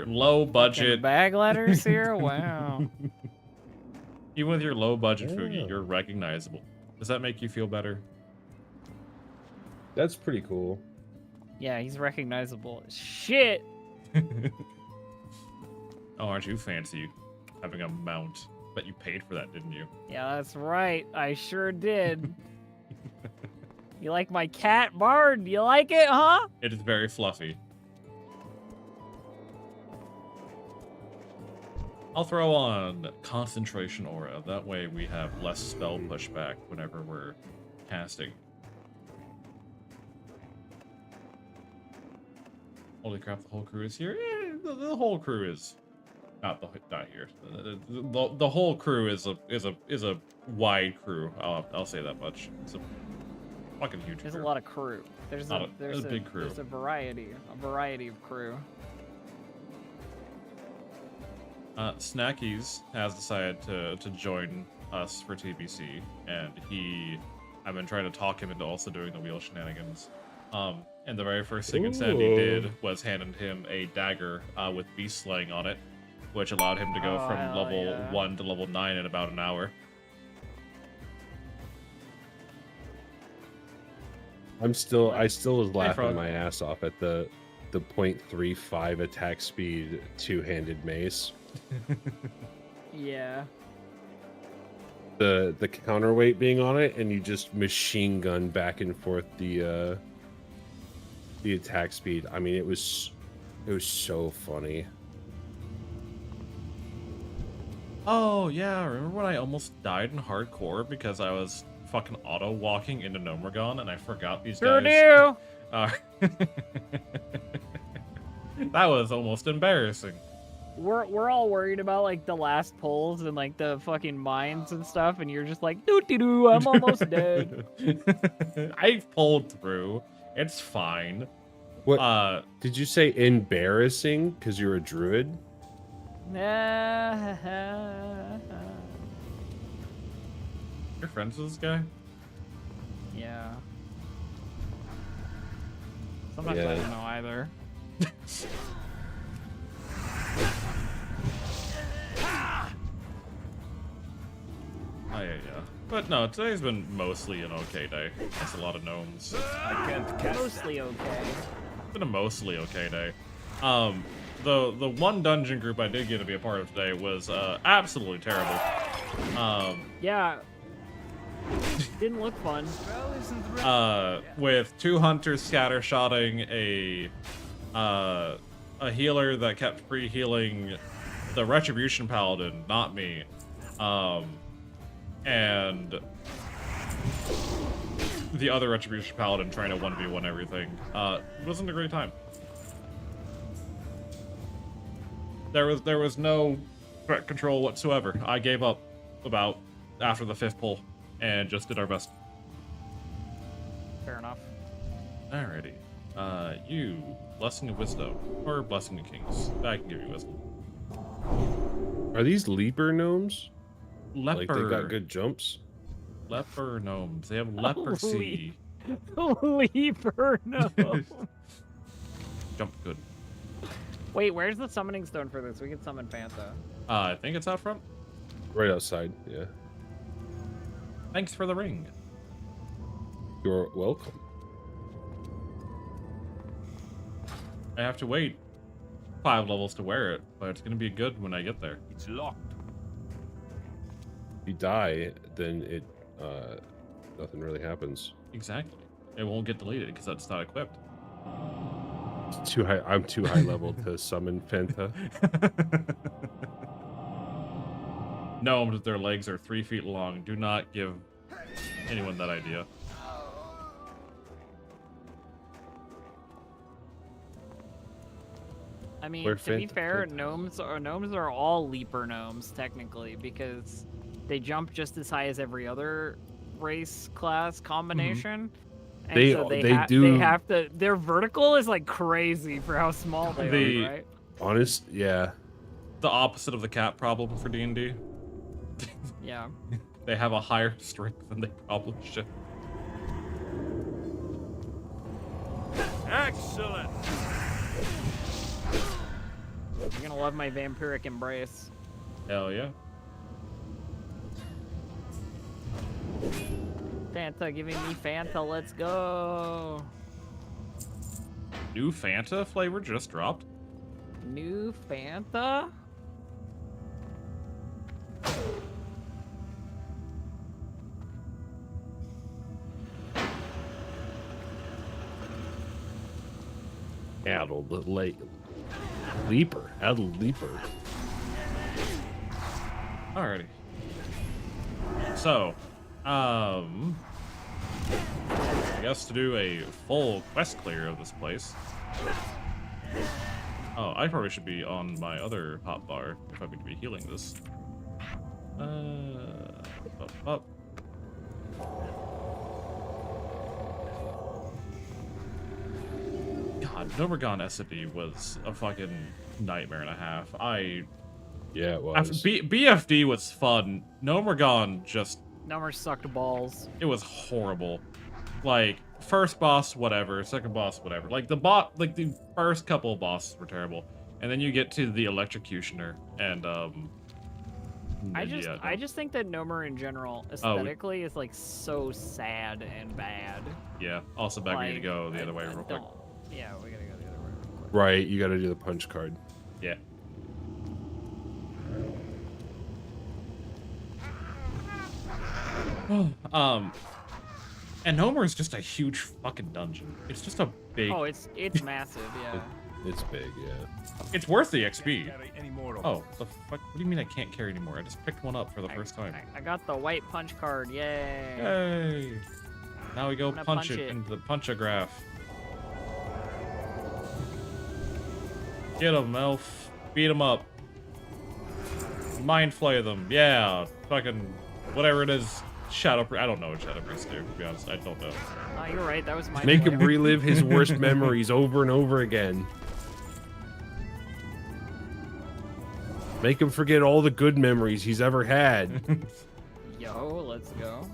S1: low budget,
S5: Bag ladders here? Wow.
S1: even with your low budget Fugi, you're recognizable. Does that make you feel better?
S8: That's pretty cool.
S5: Yeah, he's recognizable as shit.
S1: Oh, aren't you fancy having a mount? Bet you paid for that, didn't you?
S5: Yeah, that's right. I sure did. You like my cat, Bard? You like it, huh?
S1: It is very fluffy. I'll throw on Concentration Aura. That way we have less spell pushback whenever we're casting. Holy crap, the whole crew is here? The whole crew is not here. The whole crew is a wide crew. I'll say that much. It's a fucking huge
S5: There's
S1: crew.
S5: a lot of crew. There's a
S1: big crew.
S5: There's a variety of crew.
S1: Snackies has decided to join us for TBC, and I've been trying to talk him into also doing the wheel shenanigans. And the very first thing Insanity did was handed him a dagger with beast slaying on it, which allowed him to go from level 1 to level 9 in about an hour.
S8: I still was laughing
S1: Frog.
S8: my ass off at the 0.35 attack speed two-handed mace.
S5: Yeah.
S8: The counterweight being on it, and you just machine gun back and forth the attack speed. I mean, it was so funny.
S1: Oh yeah, remember when I almost died in hardcore because I was fucking auto walking into Nomergon and I forgot these
S5: Sure
S1: guys.
S5: do.
S1: That was almost embarrassing.
S5: We're all worried about like the last pulls and like the fucking mines and stuff, and you're just like, doo, I'm almost dead.
S1: I pulled through. It's fine.
S8: What did you say? Embarrassing because you're a druid?
S1: You're friends with this guy?
S5: Yeah. Sometimes
S8: Yeah.
S5: I don't know either.
S1: Oh yeah. But no, today's been mostly an okay day. That's a lot of gnomes.
S2: I can't cast
S5: Mostly okay.
S1: It's been a mostly okay day. The one dungeon group I did get to be a part of today was absolutely terrible.
S5: Yeah. Didn't look fun.
S2: spell isn't ready.
S1: With 2 hunters scattershotting a healer that kept free healing the Retribution Paladin, not me. And the other Retribution Paladin trying to 1v1 everything. It wasn't a great time. There was no threat control whatsoever. I gave up about after the 5th pull and just did our best.
S5: Fair enough.
S1: Alrighty. You blessing of wisdom or blessing of kings. I can give you wisdom.
S8: Are these leaper gnomes?
S1: Leper.
S8: Like they got good jumps?
S1: Leper gnomes. They have leprosy.
S5: Leaper, no.
S1: Jump good.
S5: Wait, where's the summoning stone for this? We can summon Fanta.
S1: I think it's out front.
S8: Right outside, yeah.
S1: Thanks for the ring.
S8: You're welcome.
S1: I have to wait 5 levels to wear it, but it's gonna be good when I get there.
S2: It's locked.
S8: If you die, then it nothing really happens.
S1: Exactly. It won't get deleted because that's not equipped.
S8: It's too high. I'm too high level to summon Fanta.
S1: Gnomes with their legs are 3 feet long. Do not give anyone that idea.
S5: I mean,
S8: Where
S5: to be
S8: Fanta-
S5: fair,
S8: Fanta-
S5: gnomes are all leaper gnomes technically because they jump just as high as every other race class combination. And
S8: They-
S5: so
S8: they
S5: They
S8: do-
S5: have to. Their vertical is like crazy for how small they are, right?
S8: Honest, yeah.
S1: The opposite of the cat problem for D&D.
S5: Yeah.
S1: They have a higher strength than they probably should.
S2: Excellent.
S5: You're gonna love my vampiric embrace.
S1: Hell yeah.
S5: Fanta giving me Fanta, let's go.
S1: New Fanta flavor just dropped.
S5: New Fanta?
S8: Addle the late leaper. Addle leaper.
S1: Alrighty. So, I guess to do a full quest clear of this place. Oh, I probably should be on my other hot bar if I'm going to be healing this. Up. God, Nomergon SD was a fucking nightmare and a half.
S8: Yeah, it was.
S1: After BFD was fun. Nomergon just,
S5: Number sucked balls.
S1: it was horrible. Like, first boss, whatever. Second boss, whatever. Like, the first couple of bosses were terrible. And then you get to the Electrocutioner, and,
S5: I
S1: yeah,
S5: just think that Nomer in general, aesthetically, is like so sad and bad.
S1: yeah. Also, back we need to
S5: Like,
S1: go the other way
S5: I
S1: real quick.
S5: don't- Yeah, we gotta go the other way real quick.
S8: Right, you got to do the punch card.
S1: Yeah. And Homer is just a huge fucking dungeon. It's just a big.
S5: Oh, it's massive, yeah.
S8: It's big, yeah.
S1: It's worth the XP.
S2: Carry any more of
S1: Oh, the fuck? What do you mean I can't carry anymore? I just picked one up for the first time.
S5: I got the white punch card, yay!
S1: Yay! Now we go
S5: I'm gonna
S1: punch
S5: punch
S1: it
S5: it.
S1: into the punchograph. Get him, elf. Beat him up. Mind flay them. Yeah. Fucking whatever it is. Shadow. I don't know what Shadow Priest do. To be honest, I don't know.
S5: Oh, you're right. That was my.
S8: Make him
S5: point.
S8: relive his worst memories over and over again. Make him forget all the good memories he's ever had.
S5: Yo, let's go.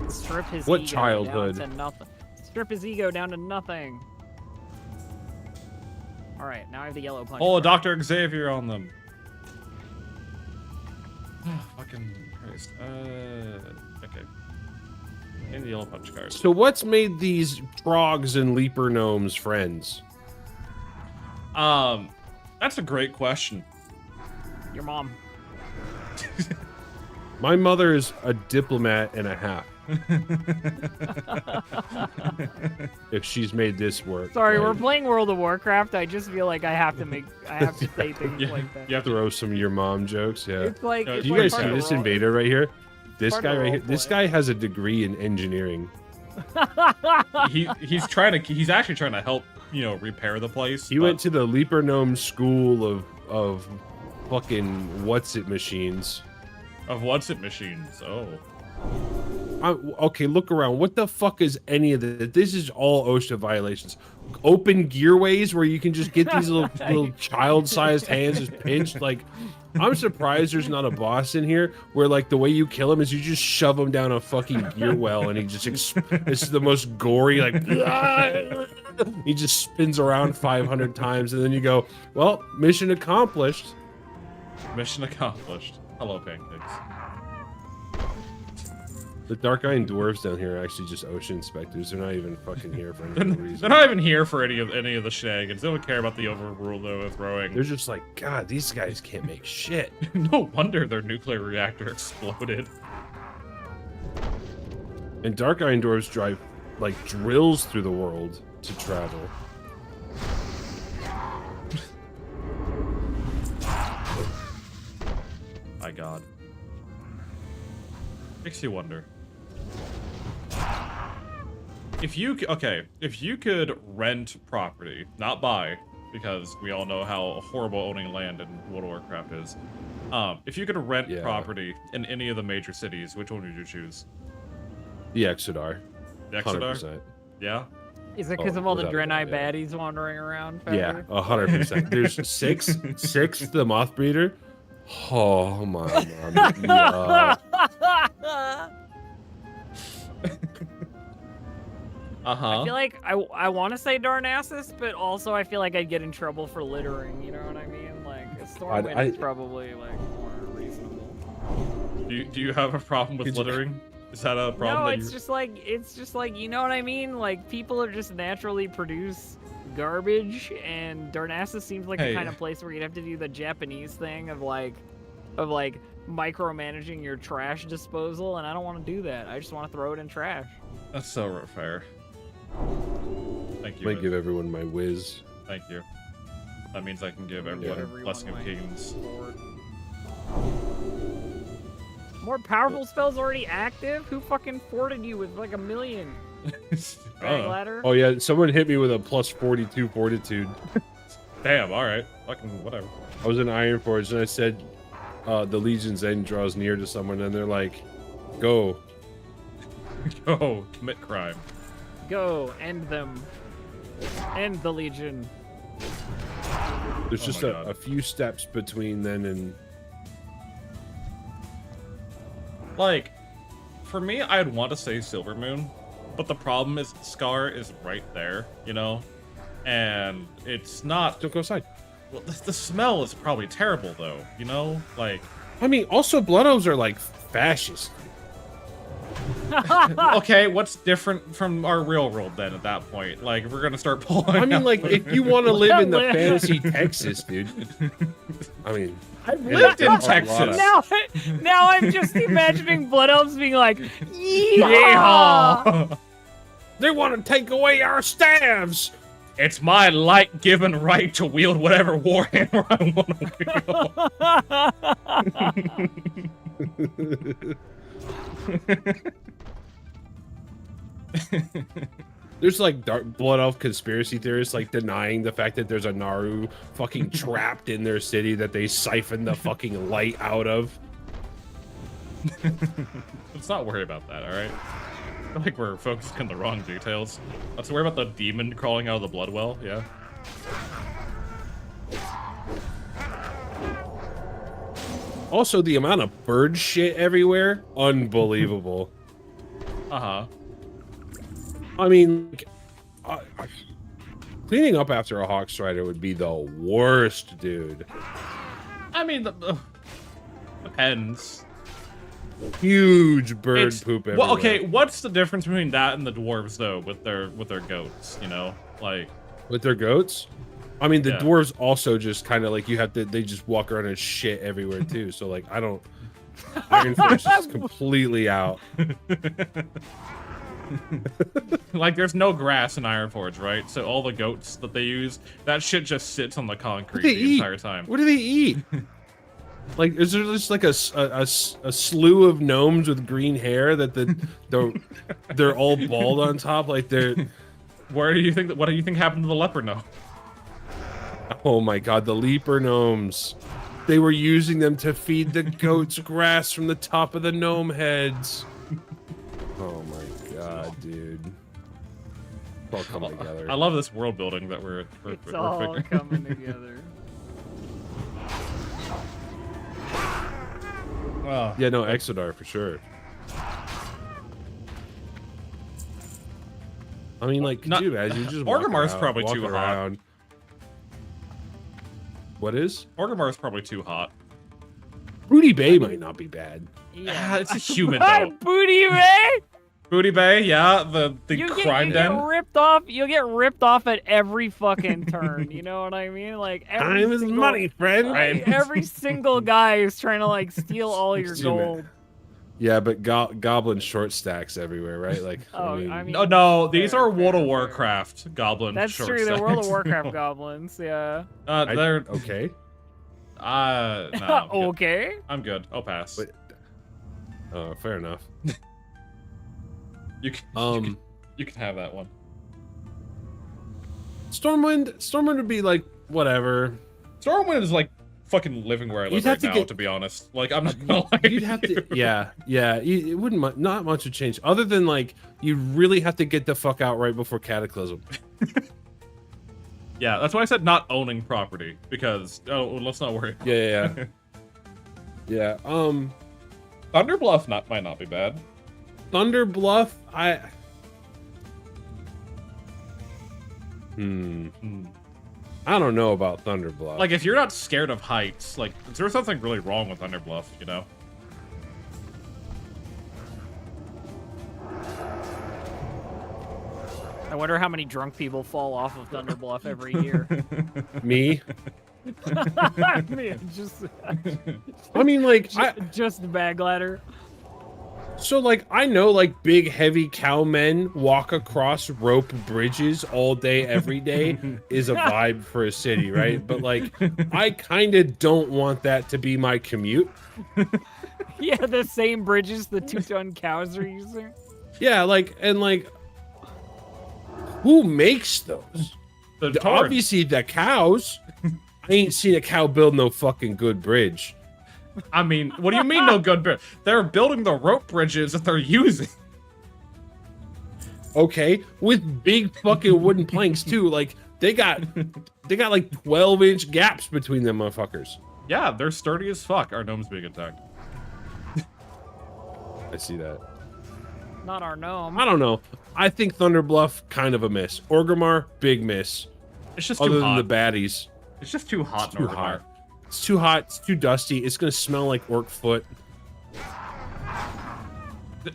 S5: Strip his
S8: What
S5: ego
S8: childhood?
S5: down to nothing. Strip his ego down to nothing. All right, now I have the yellow punch.
S1: Oh,
S5: card.
S1: Dr. Xavier on them. Fucking Christ. Okay. In the yellow punch card.
S8: So what's made these trogs and leaper gnomes friends?
S1: That's a great question.
S5: Your mom.
S8: My mother is a diplomat and a half. If she's made this work.
S5: Sorry,
S8: like,
S5: we're playing World of Warcraft. I just feel like I have to say things
S1: Yeah,
S5: like that.
S1: you have to
S8: throw some of your mom jokes. Yeah.
S5: It's like.
S1: Do
S5: it's
S8: Do you
S5: like
S8: guys
S5: part
S8: see
S5: of the
S8: this
S5: role.
S8: invader right here? This
S5: Part
S8: guy
S5: of the
S8: right here.
S5: role
S8: This
S5: play.
S8: guy has a degree in engineering.
S1: He's actually trying to help, repair the place.
S8: He went to the leaper gnome school of fucking what's it machines.
S1: of what's it machines. Oh.
S8: okay, look around. What the fuck is any of this? This is all OSHA violations. Open gearways where you can just get these little child-sized hands just pinched. Like, I'm surprised there's not a boss in here where like the way you kill him is you just shove him down a fucking gear well and he just it's the most gory like he just spins around 500 times and then you go, well, mission accomplished.
S1: Mission accomplished. Hello, pancakes.
S8: The Dark Iron Dwarves down here are actually just ocean inspectors. They're not even fucking here for any reason.
S1: They're not even here for any of the shenanigans. They don't care about the overworld they're throwing.
S8: They're just like, God, these guys can't make shit.
S1: No wonder their nuclear reactor exploded.
S8: And Dark Iron Dwarves drive like drills through the world to travel.
S1: My God. Makes you wonder. If you could rent property, not buy, because we all know how horrible owning land in World of Warcraft is. If you could rent property in any of the major cities, which one would you choose?
S8: The Exodar.
S1: The Exodar?
S8: 100%.
S1: Yeah?
S5: Is it because of all the
S8: without a
S5: Draenei
S8: doubt,
S5: baddies wandering around?
S8: Yeah, 100%. There's six, the Moth Breeder. Oh my God.
S5: I feel like I want to say Darnassus, but also I feel like I'd get in trouble for littering. You know what I mean? Like Stormwind is probably like more reasonable.
S1: Do you have a problem with littering? Is that a problem?
S5: No, it's just like you know what I mean. Like people are just naturally produce garbage, and Darnassus seems like the kind of place where you'd have to do the Japanese thing of like micromanaging your trash disposal, and I don't want to do that. I just want to throw it in trash.
S1: That's so fair. Thank you.
S8: Might give everyone my whiz.
S1: Thank you. That means I can give everyone Blessing of Kings.
S5: More powerful spells already active? Who fucking forded you with like 1 million? Ladder?
S8: Oh yeah, someone hit me with a plus 42 fortitude.
S1: Damn, alright. Fucking whatever.
S8: I was in Ironforge and I said the Legion's end draws near to someone and they're like, go.
S1: Go, commit crime.
S5: Go, end them. End the Legion.
S8: There's just a few steps between then and...
S1: Like, for me, I'd want to say Silvermoon, but the problem is Scar is right there, you know? And it's not...
S8: Don't go outside.
S1: Well, the smell is probably terrible, though, you know? Like...
S8: I mean, also Blood Elves are, like, fascist.
S1: Okay, what's different from our real world then at that point? Like, if we're gonna start pulling.
S8: I mean, like, if you want to live in the fantasy Texas, dude. I mean,
S1: I've lived in Texas.
S5: Now I'm just imagining Blood Elves being like,
S1: yeehaw!
S8: They want to take away our staves.
S1: It's my light-given right to wield whatever warhammer I want to wield.
S8: There's like Blood Elf conspiracy theorists like denying the fact that there's a Naru fucking trapped in their city that they siphon the fucking light out of.
S1: Let's not worry about that, alright? I feel like we're focusing on the wrong details. Let's worry about the demon crawling out of the blood well, yeah?
S8: Also, the amount of bird shit everywhere, unbelievable.
S1: Uh-huh.
S8: I mean, cleaning up after a Hawkstrider would be the worst, dude.
S1: I mean, depends.
S8: Huge bird poop everywhere.
S1: Well, okay, what's the difference between that and the dwarves, though, with their goats, you know? Like...
S8: With their goats? I mean, the dwarves also just kind of like they just walk around and shit everywhere too. So like, I don't. Ironforge is completely out.
S1: Like, there's no grass in Ironforge, right? So all the goats that they use, that shit just sits on the concrete the entire time.
S8: What do they eat? Like, is there just like a slew of gnomes with green hair that they're all bald on top? Like they're.
S1: What do you think happened to the leper gnome?
S8: Oh my god, the leper gnomes. They were using them to feed the goats grass from the top of the gnome heads. dude. It's all coming together.
S1: I love this world building that we're
S5: It's all
S1: figuring.
S5: coming together.
S1: Oh,
S8: Yeah, no, Exodar for sure. I mean, like,
S1: Not-
S8: dude, as you just
S1: Orgrimmar's
S8: walk
S1: probably
S8: walking
S1: too hot.
S8: around. What is?
S1: Orgrimmar's probably too hot.
S8: Booty Bay might not be bad.
S1: Yeah, it's humid though.
S5: Booty Bay.
S1: Booty Bay, yeah, the crime den.
S5: Get ripped off. You'll get ripped off at every fucking turn. You know what I mean? Like every
S8: Time is
S5: single,
S8: money, friend.
S5: like, every single guy is trying to like steal all your
S8: Excuse me.
S5: gold.
S8: Yeah, but goblin short stacks everywhere, right? Like,
S5: Oh, I mean,
S1: No, these
S5: fair,
S1: are World
S5: fair,
S1: of
S5: fair.
S1: Warcraft goblin
S5: That's
S1: short
S5: true. They're World of
S1: stacks.
S5: Warcraft goblins. Yeah.
S1: They're
S8: okay.
S1: no, I'm good.
S5: Okay.
S1: I'm good. I'll pass.
S8: Wait. Oh, fair enough.
S1: You can, you can have that one.
S8: Stormwind would be like whatever.
S1: Stormwind is like fucking living where I
S8: You'd
S1: live
S8: have
S1: right
S8: to
S1: now,
S8: get-
S1: to be honest. Like, I'm not gonna lie.
S8: You'd have to, yeah. It wouldn't not much would change, other than like you really have to get the fuck out right before Cataclysm.
S1: Yeah, that's why I said not owning property, because let's not worry.
S8: Yeah. Yeah.
S1: Thunderbluff might not be bad.
S8: Thunder Bluff, I don't know about Thunder Bluff.
S1: Like, if you're not scared of heights, like, there's something really wrong with Thunderbluff, you know?
S5: I wonder how many drunk people fall off of Thunder Bluff every year.
S8: Me?
S5: I mean, just
S8: I mean, like,
S5: just bag ladder.
S8: so like I know like big heavy cowmen walk across rope bridges all day every day is a vibe for a city, right? But like I kind of don't want that to be my commute.
S5: Yeah, the same bridges the 2-ton cows are using.
S8: Yeah, like who makes those?
S1: The Tauren.
S8: Obviously the cows. I ain't seen a cow build no fucking good bridge.
S1: I mean, what do you mean no good bridge? They're building the rope bridges that they're using.
S8: Okay, with big fucking wooden planks too. Like they got like 12-inch gaps between them motherfuckers.
S1: Yeah, they're sturdy as fuck. Our gnome's being attacked.
S8: I see that.
S5: Not our gnome.
S8: I don't know. I think Thunder Bluff kind of a miss. Orgrimmar, big miss.
S1: It's just
S8: Other
S1: too
S8: than
S1: hot.
S8: the baddies,
S1: It's just too hot.
S8: it's too
S1: in Orgrimmar.
S8: hot. It's too hot. It's too dusty. It's gonna smell like orc foot.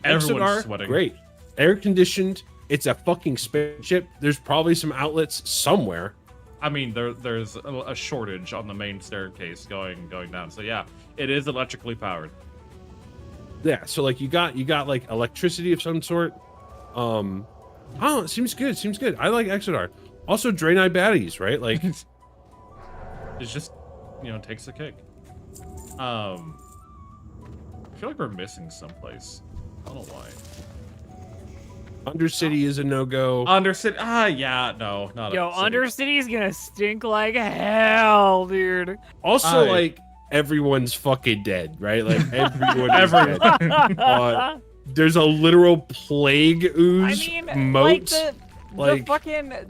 S1: Everyone's
S8: Exodar,
S1: sweating.
S8: great. Air conditioned. It's a fucking spaceship. There's probably some outlets somewhere.
S1: I mean, there's a shortage on the main staircase going down. So yeah, it is electrically powered.
S8: Yeah, so like you got like electricity of some sort. Oh, it seems good. Seems good. I like Exodar. Also, Draenei baddies, right? Like,
S1: It's just, takes the cake. I feel like we're missing someplace. I don't know why.
S8: Undercity is a no-go.
S1: Undercity. Yeah, no, not
S5: Yo,
S1: a city.
S5: Undercity's gonna stink like hell, dude.
S8: Also,
S1: I-
S8: like everyone's fucking dead, right? Like everyone is
S1: Everyone.
S8: dead. There's a literal plague
S5: I
S8: ooze
S5: mean,
S8: moat.
S5: like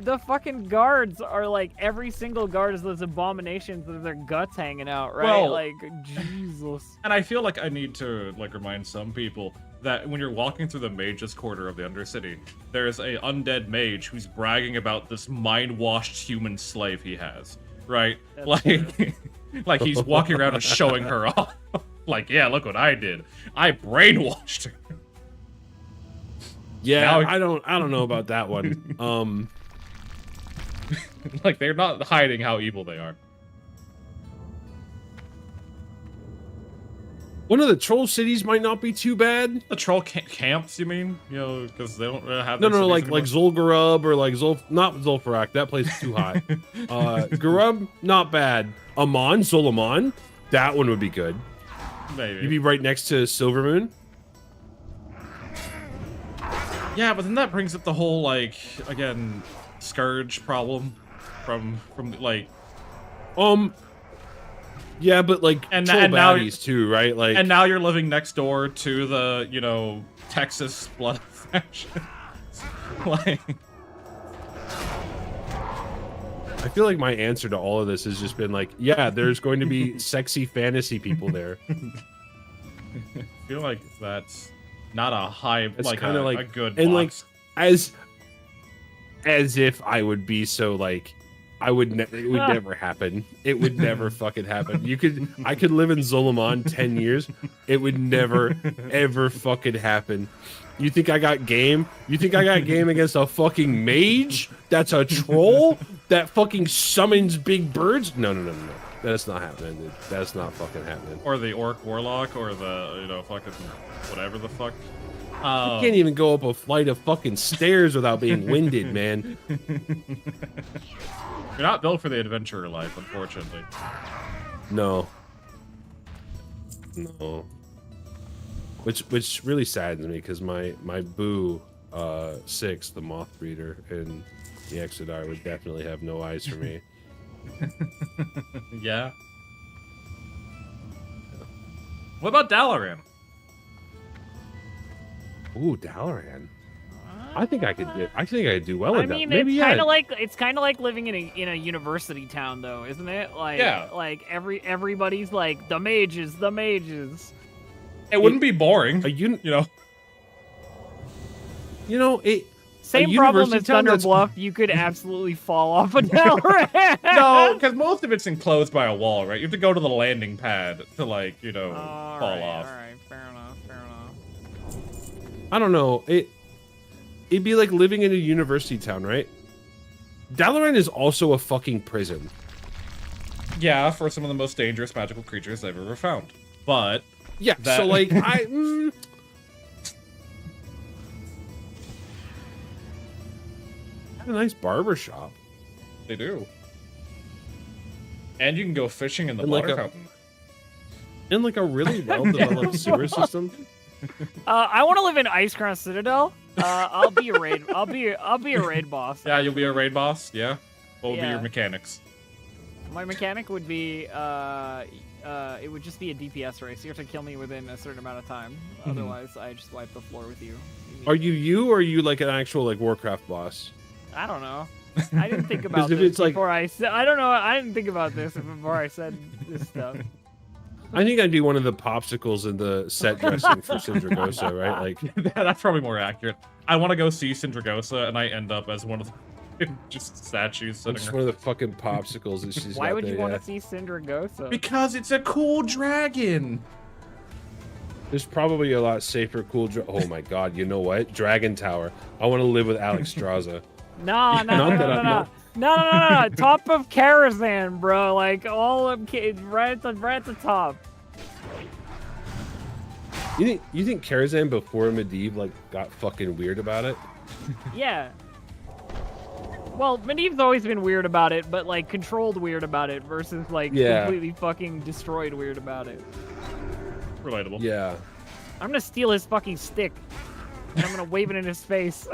S5: the fucking guards are like every single guard is those abominations with their guts hanging out, right?
S1: Well-
S5: like Jesus.
S1: And I feel like I need to remind some people that when you're walking through the mage's quarter of the Undercity, there's a undead mage who's bragging about this mind-washed human slave he has, right?
S5: That's
S1: Like, like he's walking around and showing her off. Like, yeah, look what I did. I brainwashed her.
S8: Yeah,
S1: Now-
S8: I don't know about that one.
S1: Like, they're not hiding how evil they are.
S8: One of the troll cities might not be too bad.
S1: The troll camps, you mean? Because they don't really have.
S8: No,
S1: their
S8: no,
S1: cities
S8: like
S1: anymore?
S8: Zul'Gurub or like not Zul'Farrak. That place is too hot. Garub, not bad. Zul-Aman, that one would be good.
S1: Maybe.
S8: You'd be right next to Silvermoon.
S1: Yeah, but then that brings up the whole, like, again, scourge problem from like,
S8: Yeah, but like
S1: And-
S8: troll
S1: and now-
S8: baddies too, right? Like,
S1: and now you're living next door to the, Texas blood faction. Like,
S8: I feel like my answer to all of this has just been like, yeah, there's going to be sexy fantasy people there.
S1: I feel like that's not a high,
S8: It's
S1: like
S8: kind of like
S1: a good
S8: and like
S1: box.
S8: as if I would be so like it would never happen. It would never fucking happen. I could live in Zolomon 10 years. It would never ever fucking happen. You think I got game? You think I got game against a fucking mage? That's a troll that fucking summons big birds? No. That's not happening, dude. That's not fucking happening.
S1: Or the orc warlock, or the, you know, fucking whatever the fuck.
S8: You can't even go up a flight of fucking stairs without being winded, man.
S1: You're not built for the adventurer life, unfortunately.
S8: No. Which really saddens me because my boo 6, the moth breeder, and the Exodar would definitely have no eyes for me.
S1: Yeah. What about Dalaran?
S8: Ooh, Dalaran. I think I could do well
S5: I
S8: in that.
S5: mean,
S8: Maybe
S5: it's kind of like living in a university town, though, isn't it? Like,
S1: yeah.
S5: Like everybody's like the mages.
S1: It wouldn't be boring, you know.
S5: Same problem as Thunder Bluff. You could absolutely fall off a Dalaran.
S1: No, because most of it's enclosed by a wall, right? You have to go to the landing pad to, like, you know, fall off.
S5: All right, fair enough.
S8: I don't know. It'd be like living in a university town, right? Dalaran is also a fucking prison.
S1: Yeah, for some of the most dangerous magical creatures I've ever found. But
S8: yeah,
S1: that...
S8: so like a nice barber shop.
S1: They do. And you can go fishing in the
S8: And
S1: water
S8: like
S1: fountain.
S8: And like a really well-developed sewer system.
S5: I want to live in Icecrown Citadel. I'll be a raid. I'll be a raid boss.
S1: Yeah, you'll be a raid boss. Yeah. What would be
S5: Yeah.
S1: your mechanics?
S5: My mechanic would be it would just be a DPS race. You have to kill me within a certain amount of time. Otherwise, I just wipe the floor with you.
S8: Are you or are you like an actual like Warcraft boss?
S5: I don't know. I didn't think about
S8: if
S5: this
S8: it's like-
S5: before I said. I don't know. I didn't think about this before I said this stuff.
S8: I think I'd be one of the popsicles in the set dressing for Sindragosa, right? Like
S1: That's probably more accurate. I want to go see Sindragosa, and I end up as one of the just statues
S8: I'm
S1: sitting
S8: just
S1: there.
S8: one of the fucking popsicles that she's
S5: Why
S8: got
S5: would you
S8: there,
S5: want
S8: yeah.
S5: to see Sindragosa?
S1: Because it's a cool dragon.
S8: There's probably a lot safer, cool. Oh my god! You know what? Dragon Tower. I want to live with Alex Straza.
S5: No. Top of Karazhan, bro. Like all of kids, right at the top.
S8: You think Karazhan before Medivh like got fucking weird about it?
S5: Yeah. Well, Medivh's always been weird about it, but like controlled weird about it versus like completely fucking destroyed weird about it.
S1: Relatable.
S8: Yeah.
S5: I'm gonna steal his fucking stick. And I'm gonna wave it in his face.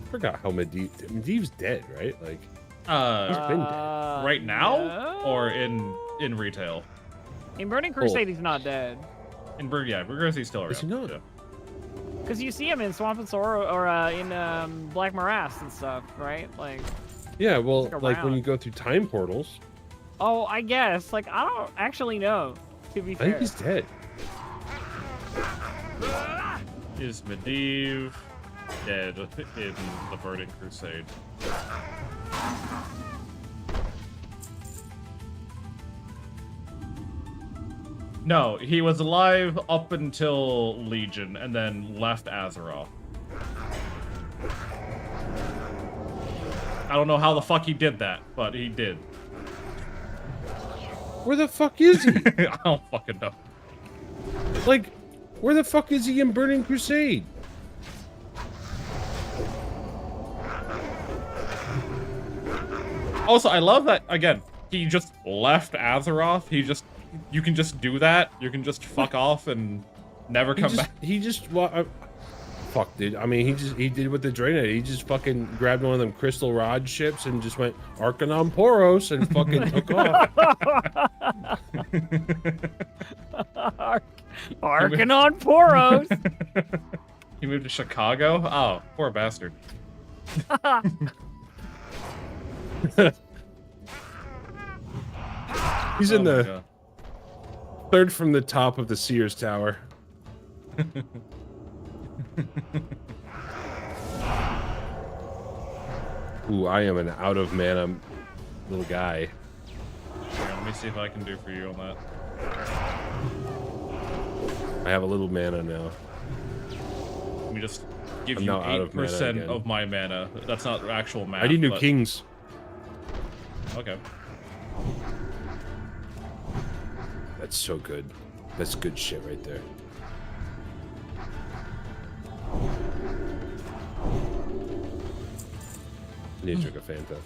S8: Forgot how Medivh's dead, right? Like
S1: He's
S8: been dead.
S1: right now,
S5: no.
S1: or in retail.
S5: In Burning Crusade, he's not dead.
S1: Yeah, Burger's still around.
S8: Is he not?
S1: Yeah.
S5: Cause you see him in Swamp and Sorrow or in Black Morass and stuff, right? Like.
S8: Yeah, well,
S5: Like
S8: like when
S5: around.
S8: you go through time portals,
S5: Oh, I guess. Like I don't actually know. To be
S8: I
S5: fair.
S8: think he's dead.
S1: Is Medivh dead in the Burning Crusade? No, he was alive up until Legion, and then left Azeroth. I don't know how the fuck he did that, but he did.
S8: Where the fuck is he?
S1: I don't fucking know.
S8: Like, where the fuck is he in Burning Crusade?
S1: Also, I love that, again, he just left Azeroth. You can just do that. You can just fuck off and never come back.
S8: Fuck, dude. I mean, he did with the Draenei. He just fucking grabbed one of them crystal rod ships and just went Arcanon Poros and fucking took off.
S5: Arcanon Poros.
S1: He moved to Chicago? Oh, poor bastard.
S8: He's in the third from the top of the Sears Tower. Ooh, I am an out of mana little guy.
S1: Here, let me see if I can do for you on that.
S8: I have a little mana now.
S1: Let me just give
S8: I'm
S1: you
S8: now out of mana
S1: 8%
S8: again.
S1: of my mana. That's not actual math.
S8: I need new
S1: but...
S8: kings.
S1: Okay.
S8: That's so good. That's good shit right there. I need to drink a Fanta.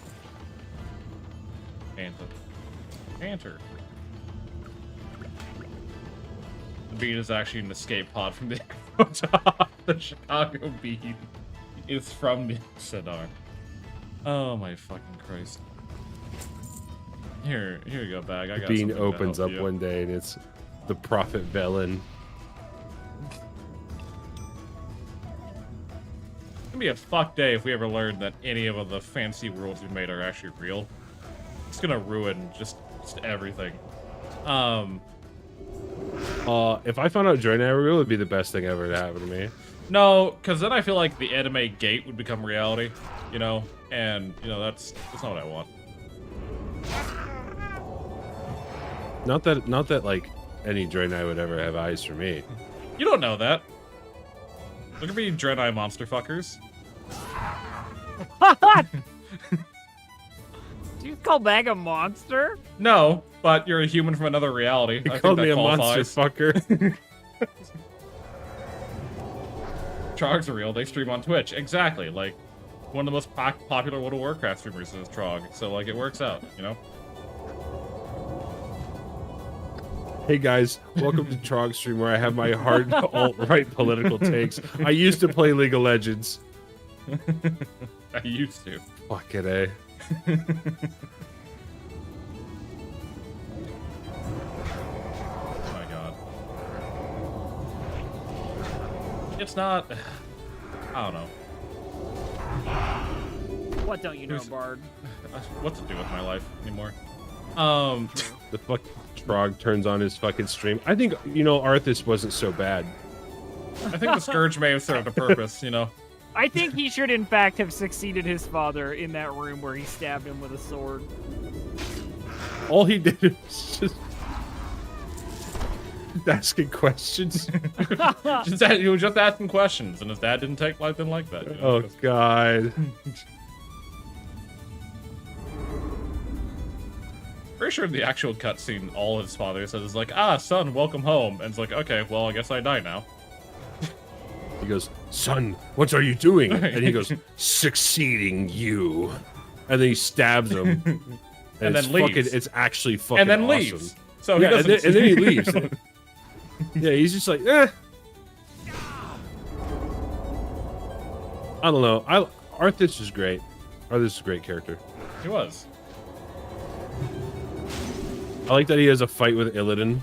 S1: Panther. The bean is actually an escape pod from the the Chicago bean is from the Cedar. Oh my fucking Christ. Here you go, bag. I got
S8: Bean
S1: something to
S8: opens
S1: help
S8: up
S1: you.
S8: one day and it's the Prophet Velen.
S1: It'd be a fuck day if we ever learned that any of the fancy worlds we made are actually real. It's gonna ruin just everything.
S8: If I found out Draenei real, it would be the best thing ever to happen to me.
S1: No, because then I feel like the anime gate would become reality, you know? And, you know, that's not what I want.
S8: Not that like any Draenei would ever have eyes for me.
S1: You don't know that. There could be Draenei monster fuckers.
S5: Do you call Bag a monster?
S1: No, but you're a human from another reality.
S8: He
S1: I
S8: called
S1: think
S8: me
S1: that
S8: a monster
S1: qualifies.
S8: fucker.
S1: Trogs are real. They stream on Twitch. Exactly. Like, one of the most popular World of Warcraft streamers is Trog. So, like, it works out, you know?
S8: Hey guys, welcome to Trog Stream where I have my hard alt-right political takes. I used to play League of Legends.
S1: I used to.
S8: Fucking A.
S1: Oh my god. It's not... I don't know.
S5: What don't you know, Bard?
S1: What to do with my life anymore.
S8: The fuck Trog turns on his fucking stream. I think, you know, Arthas wasn't so bad.
S1: I think the Scourge may have served a purpose, you know?
S5: I think he should, in fact, have succeeded his father in that room where he stabbed him with a sword.
S8: All he did was just asking questions.
S1: He was just asking questions, and his dad didn't take like them like that. You know?
S8: Oh, God.
S1: Pretty sure in the actual cutscene, all his father says is like, "Ah, son, welcome home." And it's like, okay, well, I guess I die now.
S8: He goes, "Son, what are you doing?" And he goes, "Succeeding you." And then he stabs him.
S1: And
S8: it's
S1: then leaves.
S8: Fucking, it's actually fucking
S1: And then
S8: awesome.
S1: leaves. So
S8: Yeah,
S1: he
S8: and
S1: doesn't...
S8: then he leaves. Yeah, he's just like, eh. I don't know. Arthas is great. Arthas is a great character.
S1: He was.
S8: I like that he has a fight with Illidan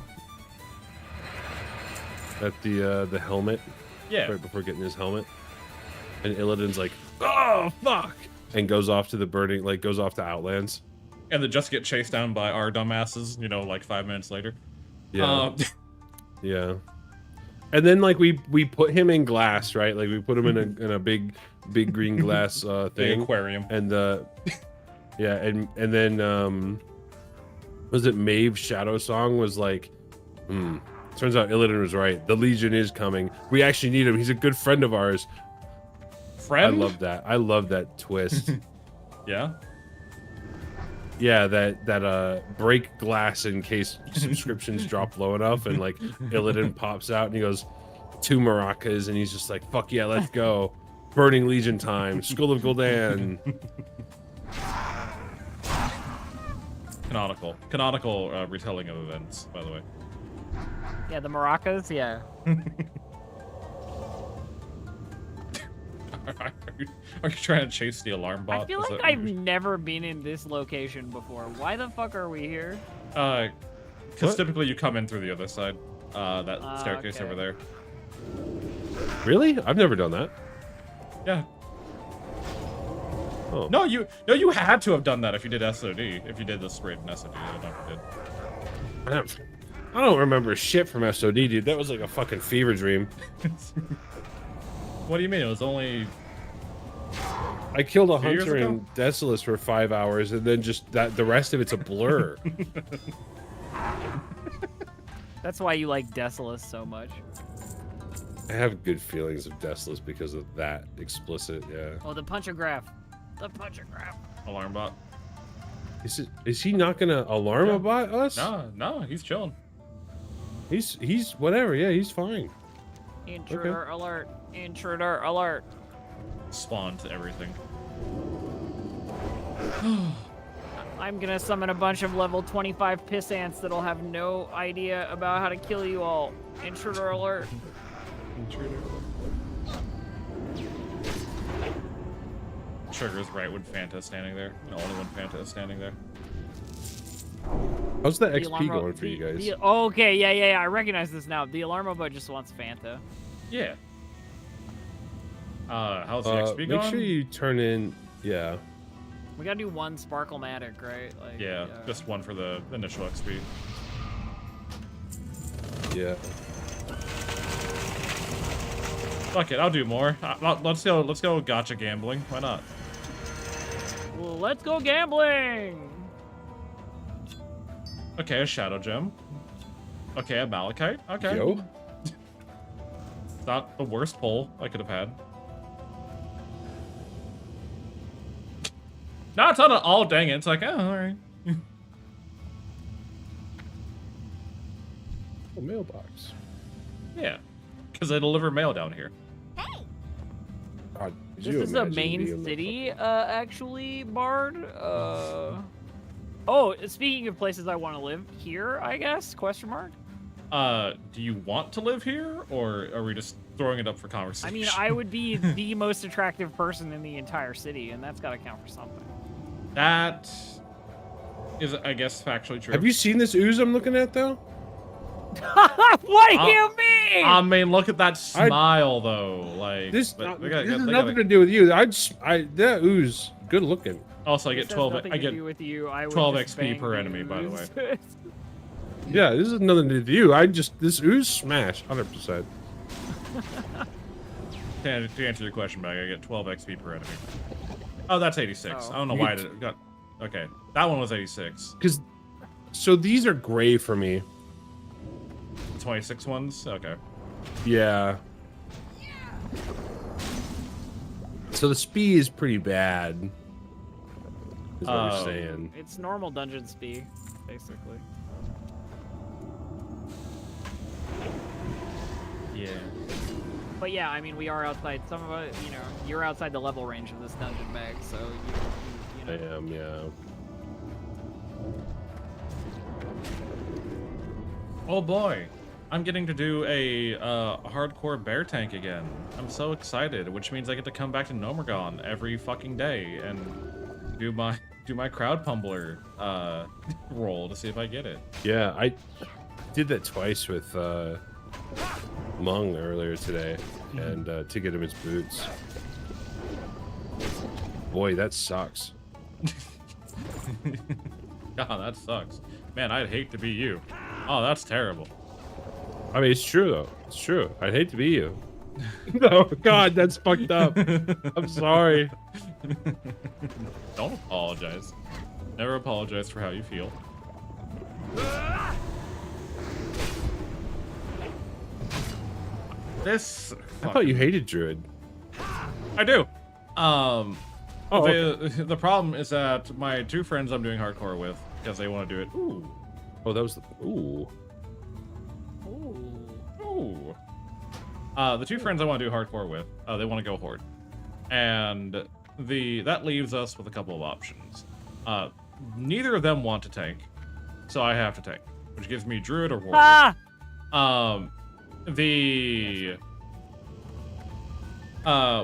S8: at the helmet.
S1: Yeah.
S8: Right before getting his helmet, and Illidan's like, "Oh fuck," and goes off to the burning, like goes off to Outlands.
S1: And then just get chased down by our dumbasses, you know, like 5 minutes later.
S8: Yeah. Yeah. And then like we put him in glass, right? Like we put him in a big green glass
S1: The
S8: thing.
S1: aquarium.
S8: And yeah, and then was it Maeve's Shadow Song was like, turns out Illidan was right. The Legion is coming. We actually need him. He's a good friend of ours.
S1: Friend?
S8: I love that. I love that twist.
S1: Yeah.
S8: Yeah, that break glass in case subscriptions drop low enough, and like Illidan pops out and he goes, 2 maracas, and he's just like, fuck yeah, let's go. Burning Legion time. Skull of Gul'dan.
S1: Canonical retelling of events, by the way.
S5: Yeah, the maracas, yeah.
S1: Are you trying to chase the alarm bot?
S5: I feel
S1: Is
S5: like
S1: that-
S5: I've never been in this location before. Why the fuck are we here?
S1: Because typically you come in through the other side. That staircase
S5: okay.
S1: over there.
S8: Really? I've never done that.
S1: Yeah.
S8: Oh.
S1: No, you had to have done that if you did SOD. If you did the sprint in SOD, I never did.
S8: I don't remember shit from SOD, dude. That was like a fucking fever dream.
S1: What do you mean? It was only...
S8: I killed a
S1: 2 years
S8: hunter
S1: ago?
S8: in Desolus for 5 hours, and then just the rest of it's a blur.
S5: That's why you like Desolus so much.
S8: I have good feelings of Desolus because of that explicit, yeah.
S5: Oh, the punchograph. The punchograph.
S1: Alarm bot.
S8: Is he not gonna alarm
S1: Yeah.
S8: about us?
S1: No, he's chilling.
S8: He's whatever, yeah, he's fine.
S5: Intruder alert. Intruder alert.
S1: Spawned to everything.
S5: I'm gonna summon a bunch of level 25 piss ants that'll have no idea about how to kill you all. Intruder alert.
S1: Sugar's right when Fanta's standing there. And only when Fanta is standing there.
S8: How's the
S5: The
S8: XP
S5: alarm
S8: going for you guys?
S5: Okay, yeah, I recognize this now. The alarm robot just wants Fanta.
S1: Yeah. How's the XP
S8: Make
S1: going?
S8: sure you turn in, yeah.
S5: We gotta do one Sparkle-matic, right? Like,
S1: Yeah, just one for the initial XP.
S8: Yeah.
S1: Fuck it, I'll do more. Let's go gotcha gambling. Why not?
S5: Well, let's go gambling!
S1: Okay, a Shadow Gem. Okay, a Malachite. Okay.
S8: Yo.
S1: Not the worst pull I could have had. No, it's not an all dang it. It's like, oh, alright.
S8: Oh, mailbox.
S1: Yeah. Because I deliver mail down here.
S8: God, could
S5: This
S8: you
S5: is a
S8: imagine being
S5: main
S8: the
S5: city, actually, Bard. Oh, speaking of places I want to live, here, I guess? Question mark?
S1: Do you want to live here, or are we just throwing it up for
S5: I
S1: conversation?
S5: mean, I would be the most attractive person in the entire city, and that's got to count for something.
S1: That is, I guess, factually true.
S8: Have you seen this ooze I'm looking at, though?
S5: What do you mean?
S1: I mean, look at that smile, though. Like
S8: This,
S1: but
S8: this has nothing to do with you. That ooze, good looking.
S1: Also, I get
S5: This has
S1: 12.
S5: nothing
S1: I
S5: to
S1: get
S5: do with you. I would
S1: 12
S5: just
S1: XP
S5: bang
S1: per
S5: the
S1: enemy, by the
S5: ooze.
S1: way.
S8: Yeah, this is nothing to do with you. This ooze smash, 100%.
S1: To answer your question, Bag, I get 12 XP per enemy. Oh, that's 86.
S5: Oh.
S1: I don't know why it got. Okay, that one was 86.
S8: So these are gray for me.
S1: 26 ones. Okay.
S8: Yeah. So the speed is pretty bad. Is what you're saying.
S5: It's normal dungeon speed, basically.
S1: Yeah.
S5: But yeah, I mean, we are outside. Some of us, you know, you're outside the level range of this dungeon bag, so you
S8: I
S5: know.
S8: am, yeah.
S1: Oh boy, I'm getting to do a hardcore bear tank again. I'm so excited, which means I get to come back to Nomergon every fucking day and do my crowd pumbler roll to see if I get it.
S8: Yeah, I did that twice with Mung earlier today, and to get him his boots. Boy, that sucks.
S1: God, that sucks. Man, I'd hate to be you. Oh, that's terrible.
S8: I mean, it's true though. It's true. I'd hate to be you. No, God, that's fucked up. I'm sorry.
S1: Don't apologize. Never apologize for how you feel. This.
S8: I thought you hated Druid.
S1: I do.
S8: Oh, okay.
S1: The problem is that my two friends I'm doing hardcore with, because they want to do it. Ooh.
S8: Oh, that was the. Ooh.
S1: Ooh. The two friends I want to do hardcore with, they want to go horde, and that leaves us with a couple of options. Neither of them want to tank, so I have to tank, which gives me druid or warrior.
S5: Ah!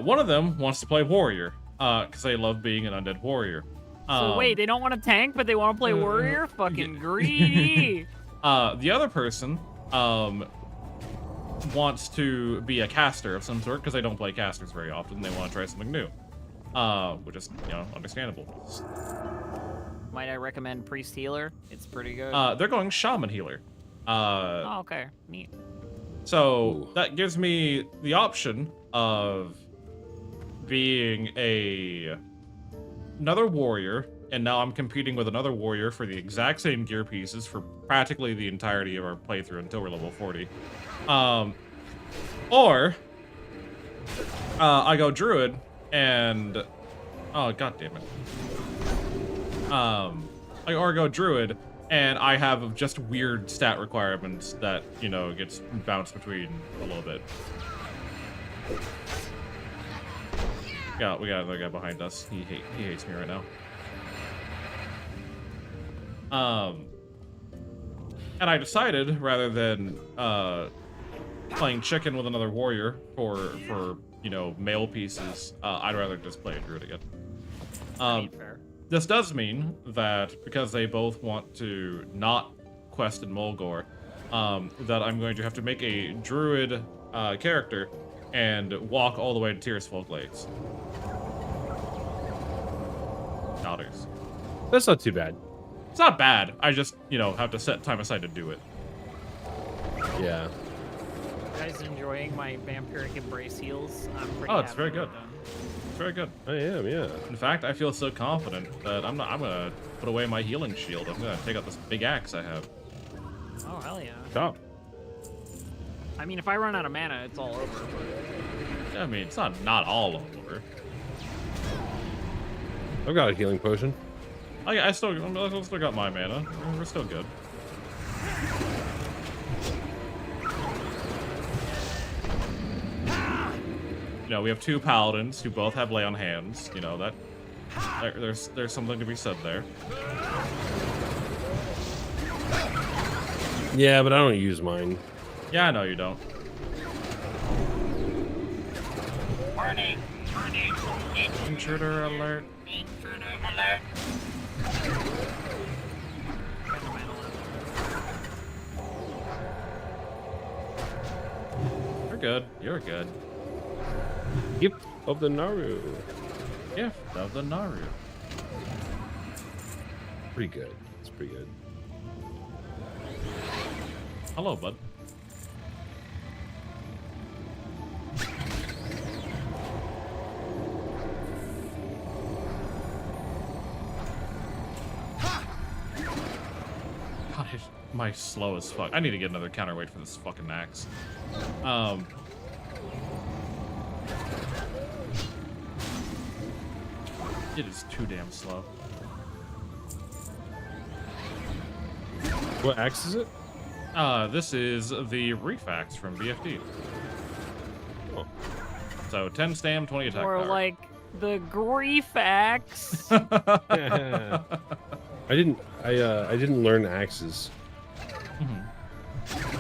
S1: One of them wants to play warrior, because they love being an undead warrior.
S5: So wait, they don't want to tank, but they want to play warrior? Fucking greedy!
S1: The other person wants to be a caster of some sort because they don't play casters very often. They want to try something new, which is, you know, understandable.
S5: Might I recommend Priest Healer? It's pretty good.
S1: They're going Shaman Healer.
S5: Oh, okay. Neat.
S1: So that gives me the option of being another warrior, and now I'm competing with another warrior for the exact same gear pieces for practically the entirety of our playthrough until we're level 40. Or I go druid and oh god damn it. Or go druid and I have just weird stat requirements that, you know, gets bounced between a little bit. Yeah, we got another guy behind us. He hates me right now. And I decided, rather than playing chicken with another warrior for you know, male pieces, I'd rather just play a druid again.
S5: Fair.
S1: This does mean that because they both want to not quest in Mulgore, that I'm going to have to make a druid character and walk all the way to Tirisful Glades. Nodders.
S8: That's not too bad.
S1: It's not bad. I just, you know, have to set time aside to do it.
S8: Yeah.
S5: You guys enjoying my vampiric embrace heals? I'm pretty
S1: Oh, it's
S5: happy
S1: very
S5: with
S1: good.
S5: them.
S1: It's very good.
S8: I am, yeah.
S1: In fact, I feel so confident that I'm gonna put away my healing shield. I'm gonna take out this big axe I have.
S5: Oh, hell yeah.
S8: Top.
S5: I mean, if I run out of mana, it's all over.
S1: I mean, it's not all over.
S8: I've got a healing potion.
S1: I still got my mana. We're still good. You know, we have two paladins who both have lay on hands. You know that there's something to be said there.
S8: Yeah, but I don't use mine.
S1: Yeah, I know you don't.
S4: Warning. Warning.
S1: Intruder alert.
S4: Intruder alert.
S1: You're good. You're good.
S8: Gift of the Naru.
S1: Gift of the Naru.
S8: Pretty good. It's pretty good.
S1: Hello, bud. God, my slow as fuck. I need to get another counterweight for this fucking axe. It is too damn slow.
S8: What axe is it?
S1: This is the Reef Axe from BFD.
S8: Oh.
S1: So 10 stam, 20 attack
S5: Or
S1: power.
S5: like the grief axe.
S8: I didn't learn axes.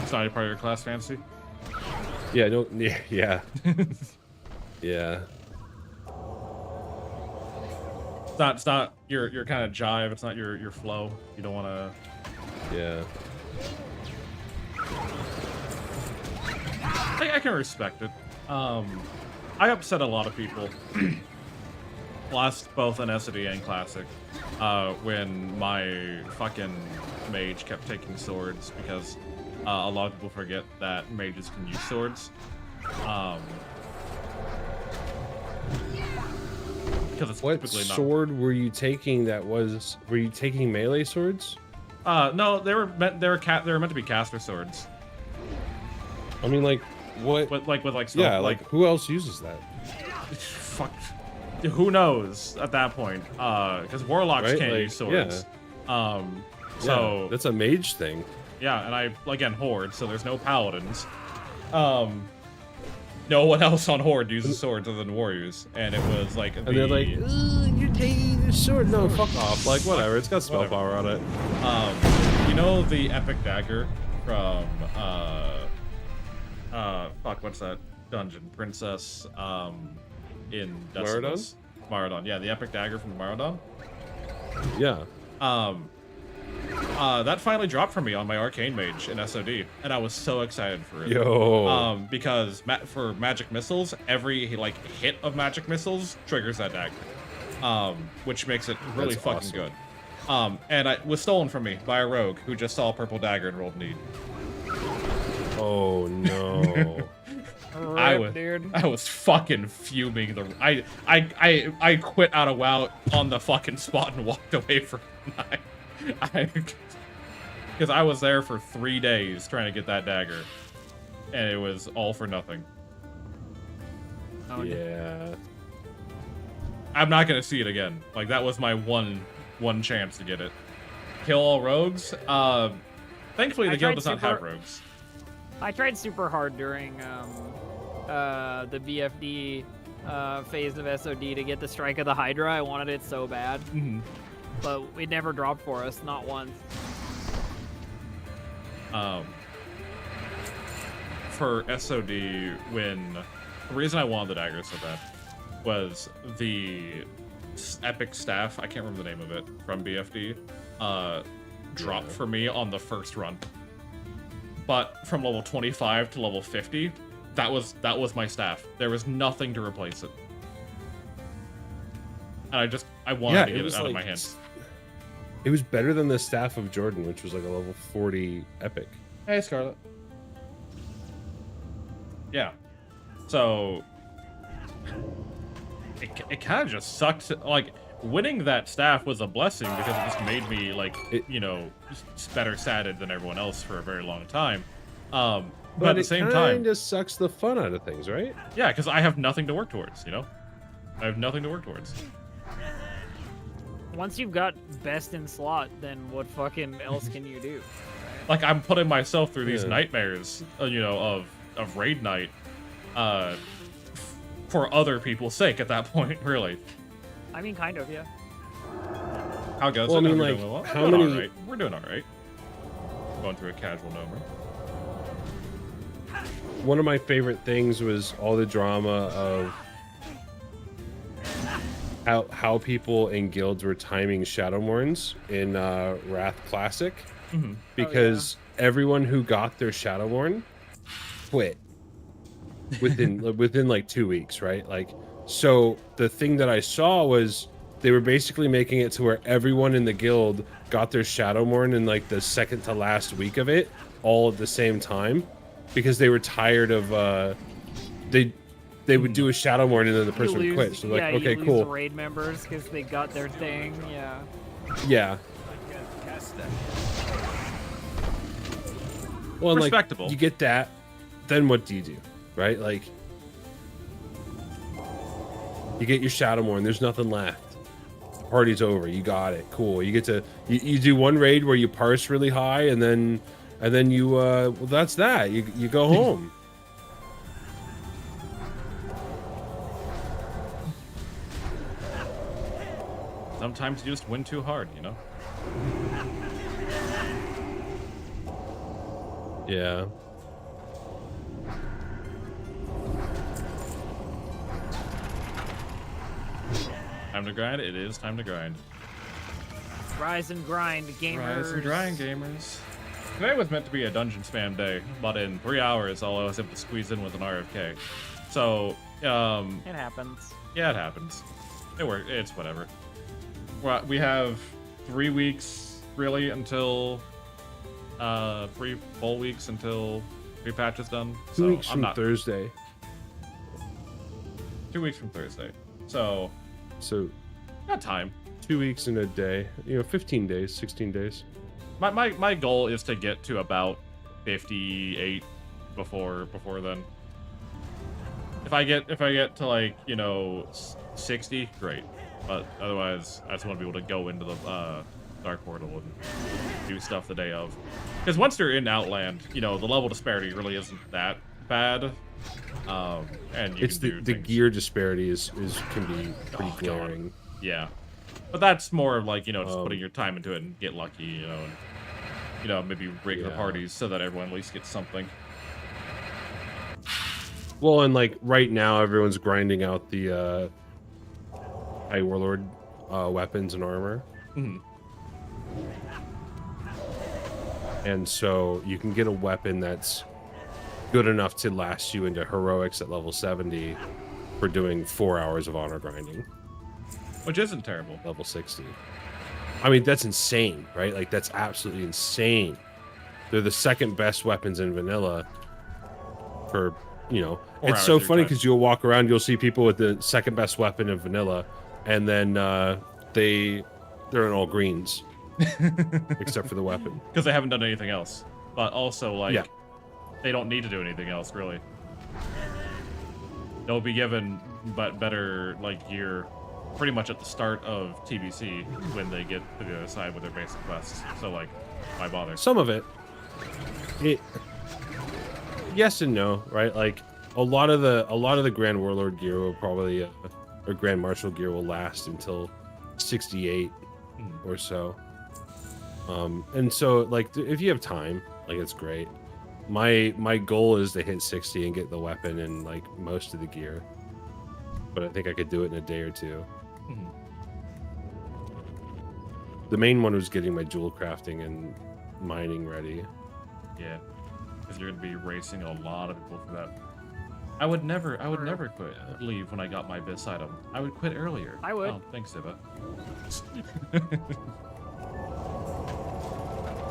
S1: It's not a part of your class fantasy?
S8: Yeah, no, yeah. Yeah.
S1: It's not your kind of jive, it's not your flow. You don't wanna
S8: Yeah.
S1: I can respect it. I upset a lot of people last both in SD and Classic when my fucking mage kept taking swords because a lot of people forget that mages can use swords. Because it's
S8: What
S1: typically
S8: sword were you taking were you taking melee swords?
S1: No, they were meant to be caster swords.
S8: I mean, like, what?
S1: With like
S8: Yeah, like, who else uses that?
S1: fuck. Who knows at that point? Because warlocks
S8: Right?
S1: can't
S8: Like,
S1: use swords.
S8: Yeah,
S1: So
S8: that's a mage thing.
S1: yeah, and I again horde, so there's no paladins. No one else on horde uses swords other than warriors, and it was like
S8: And they're like, you're taking the sword. No, fuck off. Like, whatever. It's got spell
S1: Whatever.
S8: power on it.
S1: you know the epic dagger from fuck, what's that dungeon? Princess in Decimus. Maradon? Yeah, the epic dagger from Maradon.
S8: Yeah.
S1: That finally dropped for me on my Arcane Mage in SOD, and I was so excited for it.
S8: Yo.
S1: Because for magic missiles, every like hit of magic missiles triggers that dagger, which makes it really
S8: That's
S1: fucking good. And it was stolen from me by a rogue who just saw a purple dagger and rolled need.
S8: Oh no.
S1: I was fucking fuming. I quit out of WoW on the fucking spot and walked away for the night. Because I was there for 3 days trying to get that dagger, and it was all for nothing.
S5: Oh,
S8: Yeah.
S1: I'm not gonna see it again. Like, that was my one chance to get it. Kill all rogues. Thankfully the guild does not have rogues.
S5: I tried super hard during the BFD phase of SOD to get the Strike of the Hydra. I wanted it so bad, but it never dropped for us, not once.
S1: For SOD, the reason I wanted the dagger so bad was the epic staff, I can't remember the name of it, from BFD, dropped for me on the first run. But from level 25 to level 50, that was my staff. There was nothing to replace it. And I wanted to get it out of my hands.
S8: It was better than the Staff of Jordan, which was like a level 40 epic.
S1: Hey, Scarlet. Yeah. So it kind of just sucked. Like, winning that staff was a blessing because it just made me, like, better satted than everyone else for a very long time. But at the same time,
S8: it kind of sucks the fun out of things, right?
S1: Yeah, because I have nothing to work towards, you know? I have nothing to work towards.
S5: Once you've got best in slot, then what fucking else can you do? Right?
S1: Like, I'm putting myself through these nightmares, you know, of raid night, for other people's sake at that point, really.
S5: I mean, kind of, yeah.
S1: How goes
S8: well,
S1: it?
S8: I mean, like, how many...
S1: We're doing all right. Going through a casual number.
S8: One of my favorite things was all the drama of how people in guilds were timing Shadowmourns in Wrath Classic, because everyone who got their Shadowmourn quit within like 2 weeks, right? Like, so the thing that I saw was they were basically making it to where everyone in the guild got their Shadowmourn in like the second to last week of it, all at the same time, because they were tired of they would do a Shadowmourn and then the person would quit. So like, okay,
S5: you
S8: cool.
S5: lose raid members because they got their thing. Yeah.
S8: Yeah. Well, and
S1: respectable.
S8: Like, you get that, then what do you do, right? Like, you get your Shadowmourn, there's nothing left. The party's over. You got it. Cool. You get to you do one raid where you parse really high, and then you well, that's that. You go home.
S1: Sometimes you just win too hard, you know?
S8: Yeah.
S1: Time to grind? It is time to grind.
S5: Rise and grind, gamers.
S1: Rise and grind, gamers. Today was meant to be a Dungeon Spam day, but in 3 hours, all I was able to squeeze in with an RFK. So,
S5: it happens.
S1: Yeah, it happens. It's whatever. Well, we have 3 weeks, really, until 3 full weeks until repatch is done.
S8: 2 weeks from Thursday.
S1: 2 weeks from Thursday. So got time.
S8: 2 weeks in a day. 15 days, 16 days.
S1: My goal is to get to about 58 before then. If I get to, like, 60, great. But otherwise, I just want to be able to go into the Dark Portal and do stuff the day of. Because once you're in Outland, the level disparity really isn't that bad. And you
S8: the gear disparity can be pretty glaring.
S1: God. Yeah, but that's more of like just putting your time into it and get lucky, and maybe rig the parties so that everyone at least gets something.
S8: Well, and like right now, everyone's grinding out the High Warlord weapons and armor. And so you can get a weapon that's good enough to last you into heroics at level 70 for doing 4 hours of honor grinding.
S1: Which isn't terrible.
S8: Level 60. I mean, that's insane, right? Like, that's absolutely insane. They're the second best weapons in vanilla for, you know,
S1: 4
S8: it's
S1: hours
S8: so
S1: of your
S8: funny
S1: time.
S8: because you'll walk around, you'll see people with the second best weapon in vanilla, and then they're in all greens, except for the weapon.
S1: Because they haven't done anything else. But also, like,
S8: Yeah.
S1: they don't need to do anything else, really. They'll be given better, like, gear pretty much at the start of TBC when they get to the other side with their basic quests. So, like, why bother?
S8: Some of it, yes and no, right? Like, a lot of the Grand Warlord gear will probably, or Grand Marshal gear will last until 68 or so. And so, like, if you have time, like, it's great. My goal is to hit 60 and get the weapon and, like, most of the gear. But I think I could do it in a day or two. The main one was getting my jewel crafting and mining ready.
S1: Yeah. Because you're going to be racing a lot of people for that. I would never quit. Leave when I got my bis item. I would quit earlier.
S5: I would.
S1: Oh, thanks, Siva.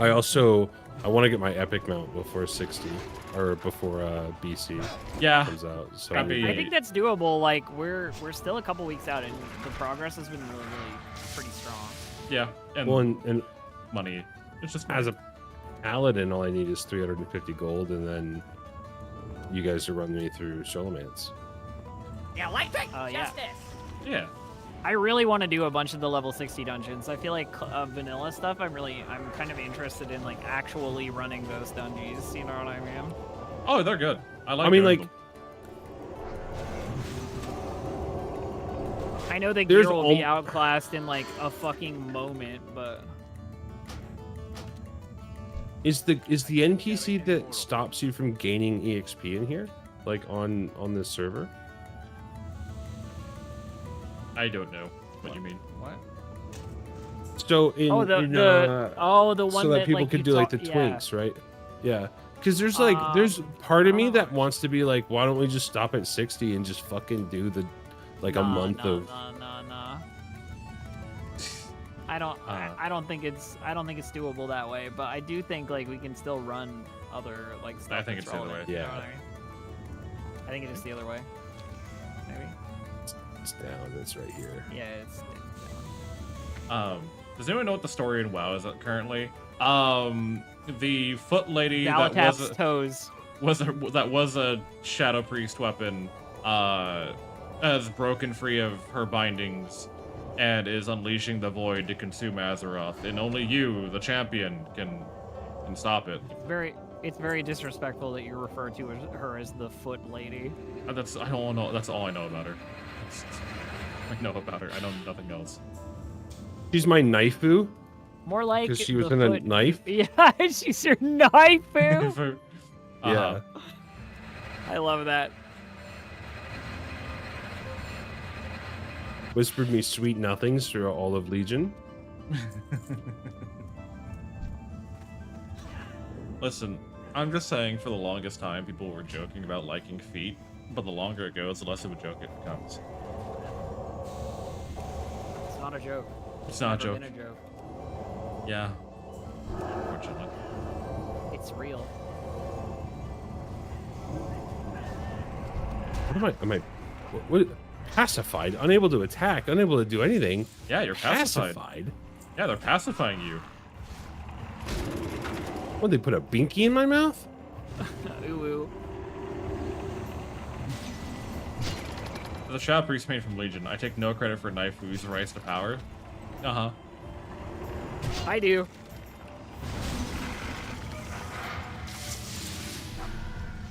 S8: I want to get my epic mount before 60 or before BC
S1: Yeah.
S8: comes out. So
S1: That'd be-
S5: I think that's doable. Like we're still a couple weeks out, and the progress has been really pretty strong.
S1: Yeah. And,
S8: well, and
S1: money. It's just
S8: as a paladin, all I need is 350 gold, and then you guys are running me through Sholomance.
S3: Electric
S5: Yeah.
S3: justice.
S1: Yeah.
S5: I really want to do a bunch of the level 60 dungeons. I feel like vanilla stuff. I'm kind of interested in like actually running those dungeons. You know what I mean?
S1: Oh, they're good. I like.
S8: I mean,
S1: doing
S8: like,
S1: them.
S5: I know the
S8: There's
S5: gear will be outclassed in like a fucking moment, but
S8: is the NPC that stops you from gaining EXP in here, like on this server?
S1: I don't know what you mean.
S5: what?
S8: So in
S5: Oh, the one
S8: so that people
S5: like,
S8: could
S5: you
S8: do like
S5: talk-
S8: the
S5: yeah.
S8: twinks, right? Yeah, because there's like there's part of me
S5: I don't
S8: that
S5: know.
S8: wants to be like, why don't we just stop at 60 and just fucking do the like a month of
S5: No. I don't think it's doable that way, but I do think like we can still run other like stuff.
S1: I think
S5: that's
S1: it's the other
S5: relevant,
S1: way.
S5: you know
S8: Yeah.
S5: what I mean? I think it is the other way. Maybe.
S8: it's down. It's right here.
S5: Yeah, it's
S1: Does anyone know what the story in WoW is currently? The foot lady that
S5: Galatap's toes.
S1: was a shadow priest weapon, has broken free of her bindings and is unleashing the void to consume Azeroth, and only you, the champion, can stop it.
S5: It's very disrespectful that you refer to her as the foot lady.
S1: That's all I know about her. I know about her. I know nothing else.
S8: She's my knifeu
S5: More like
S8: because she was
S5: the
S8: in a
S5: foot-
S8: knife.
S5: Yeah, she's your knife, boo.
S8: Yeah.
S5: I love that.
S8: Whispered me sweet nothings through all of Legion.
S1: Listen, I'm just saying for the longest time people were joking about liking feet, but the longer it goes, the less of a joke it becomes.
S5: It's not a joke.
S1: It's not a
S5: Never
S1: joke.
S5: been a joke.
S1: Yeah. Unfortunately.
S5: It's real.
S8: What am I? What? Pacified, unable to attack, unable to do anything.
S1: Yeah, you're pacified.
S8: Pacified.
S1: Yeah, they're pacifying you.
S8: What? They put a binky in my mouth?
S5: Ooh.
S1: The Shadow Priest made from Legion. I take no credit for Knife Woo's rise to power. Uh-huh.
S5: I do.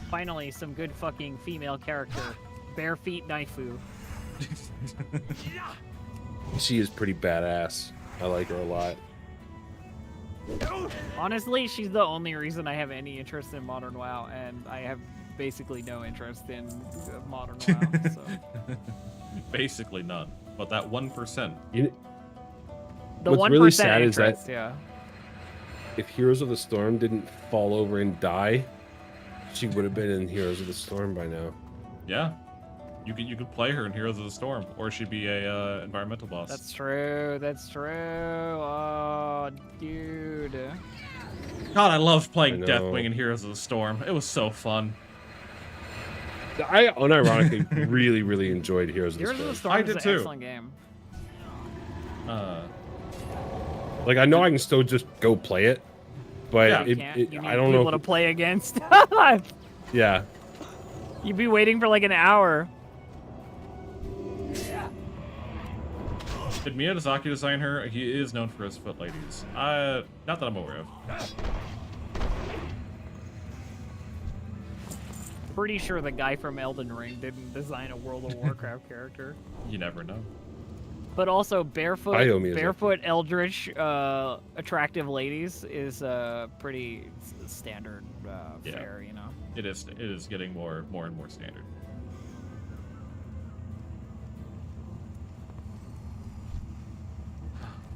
S5: Finally, some good fucking female character. Bare feet Naifu.
S8: She is pretty badass. I like her a lot.
S5: Honestly, she's the only reason I have any interest in Modern WoW, and I have basically no interest in Modern WoW. So.
S1: Basically none. But that 1%.
S8: You,
S5: The
S8: What's
S5: 1%
S8: really sad is
S5: interest, yeah.
S8: if Heroes of the Storm didn't fall over and die, she would have been in Heroes of the Storm by now.
S1: Yeah. You could play her in Heroes of the Storm, or she'd be a environmental boss.
S5: That's true. That's true. Oh, dude.
S1: God, I loved playing
S8: I know.
S1: Deathwing in Heroes of the Storm. It was so fun.
S8: I unironically really, really enjoyed Heroes of the
S5: Heroes of the
S8: Storm.
S5: Storm
S1: I
S5: is
S1: did
S5: an
S1: too.
S5: excellent game.
S8: Like, I know I can still just go play it, but
S1: Yeah.
S5: You can't. You need
S8: I don't
S5: people
S8: know.
S5: to play against.
S8: Yeah.
S5: You'd be waiting for like an hour.
S1: Did Miyazaki design her? He is known for his foot ladies. Not that I'm aware of.
S5: Pretty sure the guy from Elden Ring didn't design a World of Warcraft character.
S1: You never know.
S5: But also
S8: Hayao Miyazaki.
S5: barefoot eldritch attractive ladies is pretty standard
S1: Yeah.
S5: fare, you know.
S1: It is getting more and more standard.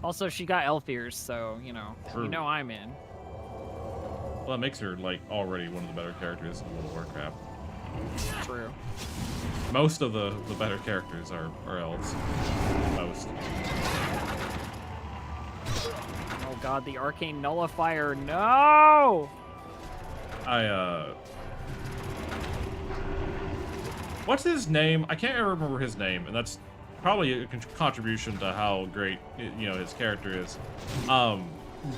S5: Also, she got elf ears, so you know,
S1: True.
S5: you know I'm in.
S1: Well, that makes her like already one of the better characters in World of Warcraft.
S5: True.
S1: Most of the better characters are elves. Most.
S5: Oh god, the arcane nullifier! No!
S1: What's his name? I can't ever remember his name, and that's probably a contribution to how great his character is.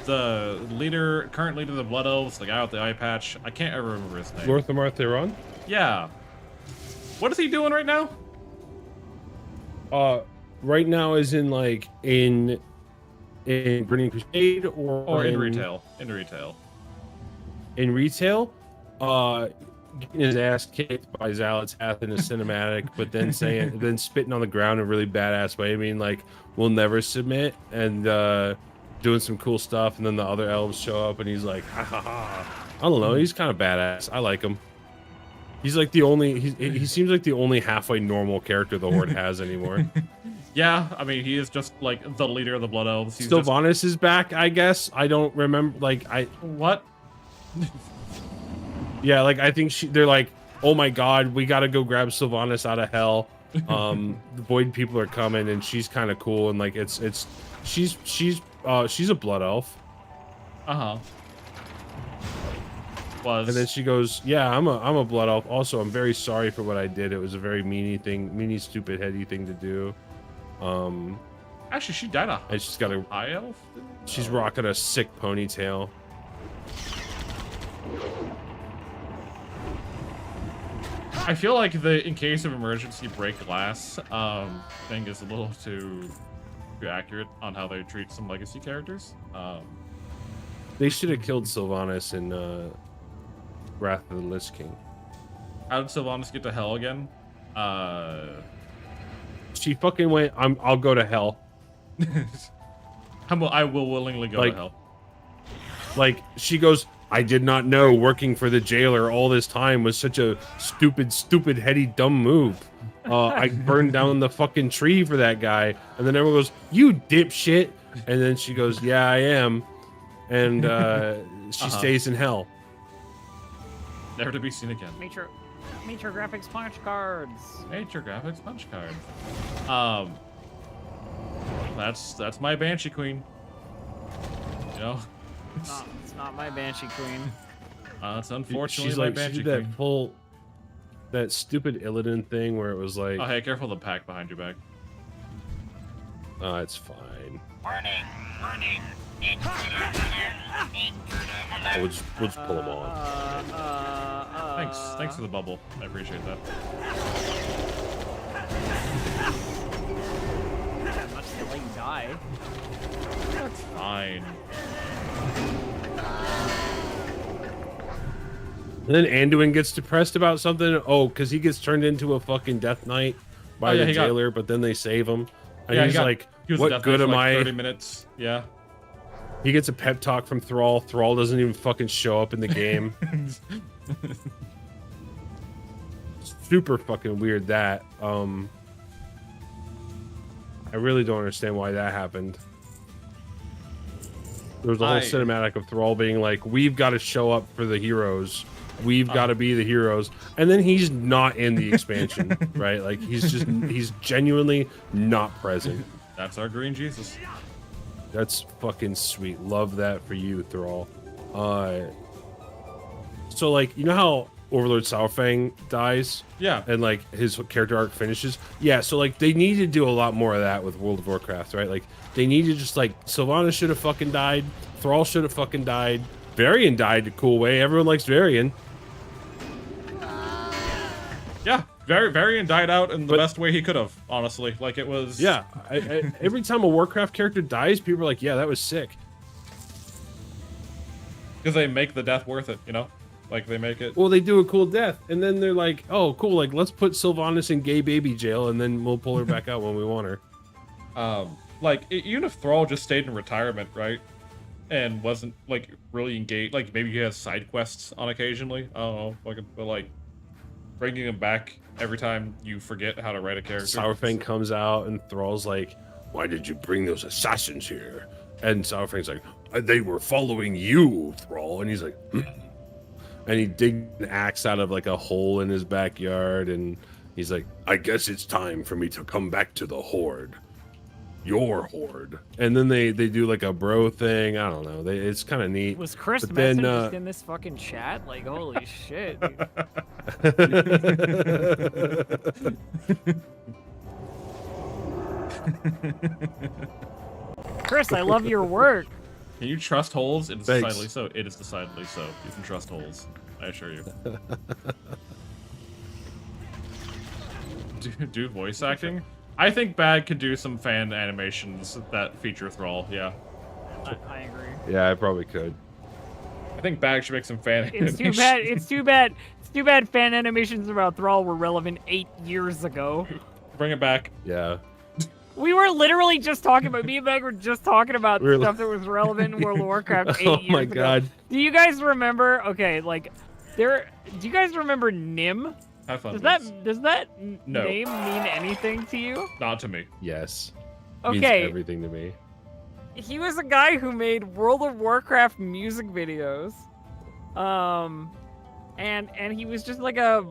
S1: The current leader of the Blood Elves, the guy with the eye patch. I can't ever remember his name.
S8: Lorthamar Theron?
S1: Yeah. What is he doing right now?
S8: Right now is in like in Burning Crusade or
S1: In retail. In retail.
S8: In retail, getting his ass kicked by Xalatath in a cinematic, but then spitting on the ground in a really badass way. I mean, like, we'll never submit, and doing some cool stuff, and then the other elves show up, and he's like, ha ha ha. I don't know, he's kind of badass. I like him. He's like he seems like the only halfway normal character the Horde has anymore.
S1: Yeah, I mean, he is just like the leader of the Blood Elves. He's
S8: Sylvanas is back, I guess. I don't remember,
S1: What?
S8: Yeah, like I think they're like, oh my god, we gotta go grab Sylvanas out of hell. The Void people are coming, and she's kind of cool, and like she's a blood elf.
S1: Was.
S8: And then she goes, yeah, I'm a blood elf. Also, I'm very sorry for what I did. It was a very meany, stupid, heady thing to do.
S1: Actually, she died
S8: And she's got a
S1: high elf.
S8: she's rocking a sick ponytail.
S1: I feel like the in case of emergency break glass thing is a little too accurate on how they treat some legacy characters.
S8: They should have killed Sylvanas in Wrath of the Lich King.
S1: How did Sylvanas get to hell again?
S8: She fucking went, I'll go to hell.
S1: I will willingly go to hell.
S8: Like, she goes, I did not know working for the jailer all this time was such a stupid, heady, dumb move. I burned down the fucking tree for that guy. And then everyone goes, you dipshit. And then she goes, yeah, I am. And she stays in hell.
S1: Never to be seen again.
S5: Nature graphics punch cards.
S1: Nature graphics punch card. That's my Banshee Queen. You know?
S5: It's not my Banshee Queen.
S1: It's unfortunately
S8: She's
S1: my
S8: like,
S1: Banshee
S8: she did
S1: Queen.
S8: that stupid Illidan thing where it was like,
S1: Oh, hey, careful the pack behind your back.
S8: it's fine.
S10: Warning.
S8: We'll just pull them on.
S1: Thanks for the bubble. I appreciate that.
S5: That much to let you die.
S1: That's fine.
S8: And then Anduin gets depressed about something. Oh, because he gets turned into a fucking Death Knight by the jailer, but then they save him. And he's like, what good am I?
S1: 30 minutes. Yeah.
S8: He gets a pep talk from Thrall. Thrall doesn't even fucking show up in the game. Super fucking weird that. I really don't understand why that happened. There was a whole cinematic of Thrall being like, "We've got to show up for the heroes. We've got to be the heroes." And then he's not in the expansion, right? Like he's genuinely not present.
S1: That's our green Jesus.
S8: That's fucking sweet. Love that for you, Thrall. So like, you know how Overlord Sourfang dies?
S1: Yeah.
S8: And like his character arc finishes? Yeah, so like they need to do a lot more of that with World of Warcraft, right? Like they need to just like, Sylvanas should have fucking died. Thrall should have fucking died. Varian died a cool way. Everyone likes Varian.
S1: Yeah, Varian died out in the best way he could have, honestly. Like, it was...
S8: Yeah, every time a Warcraft character dies, people are like, yeah, that was sick.
S1: Because they make the death worth it, you know? Like, they make it...
S8: Well, they do a cool death, and then they're like, oh, cool, like, let's put Sylvanas in gay baby jail, and then we'll pull her back out when we want her.
S1: Even if Thrall just stayed in retirement, right? And wasn't, like, really engaged... Like, maybe he has side quests on occasionally. I don't know. But, like... Bringing him back every time you forget how to write a character.
S8: Sourfang comes out and Thrall's like, why did you bring those assassins here? And Sourfang's like, they were following you, Thrall. And he's like, and he digs an axe out of like a hole in his backyard. And he's like, I guess it's time for me to come back to the Horde. Your Horde. And then they do like a bro thing. I don't know. It's kind of neat.
S5: Was Chris
S8: But
S5: Messer
S8: then,
S5: just in this fucking chat? Like, holy shit. Dude. Chris, I love your work.
S1: Can you trust holes? It is
S8: Thanks.
S1: decidedly so. It is decidedly so. You can trust holes. I assure you. Dude, voice acting? I think Bag could do some fan animations that feature Thrall, yeah.
S5: I agree.
S8: Yeah, I probably could.
S1: I think Bag should make some fan
S5: It's
S1: animations.
S5: too bad fan animations about Thrall were relevant 8 years ago.
S1: Bring it back.
S8: Yeah.
S5: We were literally just talking about, me and Meg were just talking about stuff that was relevant in World of Warcraft 8 years ago.
S8: Oh my god.
S5: Do you guys remember, okay, like, do you guys remember Nim?
S1: Have fun.
S5: Does that
S1: No.
S5: name mean anything to you?
S1: Not to me.
S8: Yes.
S5: Okay.
S8: Means everything to me.
S5: He was a guy who made World of Warcraft music videos. And he was just like a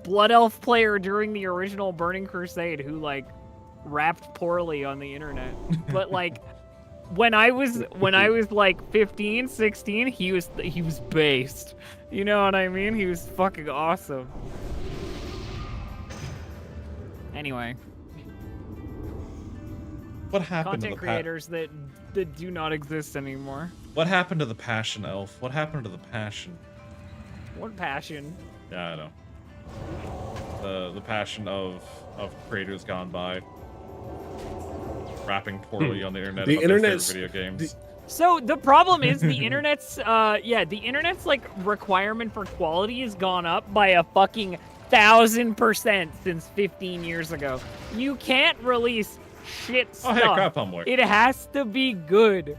S5: Blood Elf player during the original Burning Crusade who like rapped poorly on the internet. But like when I was like 15, 16, he was based. You know what I mean? He was fucking awesome. Anyway,
S1: What happened
S5: content
S1: to the
S5: creators that do not exist anymore.
S1: What happened to the passion, Elf? What happened to the passion?
S5: What passion?
S1: Yeah, I know. The passion of creators gone by. Rapping poorly on the internet
S8: The
S1: about their favorite
S8: internet's-
S1: video games.
S5: So the problem is the internet's the internet's like requirement for quality has gone up by a fucking 1000% since 15 years ago. You can't release shit
S1: Oh,
S5: stuff.
S1: hey, crap, homeboy.
S5: It has to be good.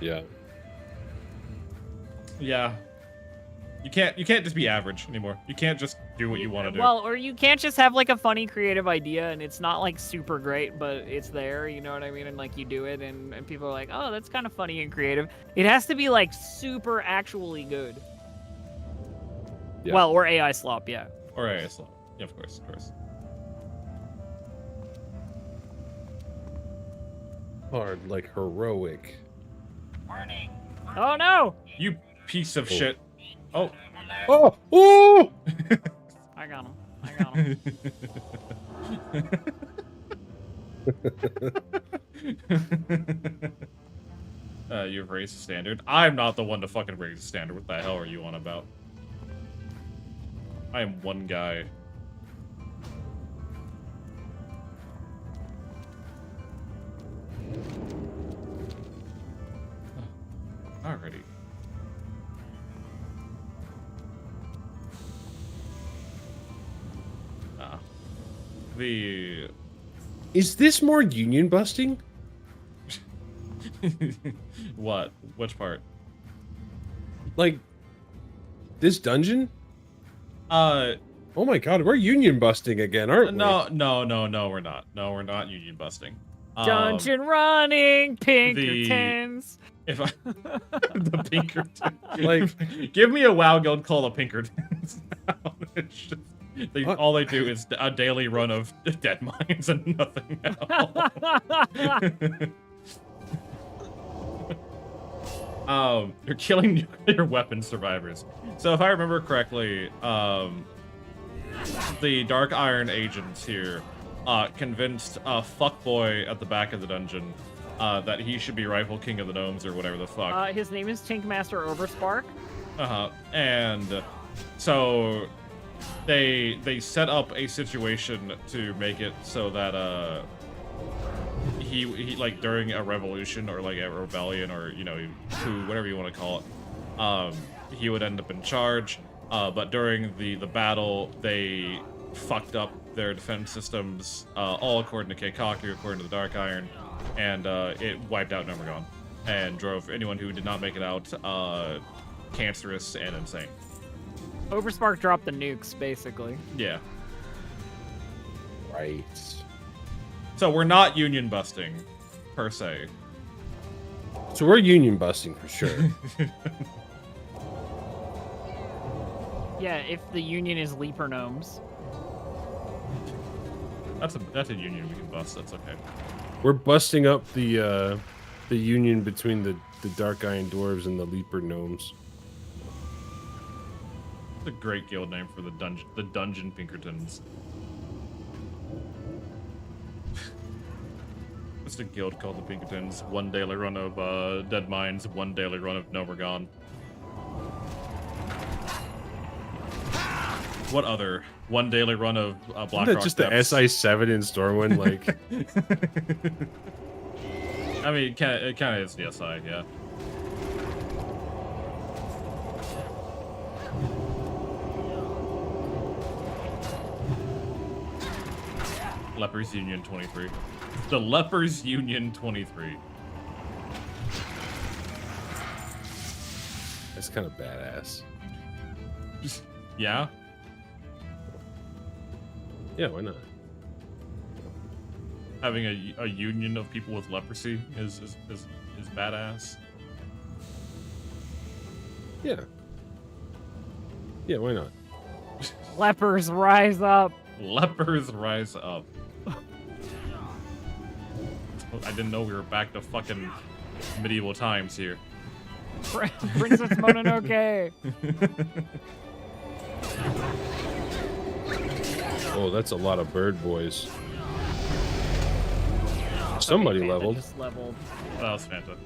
S8: Yeah.
S1: Yeah. You can't just be average anymore. You can't just do what you want to do.
S5: Well, or you can't just have like a funny creative idea and it's not like super great, but it's there, you know what I mean? And like you do it and people are like, oh, that's kind of funny and creative. It has to be like super actually good.
S8: Yeah.
S5: Well, or AI slop, yeah.
S1: Or ASL. Yeah, of course, of course.
S8: Hard, like heroic.
S5: Oh no!
S1: You piece of shit. Oh.
S8: Oh! Ooh!
S5: I got him. I got him.
S1: You've raised the standard. I'm not the one to fucking raise the standard. What the hell are you on about? I am one guy. Alrighty. The
S8: Is this more union busting?
S1: what? Which part?
S8: Like this dungeon? Oh my god, we're union busting again, aren't we?
S1: No, we're not. No, we're not union busting.
S5: Dungeon running, Pinkertons.
S1: If I the Pinkertons, like, give me a WoW guild called the Pinkertons. It's just, all they do is a daily run of dead mines and nothing else. You're killing nuclear weapon survivors. So if I remember correctly, the Dark Iron agents here convinced a fuckboy at the back of the dungeon that he should be rightful king of the gnomes or whatever the fuck.
S5: His name is Tinkmaster Overspark.
S1: And so they set up a situation to make it so that he like during a revolution or like a rebellion or coup, whatever you want to call it, he would end up in charge. But during the battle, they fucked up their defense systems, all according to Keikaku, according to the Dark Iron, and it wiped out Nomergon and drove anyone who did not make it out cancerous and insane.
S5: Overspark dropped the nukes, basically.
S1: Yeah.
S8: Right.
S1: So we're not union busting, per se.
S8: So we're union busting for sure.
S5: Yeah, if the union is Leaper Gnomes.
S1: That's a union we can bust. That's okay.
S8: We're busting up the union between the Dark Iron Dwarves and the Leaper Gnomes.
S1: It's a great guild name for the Dungeon Pinkertons. It's a guild called the Pinkertons. One daily run of Dead Mines, one daily run of Nomergon. What other? One daily run of Blackrock
S8: Just
S1: Depths.
S8: the SI7 in Stormwind, like.
S1: I mean, it kind of is the SI, yeah. Lepers Union 23. The Lepers Union 23.
S8: That's kind of badass.
S1: Yeah?
S8: Yeah, why not?
S1: Having a union of people with leprosy is badass.
S8: Yeah. Yeah, why not?
S5: Lepers rise up.
S1: Lepers rise up. I didn't know we were back to fucking medieval times here.
S5: Princess Mononoke.
S8: Oh, that's a lot of bird boys. Somebody
S5: Fanta
S8: leveled.
S5: Just leveled.
S1: That was Fanta.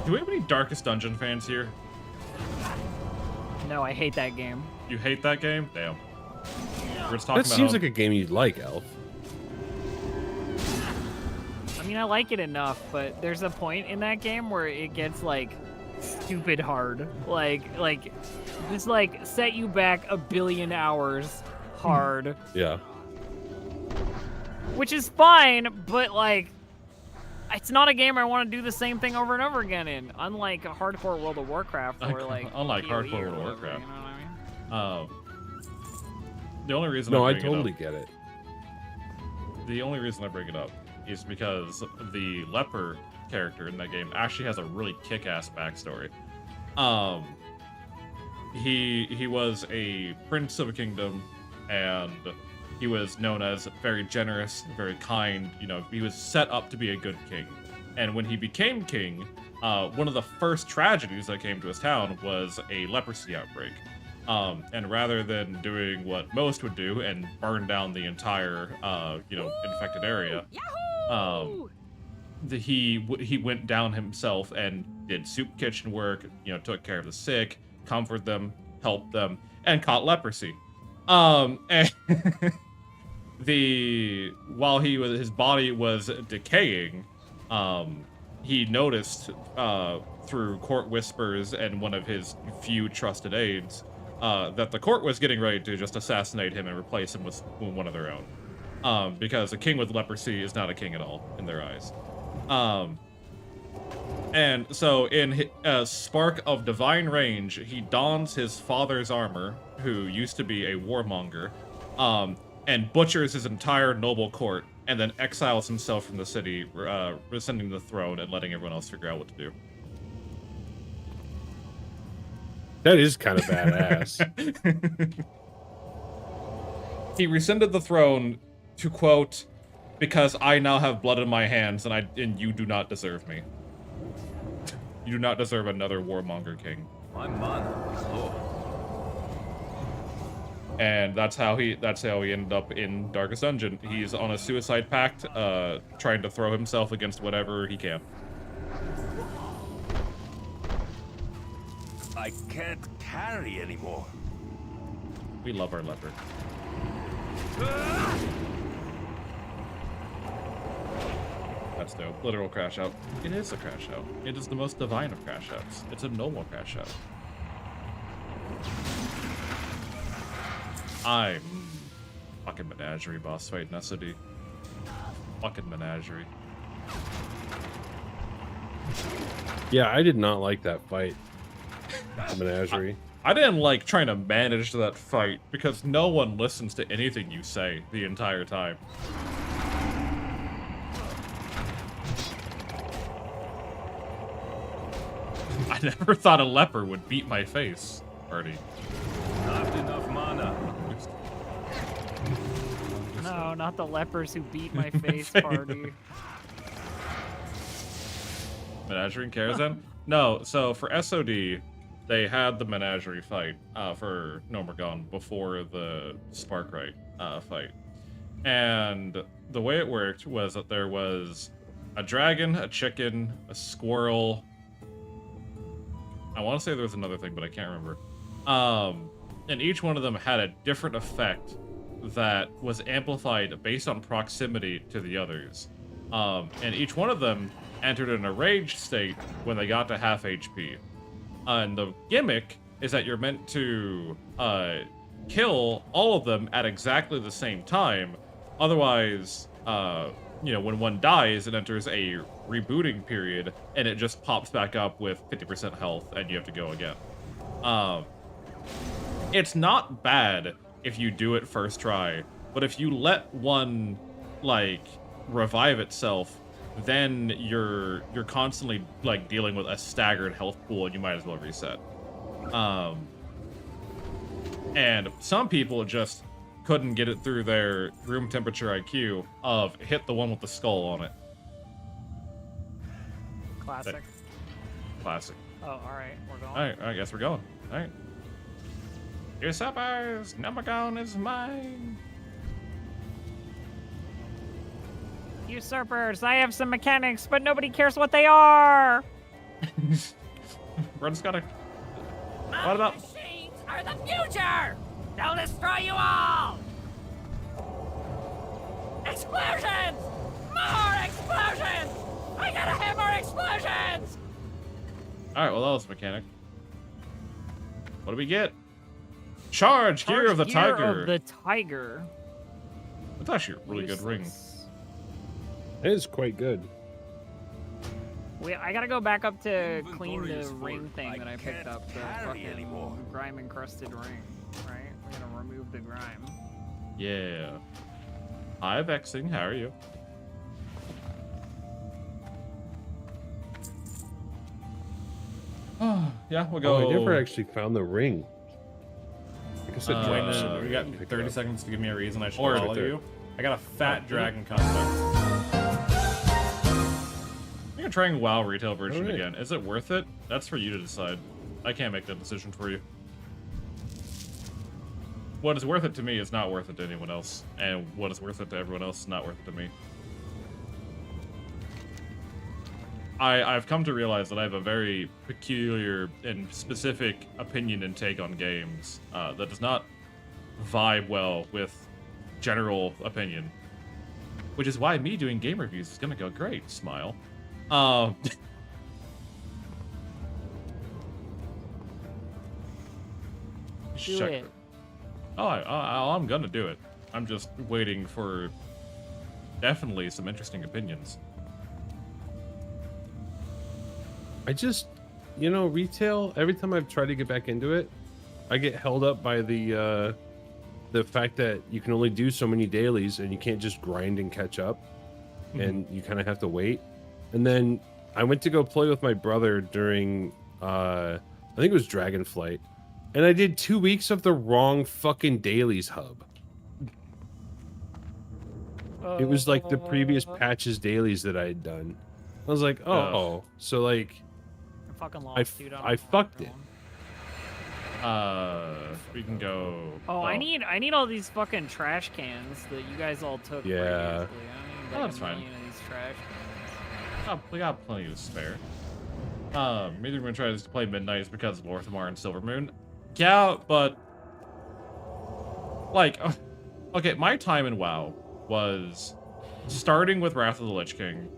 S1: Do we have any Darkest Dungeon fans here?
S5: No, I hate that game.
S1: You hate that game? Damn. We're just talking
S8: That
S1: about
S8: seems
S1: how-
S8: like a game you'd like, Elf.
S5: I mean, I like it enough, but there's a point in that game where it gets like stupid hard. Like just like set you back a billion hours hard.
S8: Yeah.
S5: Which is fine, but like it's not a game I want to do the same thing over and over again in. Unlike a hardcore World of Warcraft or like
S1: Unlike
S5: PoE
S1: hardcore
S5: or
S1: World of
S5: whatever,
S1: Warcraft.
S5: You know what I mean?
S1: The only reason
S8: No, I
S1: bring it
S8: totally
S1: up-
S8: get it.
S1: The only reason I bring it up is because the leper character in that game actually has a really kick-ass backstory. He was a prince of a kingdom, and he was known as very generous, very kind. You know, he was set up to be a good king. And when he became king, one of the first tragedies that came to his town was a leprosy outbreak. And rather than doing what most would do and burn down the entire, infected area, he went down himself and did soup kitchen work. You know, took care of the sick, comforted them, helped them, and caught leprosy. And while his body was decaying, he noticed through court whispers and one of his few trusted aides that the court was getting ready to just assassinate him and replace him with one of their own. Because a king with leprosy is not a king at all in their eyes. And so in Spark of Divine Range, he dons his father's armor, who used to be a warmonger, and butchers his entire noble court, and then exiles himself from the city, rescinding the throne and letting everyone else figure out what to do.
S8: That is kind of badass.
S1: He rescinded the throne to quote, "Because I now have blood in my hands, and you do not deserve me. You do not deserve another warmonger king."
S2: My mana is low.
S1: And that's how he ended up in Darkest Dungeon. He's on a suicide pact, trying to throw himself against whatever he can.
S2: I can't carry anymore.
S1: We love our leopard. That's dope. Literal crash out. It is a crash out. It is the most divine of crash outs. It's a normal crash out. I'm fucking menagerie boss fight in SOD. Fucking menagerie.
S8: Yeah, I did not like that fight. The menagerie.
S1: I didn't like trying to manage that fight because no one listens to anything you say the entire time. I never thought a leper would beat my face, Artie.
S2: Not enough mana.
S5: No, not the lepers who beat my face, party.
S1: Menagerie and Karazhan? No, so for SOD, they had the menagerie fight for No More Gone before the Sparkrite fight. And the way it worked was that there was a dragon, a chicken, a squirrel. I want to say there was another thing, but I can't remember. And each one of them had a different effect that was amplified based on proximity to the others. And each one of them entered in a rage state when they got to half HP. And the gimmick is that you're meant to kill all of them at exactly the same time. Otherwise, you know, when one dies, it enters a rebooting period, and it just pops back up with 50% health, and you have to go again. It's not bad if you do it first try, but if you let one, like, revive itself, then you're constantly, like, dealing with a staggered health pool, and you might as well reset. And some people just couldn't get it through their room temperature IQ of hit the one with the skull on it.
S5: Classic.
S1: Classic.
S5: Oh, alright, we're going.
S1: Alright, I guess we're going. Alright. Usurpers, number gone is mine.
S5: Usurpers, I have some mechanics, but nobody cares what they are!
S1: Brent's got a...
S9: My
S1: about...
S9: machines are the future! They'll destroy you all! Explosions! More explosions! I gotta have more explosions!
S1: Alright, well that was mechanic. What do we get? Charge! Gear of the
S5: Gear
S1: Tiger!
S5: of the Tiger.
S1: That's actually a really good ring.
S8: It is quite good.
S5: I gotta go back up to clean
S2: Inventory
S5: the
S2: is full.
S5: ring thing that I picked
S2: can't
S5: up, the
S2: carry
S5: fucking
S2: anymore.
S5: grime encrusted ring, right? We're gonna remove the grime.
S1: Yeah. Hi, Vexing. How are you? Yeah, we'll go.
S8: Oh, I never actually found the ring. I guess I dropped some
S10: You
S8: there.
S10: got
S8: I picked it
S10: 30
S8: up.
S10: seconds to give me a reason I should
S1: Or-
S10: follow
S8: Right there.
S10: you. I got a fat dragon combo.
S1: I'm gonna try and WoW retail version
S8: Alright.
S1: again. Is it worth it? That's for you to decide. I can't make that decision for you. What is worth it to me is not worth it to anyone else, and what is worth it to everyone else is not worth it to me. I've come to realize that I have a very peculiar and specific opinion and take on games that does not vibe well with general opinion. Which is why me doing game reviews is gonna go great. Smile.
S5: Do it.
S1: Oh, I'm gonna do it. I'm just waiting for definitely some interesting opinions.
S8: I just, retail, every time I've tried to get back into it, I get held up by the fact that you can only do so many dailies and you can't just grind and catch up, and you kind of have to wait. And then I went to go play with my brother during, I think it was Dragonflight, and I did 2 weeks of the wrong fucking dailies hub. It was like the previous patch's dailies that I had done. I was like, oh, so like,
S5: I'm fucking lost, dude.
S8: I fucked it.
S1: We can go.
S5: Oh, I need all these fucking trash cans that you guys all took.
S8: Yeah.
S5: Previously. I need
S1: Oh,
S5: like
S1: that's
S5: a
S1: fine.
S5: million of these trash cans.
S1: Oh, we got plenty to spare. Maybe we're gonna try to play Midnight is because of Lorthamar and Silvermoon. Yeah, but like, okay, my time in WoW was starting with Wrath of the Lich King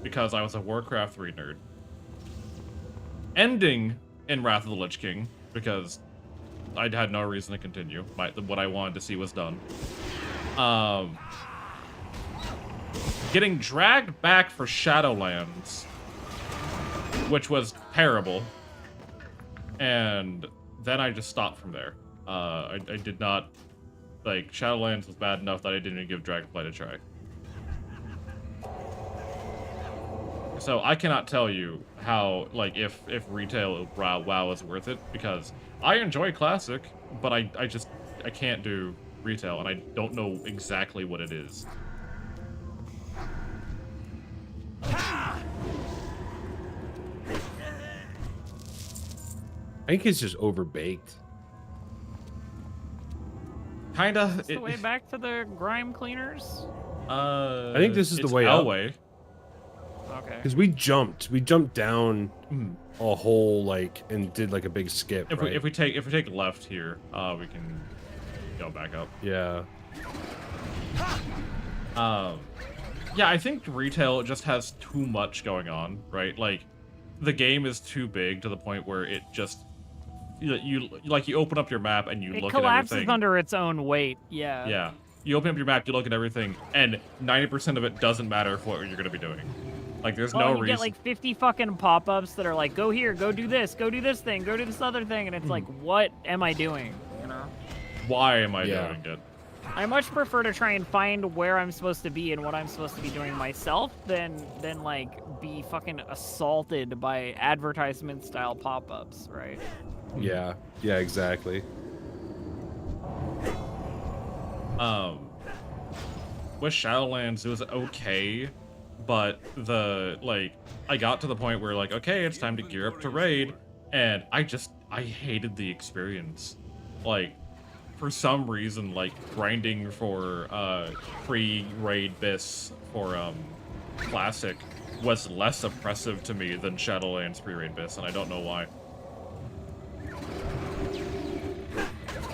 S1: because I was a Warcraft 3 nerd, ending in Wrath of the Lich King because I had no reason to continue. What I wanted to see was done. Getting dragged back for Shadowlands, which was terrible, and then I just stopped from there. I did not, like, Shadowlands was bad enough that I didn't even give Dragonflight a try. So I cannot tell you how, like, if retail WoW is worth it, because I enjoy Classic, but I can't do retail, and I don't know exactly what it is.
S8: I think it's just overbaked.
S1: Kinda.
S5: Is this the way back to the grime cleaners?
S8: I think this is the way up.
S1: Way.
S5: Okay.
S8: Because we jumped down a whole and did like a big skip.
S1: If
S8: right?
S1: we take left here, we can go back up.
S8: Yeah.
S1: Yeah, I think retail just has too much going on, right? Like, the game is too big to the point where it just you open up your map and you
S5: It
S1: look at
S5: collapses
S1: everything.
S5: under its own weight. Yeah.
S1: Yeah. You open up your map, you look at everything, and 90% of it doesn't matter for what you're going to be doing. Like, there's no
S5: and you
S1: reason.
S5: get like 50 fucking pop-ups that are like, go here, go do this thing, go do this other thing, and it's like, what am I doing? You know?
S1: Why am I doing it?
S5: I much prefer to try and find where I'm supposed to be and what I'm supposed to be doing myself than like be fucking assaulted by advertisement style pop-ups, right?
S8: Yeah. Yeah, exactly.
S1: With Shadowlands, it was okay, but I got to the point where like, okay, it's time to gear up to raid, and I hated the experience. Like, for some reason, like, grinding for pre-raid bis for Classic was less oppressive to me than Shadowlands pre-raid bis, and I don't know why.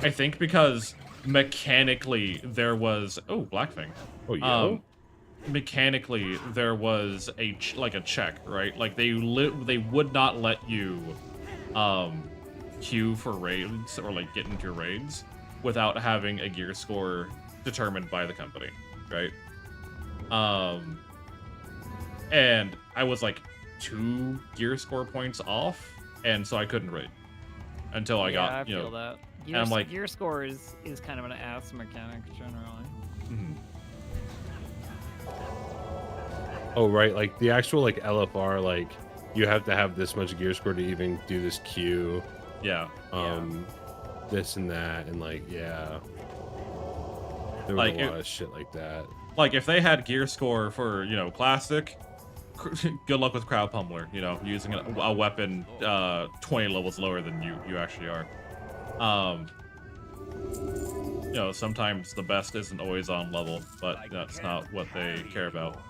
S1: I think because mechanically there was Blackfang.
S8: Oh yeah.
S1: Mechanically there was a check, right? Like they would not let you queue for raids or like get into raids without having a gear score determined by the company, right? And I was like 2 gear score points off, and so I couldn't raid until I got,
S5: I feel that. Gear score is kind of an ass mechanic generally.
S1: Mm-hmm.
S8: Oh right, like the actual like LFR, like you have to have this much gear score to even do this queue.
S1: Yeah.
S8: This and that, and like there was
S1: like
S8: a lot of shit like that.
S1: Like if they had gear score for Classic, good luck with Crowd Pummeler. Using a weapon 20 levels lower than you actually are. Sometimes the best isn't always on level, but that's not what they care about.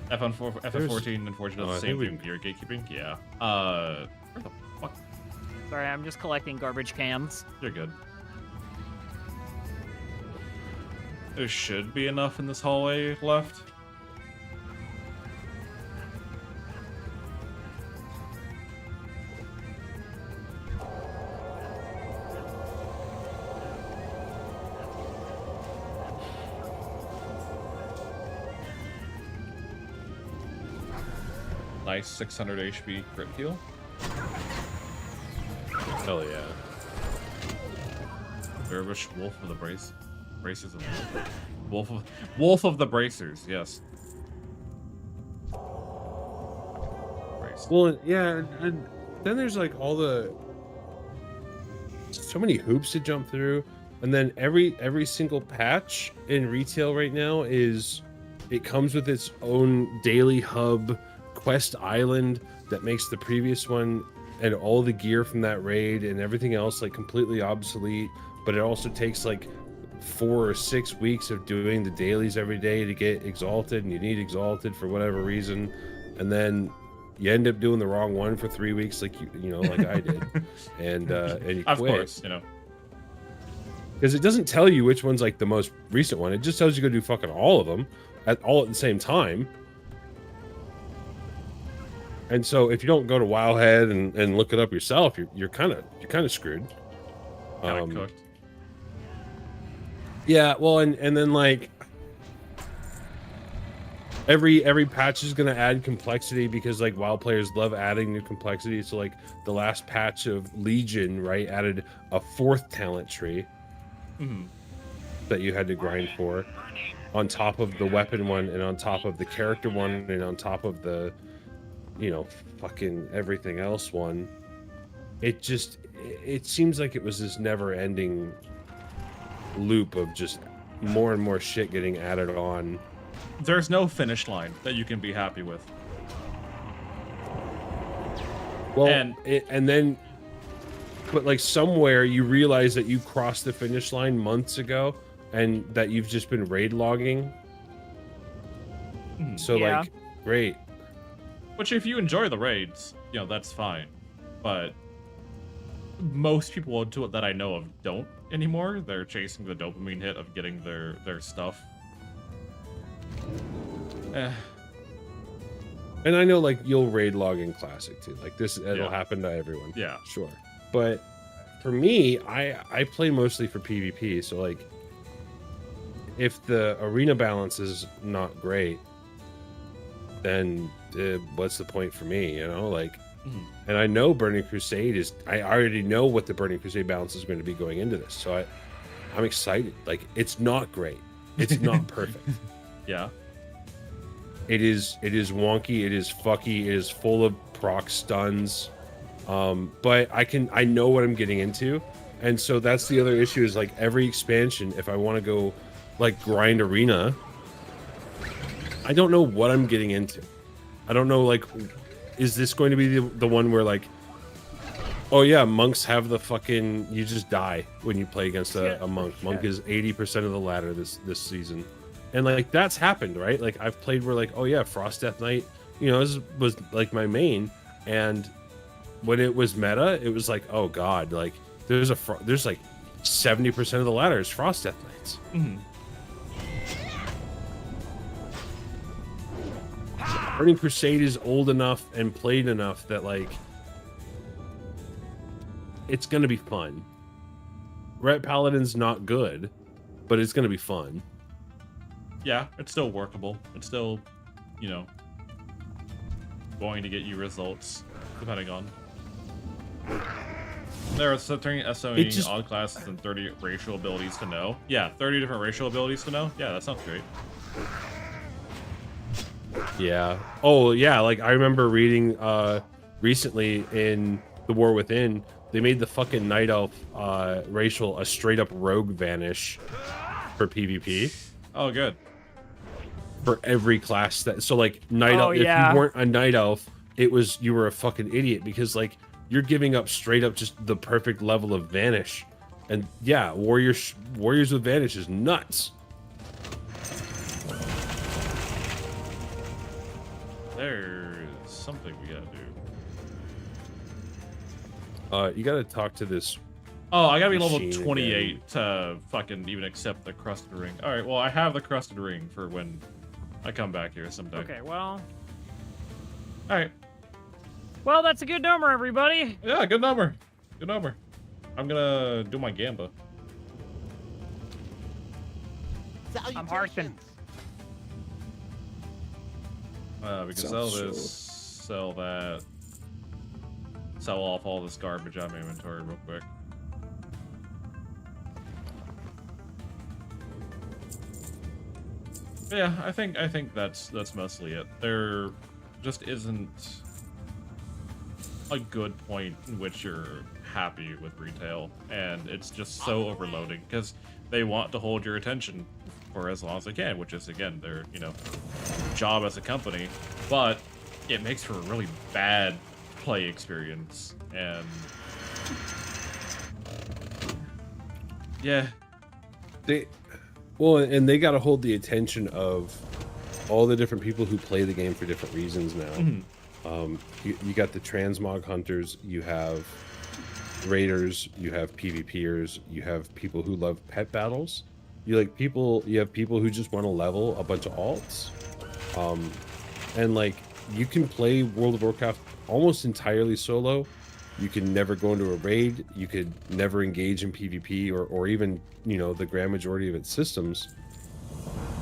S1: FF14 unfortunately does the same thing. Gear gatekeeping. Yeah. Where the fuck?
S5: Sorry, I'm just collecting garbage cans.
S1: You're good. There should be enough in this hallway left. nice 600 HP crit heal.
S8: Hell yeah.
S1: Dervish, Wolf of the Bracers of Wolf of the Bracers, yes.
S8: Well, yeah, and then there's like all the so many hoops to jump through, and then every single patch in retail right now it comes with its own daily hub quest island that makes the previous one and all the gear from that raid and everything else like completely obsolete, but it also takes like 4 or 6 weeks of doing the dailies every day to get exalted, and you need exalted for whatever reason, and then you end up doing the wrong one for 3 weeks, like you know, like I did, and you quit.
S1: Of course, you know,
S8: because it doesn't tell you which one's like the most recent one. It just tells you to go do fucking all of them at the same time. And so if you don't go to Wowhead and look it up yourself, you're kind of screwed.
S1: cooked.
S8: Yeah, well, and then like every patch is gonna add complexity because like WoW players love adding new complexity. So like the last patch of Legion, right, added a 4th talent tree that you had to grind for, on top of the weapon one, and on top of the character one, and on top of the, you know, fucking everything else one. It seems like it was this never-ending loop of just more and more shit getting added on.
S1: There's no finish line that you can be happy with.
S8: Well, and then, but like somewhere you realize that you crossed the finish line months ago, and that you've just been raid logging. So
S5: Yeah.
S8: like, great.
S1: Which, if you enjoy the raids, you know, that's fine. But most people that I know of don't anymore. They're chasing the dopamine hit of getting their stuff.
S8: And I know like you'll raid log in Classic too. Like this, it'll happen to everyone.
S1: Yeah.
S8: Sure. But for me, I play mostly for PvP. So like, if the arena balance is not great, then what's the point for me? You know, like, and I know Burning Crusade is. I already know what the Burning Crusade balance is going to be going into this. So I'm excited. Like, it's not great. It's not perfect.
S1: Yeah.
S8: It is wonky, it is fucky, it is full of proc stuns. But I know what I'm getting into. And so that's the other issue, is like every expansion, if I want to go like grind arena, I don't know what I'm getting into. I don't know, like, is this going to be the one where like, oh yeah, monks have the fucking, you just die when you play against a monk. Monk is 80% of the ladder this season. And like that's happened, right? Like I've played where like, oh yeah, Frost Death Knight, you know, was like my main, and when it was meta, it was like, oh god, like there's like 70% of the ladder is Frost Death Knights. Burning Crusade is old enough and played enough that like it's gonna be fun. Ret Paladin's not good, but it's gonna be fun.
S1: Yeah, it's still workable. It's still, you know, going to get you results, depending on. There are 30 SOE odd classes and 30 racial abilities to know. Yeah, 30 different racial abilities to know. Yeah, that sounds great.
S8: Yeah. Oh, yeah. Like I remember reading recently in The War Within, they made the fucking Night Elf racial a straight up rogue vanish for PvP.
S1: Oh, good.
S8: For every class that, so like Night Elf, if you weren't a Night Elf, it was, you were a fucking idiot, because like you're giving up straight up just the perfect level of vanish. And yeah, warriors with vanish is nuts.
S1: There's something we gotta do.
S8: You gotta talk to this.
S1: Oh, I gotta be level
S8: machine
S1: 28
S8: again.
S1: to fucking even accept the crusted ring. All right, well, I have the crusted ring for when I come back here someday.
S5: Okay, well.
S1: All right.
S5: Well, that's a good number, everybody.
S1: Yeah, good number. Good number. I'm gonna do my gamba.
S5: I'm hearkening.
S1: We can sell this. sell that. Sell off all this garbage out of my inventory real quick. But yeah, I think that's mostly it. There just isn't a good point in which you're happy with retail, and it's just so overloading because they want to hold your attention for as long as they can, which is again their job as a company, but it makes for a really bad play experience. And yeah,
S8: and they got to hold the attention of all the different people who play the game for different reasons now. You got the transmog hunters, you have raiders, you have PvPers, you have people who love pet battles, you have people who just want to level a bunch of alts, and like you can play World of Warcraft almost entirely solo. You can never go into a raid, you could never engage in PvP or even the grand majority of its systems,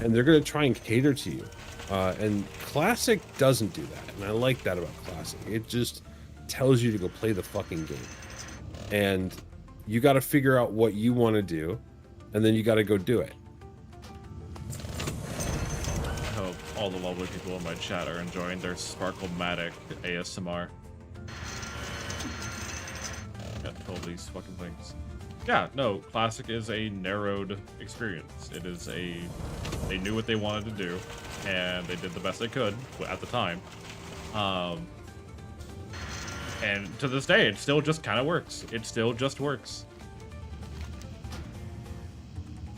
S8: and they're going to try and cater to you. And Classic doesn't do that, and I like that about Classic. It just tells you to go play the fucking game, and you got to figure out what you want to do, and then you got to go do it.
S1: I hope all the lovely people in my chat are enjoying their Sparkle-matic ASMR. Got all these fucking things. Yeah, no, Classic is a narrowed experience. It is they knew what they wanted to do, and they did the best they could at the time. And to this day, it still just kind of works. It still just works.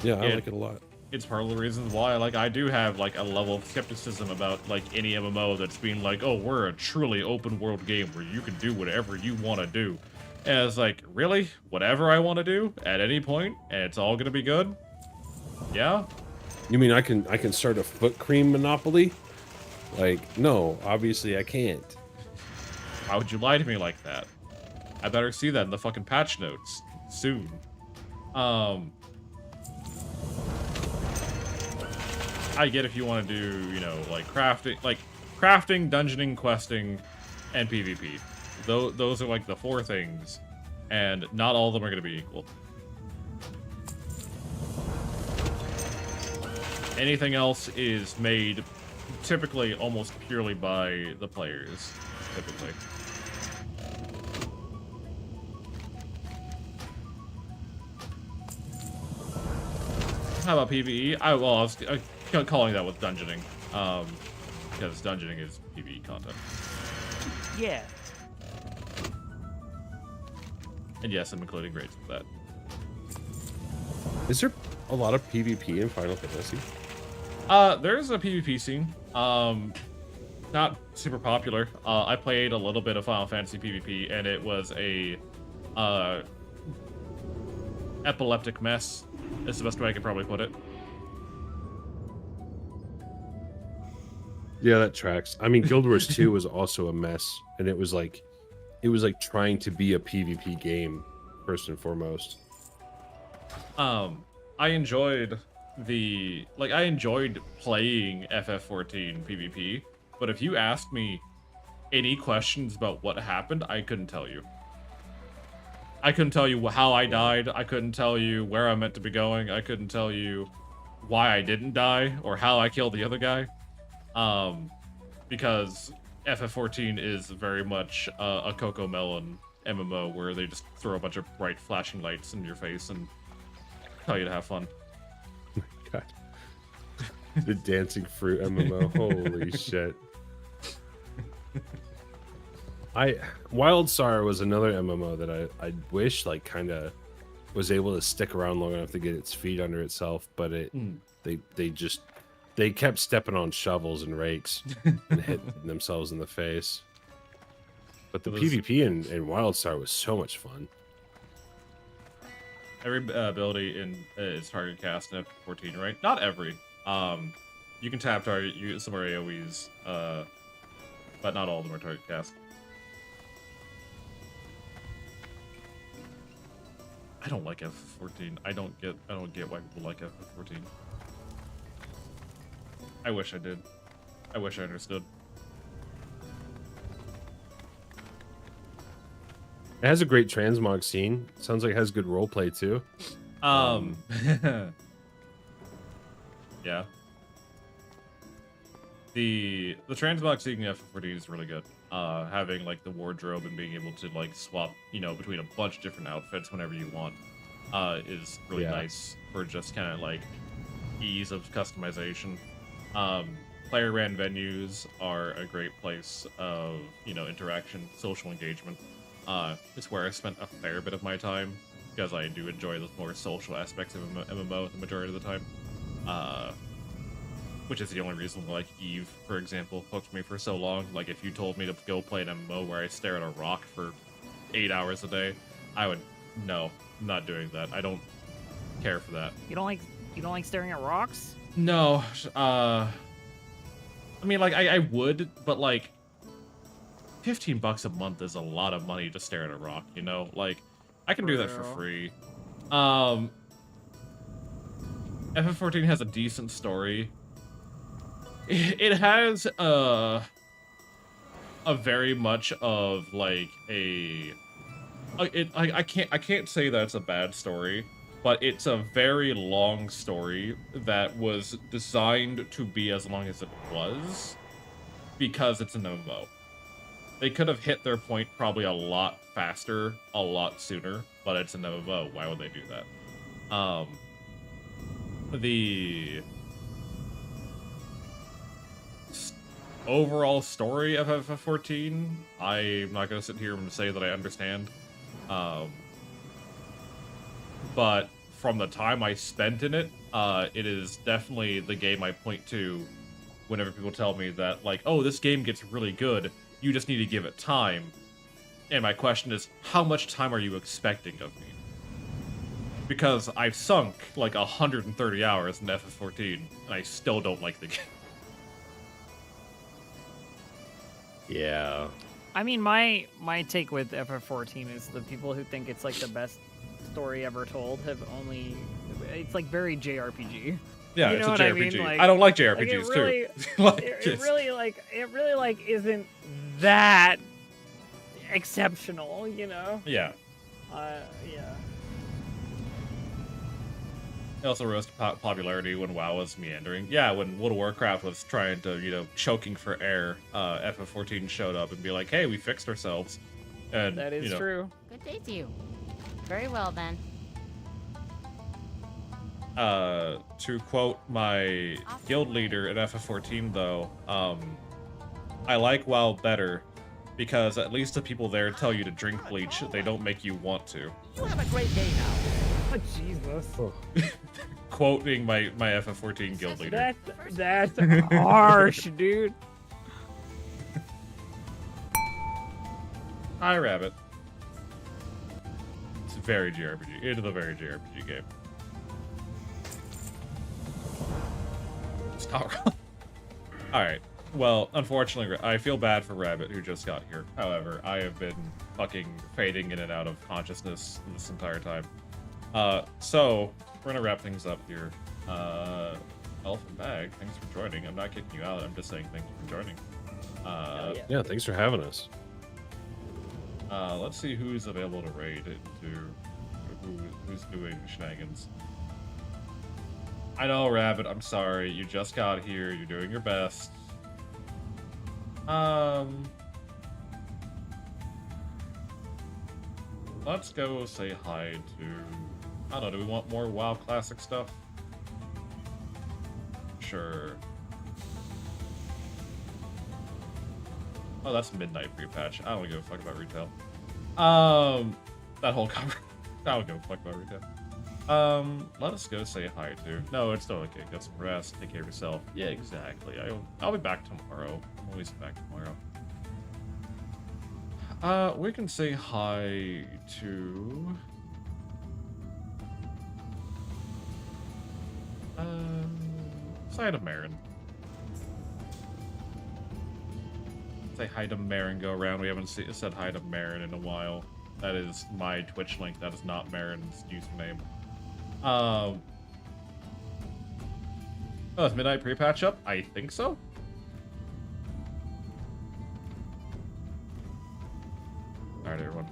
S8: Yeah, I like it a lot.
S1: It's part of the reasons why, I do have, a level of skepticism about, any MMO that's being like, oh, we're a truly open world game where you can do whatever you want to do. And it's like, really? Whatever I want to do at any point, and it's all gonna be good? Yeah?
S8: You mean I can start a foot cream monopoly? No, obviously I can't.
S1: Why would you lie to me like that? I better see that in the fucking patch notes soon. I get if you want to do, crafting, dungeoning, questing, and PvP. Those are the 4 things, and not all of them are going to be equal. Anything else is made typically almost purely by the players, typically. How about PvE? I was calling that with dungeoning, because dungeoning is PvE content.
S3: Yeah.
S1: And yes, I'm including raids with that.
S8: Is there a lot of PvP in Final Fantasy?
S1: There's a PvP scene. Not super popular. I played a little bit of Final Fantasy PvP, and it was a epileptic mess. Is the best way I could probably put it.
S8: Yeah, that tracks. I mean, Guild Wars 2 was also a mess, and it was like trying to be a PvP game first and foremost.
S1: I enjoyed I enjoyed playing FF14 PvP, but if you asked me any questions about what happened, I couldn't tell you. I couldn't tell you how I died. I couldn't tell you where I'm meant to be going. I couldn't tell you why I didn't die or how I killed the other guy. Because FF14 is very much a Coco Melon MMO where they just throw a bunch of bright flashing lights in your face and tell you to have fun.
S8: Oh my God. The Dancing Fruit MMO. Holy shit. Wildstar was another MMO that I wish kind of was able to stick around long enough to get its feet under itself, but they kept stepping on shovels and rakes and hitting themselves in the face. But the PvP in Wildstar was so much fun.
S1: Every ability in is target cast in F14, right? Not every. You can tap target, some are AoEs, but not all of them are target cast. I don't like F14. I don't get why people like F14. I wish I did. I wish I understood.
S8: It has a great transmog scene. Sounds like it has good roleplay too.
S1: Yeah. The transmog scene in FF14 is really good. Having like the wardrobe and being able to like swap, you know, between a bunch of different outfits whenever you want, is really nice for just kind of like ease of customization. Player ran venues are a great place of, you know, interaction, social engagement. It's where I spent a fair bit of my time because I do enjoy those more social aspects of MMO the majority of the time. Which is the only reason, like, Eve, for example, hooked me for so long. Like, if you told me to go play an MMO where I stare at a rock for 8 hours a day, I would, no, I'm not doing that. I don't care for that.
S5: You don't like staring at rocks?
S1: No, I mean, like, I would, but, like, $15 a month is a lot of money to stare at a rock, you know? Like, I can do that for free. FF14 has a decent story. It has a very much of like I can't say that it's a bad story, but it's a very long story that was designed to be as long as it was because it's an MMO. They could have hit their point probably a lot faster, a lot sooner, but it's an MMO. Why would they do that? The overall story of FF14, I'm not going to sit here and say that I understand. But from the time I spent in it, it is definitely the game I point to whenever people tell me that, like, oh, this game gets really good, you just need to give it time. And my question is, how much time are you expecting of me? Because I've sunk like 130 hours in FF14, and I still don't like the game.
S8: Yeah.
S5: I mean, my take with FF14 is the people who think it's like the best story ever told have only... It's like very JRPG.
S1: Yeah,
S5: you
S1: it's
S5: know
S1: a
S5: what I
S1: JRPG.
S5: mean? Like,
S1: I don't like JRPGs
S5: like really,
S1: too. Like,
S5: it really isn't that exceptional, you know?
S1: Yeah.
S5: Yeah.
S1: It also rose to popularity when WoW was meandering. Yeah, when World of Warcraft was trying to, you know, choking for air, FF14 showed up and be like, hey, we fixed ourselves. And
S5: That is
S1: you know,
S5: true.
S4: Good day to you. Very well, then.
S1: To quote my guild leader at FF14, though, I like WoW better because at least the people there tell you to drink bleach. They don't make you want to.
S3: You have a great day now.
S5: Oh, Jesus.
S1: Quoting my FF14 guild leader.
S5: That's harsh, dude.
S1: Hi, Rabbit. It's very JRPG. It is a very JRPG game. Stop. Alright. Well, unfortunately, I feel bad for Rabbit, who just got here. However, I have been fucking fading in and out of consciousness this entire time. So, we're gonna wrap things up here. Elf and Bag, thanks for joining. I'm not kicking you out, I'm just saying thank you for joining.
S8: Yeah, thanks for having us.
S1: Let's see who's available to raid who's doing shenanigans. I know, Rabbit, I'm sorry. You just got here. You're doing your best. Let's go say hi to... I don't know, do we want more WoW Classic stuff? Sure. Oh, that's Midnight pre-patch. I don't give a fuck about retail. That whole cover. I don't give a fuck about retail. Let us go say hi to... No, it's still okay. Get some rest. Take care of yourself. Yeah, exactly. I'll be back tomorrow. I'm always back tomorrow. We can say hi to... say hi to Marin. Say hi to Marin, go around. We haven't said hi to Marin in a while. That is my Twitch link. That is not Marin's username. Oh, is Midnight pre-patch up? I think so. Alright, everyone.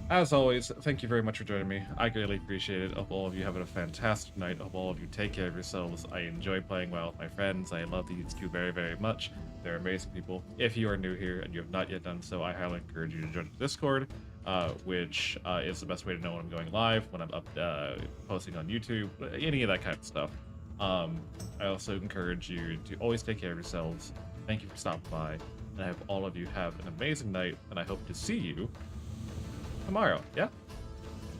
S1: As always, thank you very much for joining me. I greatly appreciate it. Hope all of you having a fantastic night. Hope all of you take care of yourselves. I enjoy playing WoW with my friends. I love these two very, very much. They're amazing people. If you are new here and you have not yet done so, I highly encourage you to join the Discord, which is the best way to know when I'm going live, when I'm up posting on YouTube, any of that kind of stuff. I also encourage you to always take care of yourselves. Thank you for stopping by, and I hope all of you have an amazing night, and I hope to see you tomorrow. Yeah?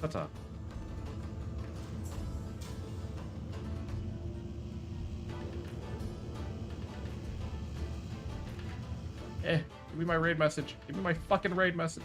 S1: Ta-ta. Give me my raid message. Give me my fucking raid message.